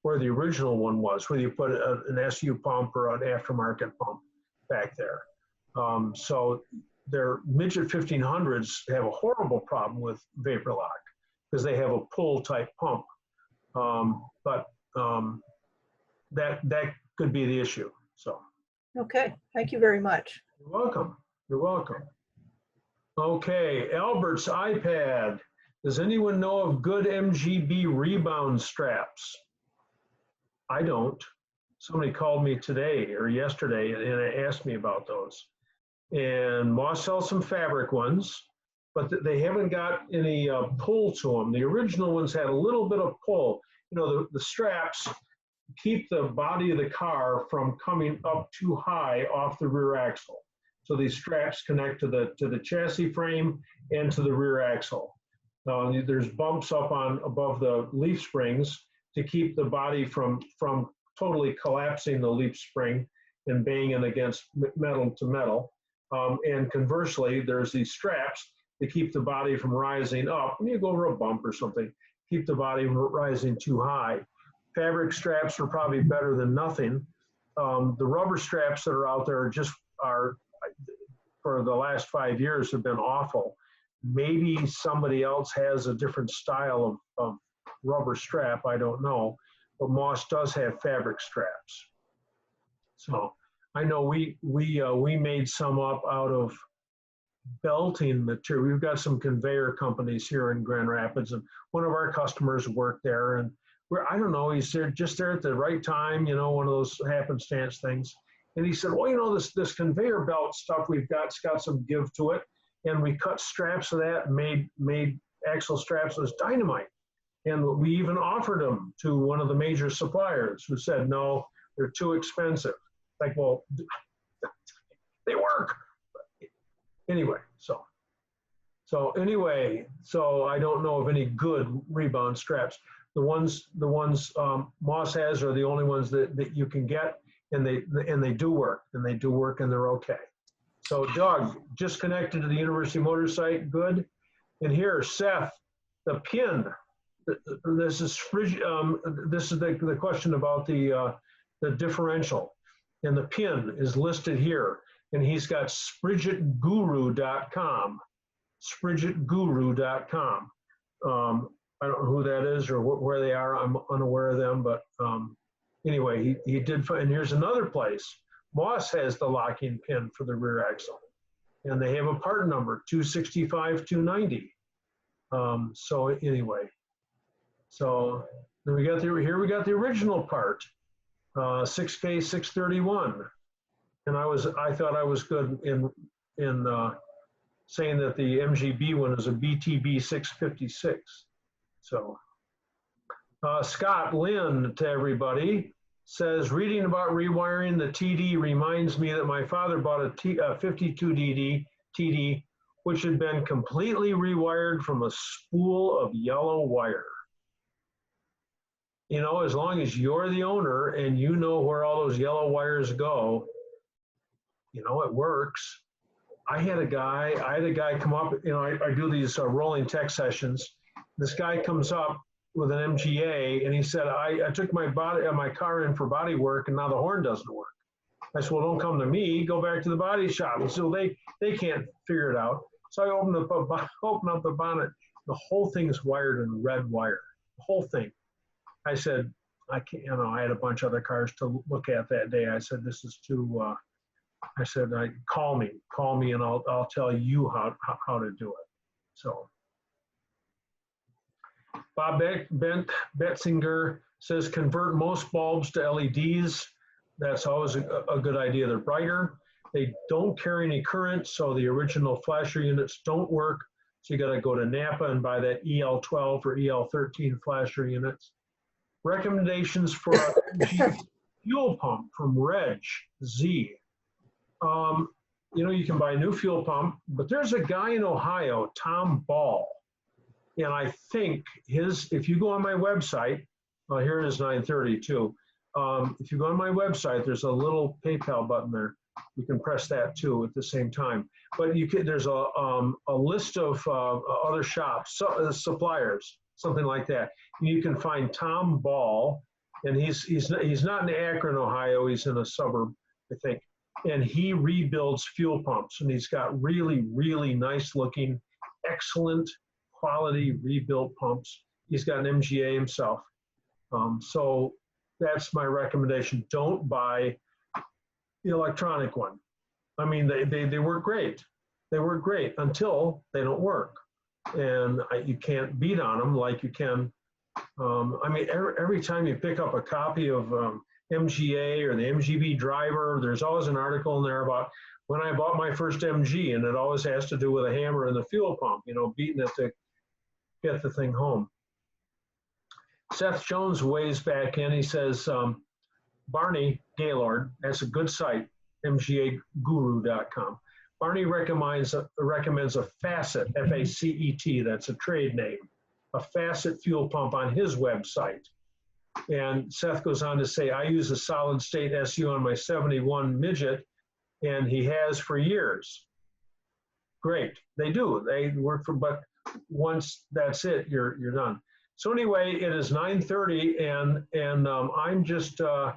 where the original one was, whether you put an SU pump or an aftermarket pump back there. So their midget 1500s have a horrible problem with vapor lock because they have a pull type pump. But that could be the issue. So. Okay, thank you very much. You're welcome. You're welcome. Okay, Albert's iPad. Does anyone know of good MGB rebound straps? I don't. Somebody called me today or yesterday and asked me about those. And Moss sells some fabric ones, but they haven't got any pull to them. The original ones had a little bit of pull. The straps keep the body of the car from coming up too high off the rear axle. So these straps connect to the chassis frame and to the rear axle. There's bumps up above the leaf springs to keep the body from totally collapsing the leaf spring and banging against metal to metal. And conversely, there's these straps to keep the body from rising up. When you go over a bump or something, keep the body from rising too high. Fabric straps are probably better than nothing. The rubber straps that are out there are for the last 5 years have been awful. Maybe somebody else has a different style of rubber strap, I don't know, but Moss does have fabric straps. So I know we made some up out of belting material. We've got some conveyor companies here in Grand Rapids, and one of our customers worked there, and I don't know, he's just there at the right time, one of those happenstance things. And he said, well, this conveyor belt stuff we've got's got some give to it. And we cut straps of that and made axle straps as dynamite. And we even offered them to one of the major suppliers who said, no, they're too expensive. Like, well, they work. anyway, so anyway, so I don't know of any good rebound straps. The ones Moss has are the only ones that you can get, and they do work, and they're okay. So Doug, just connected to the University Motor site, good. And here, Seth, the pin. This is the question about the differential, and the pin is listed here, and he's got SpridgetGuru.com. SpridgetGuru.com. I don't know who that is or where they are. I'm unaware of them, but anyway, he did. And here's another place. Moss has the locking pin for the rear axle, and they have a part number 265-290. So anyway, so then we got the original part, 6K631, and I thought I was good in saying that the MGB one is a BTB 656. So Scott Lynn, to everybody, says, reading about rewiring the TD reminds me that my father bought a 52 TD, which had been completely rewired from a spool of yellow wire. You know, as long as you're the owner and you know where all those yellow wires go, you know, it works. I had a guy come up, you know, I do these rolling tech sessions. This guy comes up with an MGA, and he said, I took my car in for body work, and now the horn doesn't work. I said, well, don't come to me, go back to the body shop. And so they can't figure it out. So I opened up the bonnet. The whole thing is wired in red wire, the whole thing. I said, I can't, you know, I had a bunch of other cars to look at that day. I said, this is too, I said, call me, and I'll tell you how to do it. So Bob Betzinger says, convert most bulbs to LEDs. That's always a good idea. They're brighter. They don't carry any current, so the original flasher units don't work. So you got to go to Napa and buy that EL12 or EL13 flasher units. Recommendations for a fuel pump from Reg Z. You know, you can buy a new fuel pump, but there's a guy in Ohio, Tom Ball. And I think if you go on my website, here it is 9:30 too. If you go on my website, there's a little PayPal button there. You can press that too at the same time. But there's a list of other shops, suppliers, something like that. And you can find Tom Ball, and he's not in Akron, Ohio. He's in a suburb, I think. And he rebuilds fuel pumps, and he's got really, really nice looking, excellent quality rebuilt pumps. He's got an MGA himself. So that's my recommendation. Don't buy the electronic one. I mean, they work great. They work great until they don't work. And you can't beat on them like you can. I mean, every time you pick up a copy of MGA or the MGB driver, there's always an article in there about when I bought my first MG, and it always has to do with a hammer and the fuel pump, you know, beating it to get the thing home. Seth Jones weighs back in. He says, Barney Gaylord, that's a good site, mgaguru.com. Barney recommends a Facet, F-A-C-E-T, that's a trade name, a Facet fuel pump on his website. And Seth goes on to say, I use a solid state SU on my 71 midget, and he has for years. Great, they do. They work for, but once that's it, you're done. So anyway, it is 9:30, and I'm just, you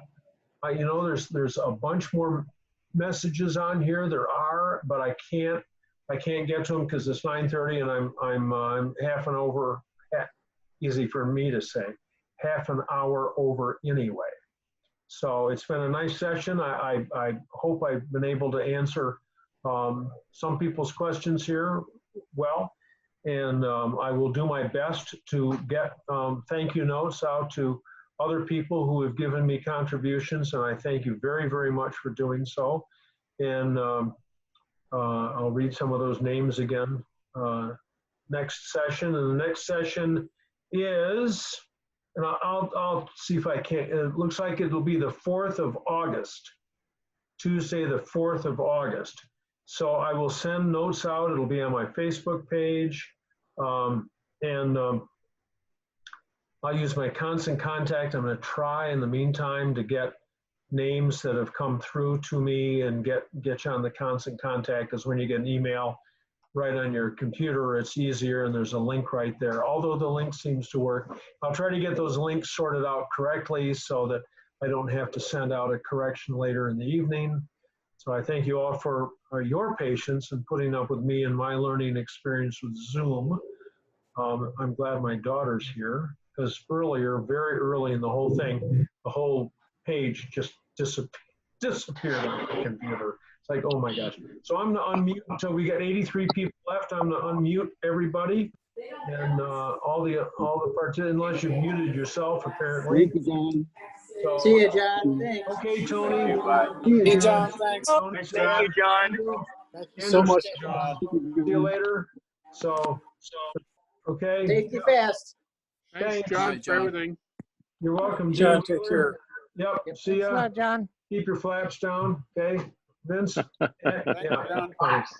know, there's a bunch more messages on here. There are, but I can't get to them because it's 9:30, and I'm half an hour. Easy for me to say, half an hour over anyway. So it's been a nice session. I hope I've been able to answer some people's questions here well, and I will do my best to get thank you notes out to other people who have given me contributions, and I thank you very, very much for doing so. And I'll read some of those names again next session. And the next session is, and I'll see if I can, it looks like it'll be the 4th of August, Tuesday the 4th of August. So I will send notes out. It'll be on my Facebook page. I'll use my constant contact. I'm going to try in the meantime to get names that have come through to me and get you on the constant contact, because when you get an email right on your computer, it's easier and there's a link right there. Although the link seems to work, I'll try to get those links sorted out correctly so that I don't have to send out a correction later in the evening. So I thank you all for your patience and putting up with me and my learning experience with Zoom. I'm glad my daughter's here, because earlier, very early in the whole thing, the whole page just disappeared on the computer. It's like, oh my gosh. So I'm going to unmute until we got 83 people left. I'm going to unmute everybody and all the participants, unless you've muted yourself, apparently. Thank you, John. So, see you, John. Thanks. Okay, Tony. See you, John. John. Thanks. Tony, Thank you, John. Thank you so so much, much, John. See you later. So okay. Take you fast. Thanks, John, for everything. You're welcome, John, Jim. take care. Yep. See ya. Thanks a lot, John. Keep your flaps down. Okay, Vince. Yeah. John. Thanks.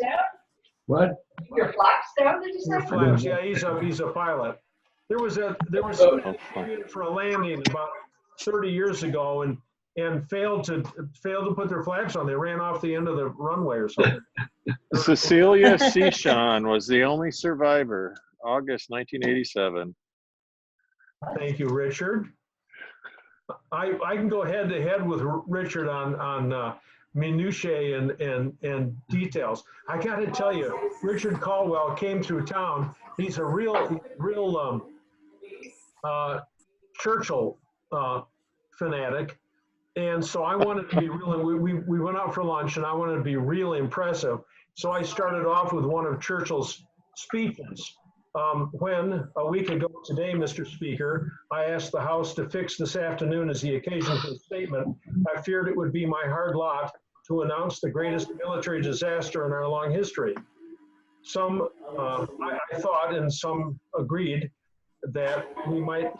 What? Your flaps down, did you say? Your flaps. Yeah, he's a pilot. There was someone for a landing about 30 years ago and failed to put their flaps on. They ran off the end of the runway or something. Cecilia Sishan was the only survivor, August 1987. Thank you, Richard. I can go head to head with Richard on minutiae and details. I got to tell you, Richard Caldwell came through town. He's a real Churchill fanatic, and so I wanted to be really. We went out for lunch, and I wanted to be really impressive. So I started off with one of Churchill's speeches. When a week ago today, Mr. Speaker, I asked the House to fix this afternoon as the occasion for the statement, I feared it would be my hard lot to announce the greatest military disaster in our long history. Some, I thought, and some agreed, that we might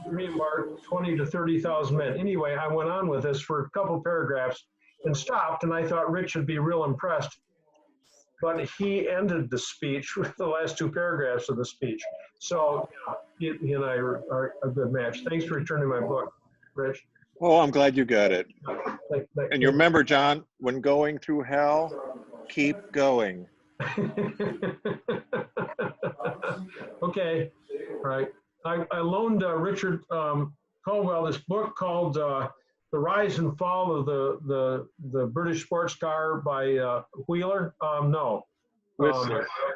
re-embark 20 to 30,000 men. Anyway, I went on with this for a couple paragraphs and stopped, and I thought Rich would be real impressed. But he ended the speech with the last two paragraphs of the speech. So he and I are a good match. Thanks for returning my book, Rich. Oh, I'm glad you got it. And you remember, John, when going through hell, keep going. Okay, all right. I loaned Richard Caldwell this book called The Rise and Fall of the British Sports Car by Whistler.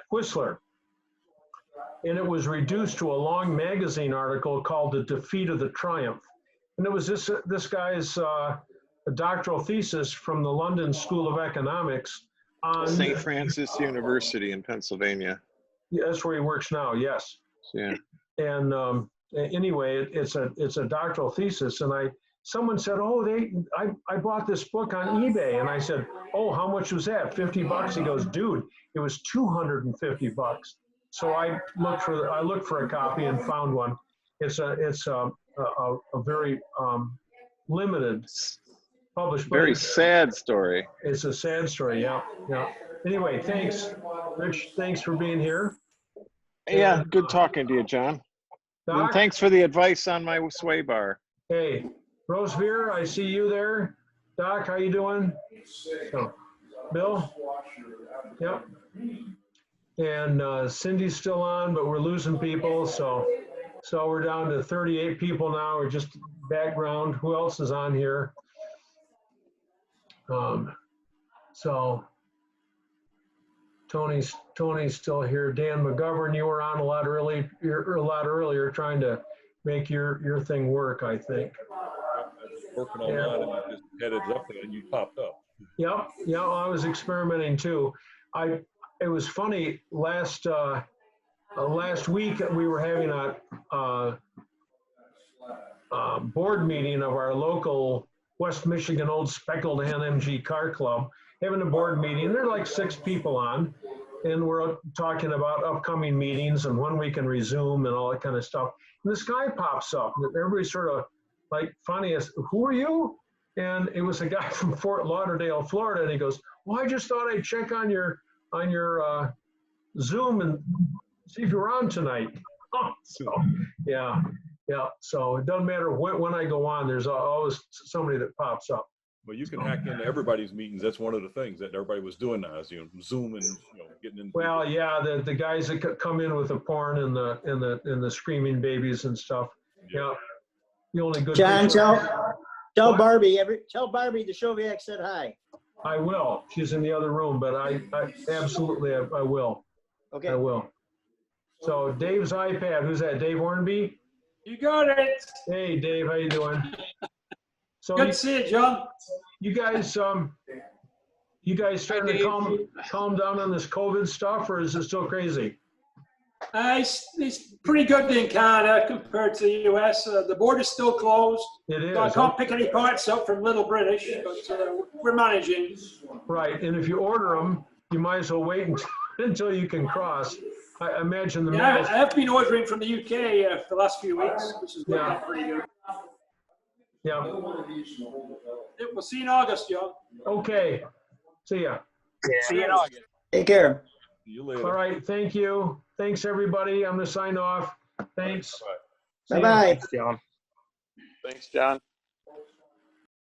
Whistler. And it was reduced to a long magazine article called The Defeat of the Triumph. And it was this guy's doctoral thesis from the London School of Economics on St. Francis University in Pennsylvania. Yeah, that's where he works now. Yes. Yeah. And anyway, it's a doctoral thesis, and someone said, "Oh, I bought this book on eBay," and I said, "Oh, how much was that? $50?" He goes, "Dude, it was $250." So I looked for a copy and found one. It's a very limited published book. Very sad story. It's a sad story. Yeah. Anyway, thanks, Rich. Thanks for being here. Yeah, good talking to you, John. Doc? And thanks for the advice on my sway bar. Hey, Rose Beer, I see you there. Doc, how you doing? So, Bill? Yep. And Cindy's still on, but we're losing people, so we're down to 38 people now. We're just background. Who else is on here? So Tony's still here. Dan McGovern, you were on a lot earlier trying to make your thing work, I think. Working on that, and you just headed up there and you popped up. Yep. I was experimenting too. It was funny. Last week we were having a board meeting of our local West Michigan Old Speckled Hen MG Car Club, having a board meeting. There are like 6 people on, and we're talking about upcoming meetings and when we can resume and all that kind of stuff. And this guy pops up, and everybody's sort of like funny as, "Who are you?" And it was a guy from Fort Lauderdale, Florida, and he goes, Well, I just thought I'd check on your Zoom and see if you're on tonight. Oh, so yeah. So it doesn't matter when I go on. There's always somebody that pops up. Well, you can hack into everybody's meetings. That's one of the things that everybody was doing now is Zoom and getting in. Well, yeah, the guys that come in with the porn and the screaming babies and stuff. Yeah. The only good. John, tell What? Barbie tell Barbie the Shoviak said hi. I will. She's in the other room, but I absolutely I will. Okay. I will. So Dave's iPad. Who's that? Dave Hornby. You got it. Hey, Dave. How you doing? So Good to see you, John. You guys starting to calm down on this COVID stuff, or is it still crazy? It's pretty good in Canada compared to the US. The border's still closed. It is. So I can't pick any parts up from Little British, but we're managing. Right, and if you order them, you might as well wait until you can cross. I imagine the Yeah, mail. I have been ordering from the UK for the last few weeks, which is Yeah. pretty good. Yeah. We'll see you in August, John. Okay. See ya. See you in August. Take care. See you later. All right. Thank you. Thanks, everybody. I'm going to sign off. Thanks. Bye-bye. Thanks, John.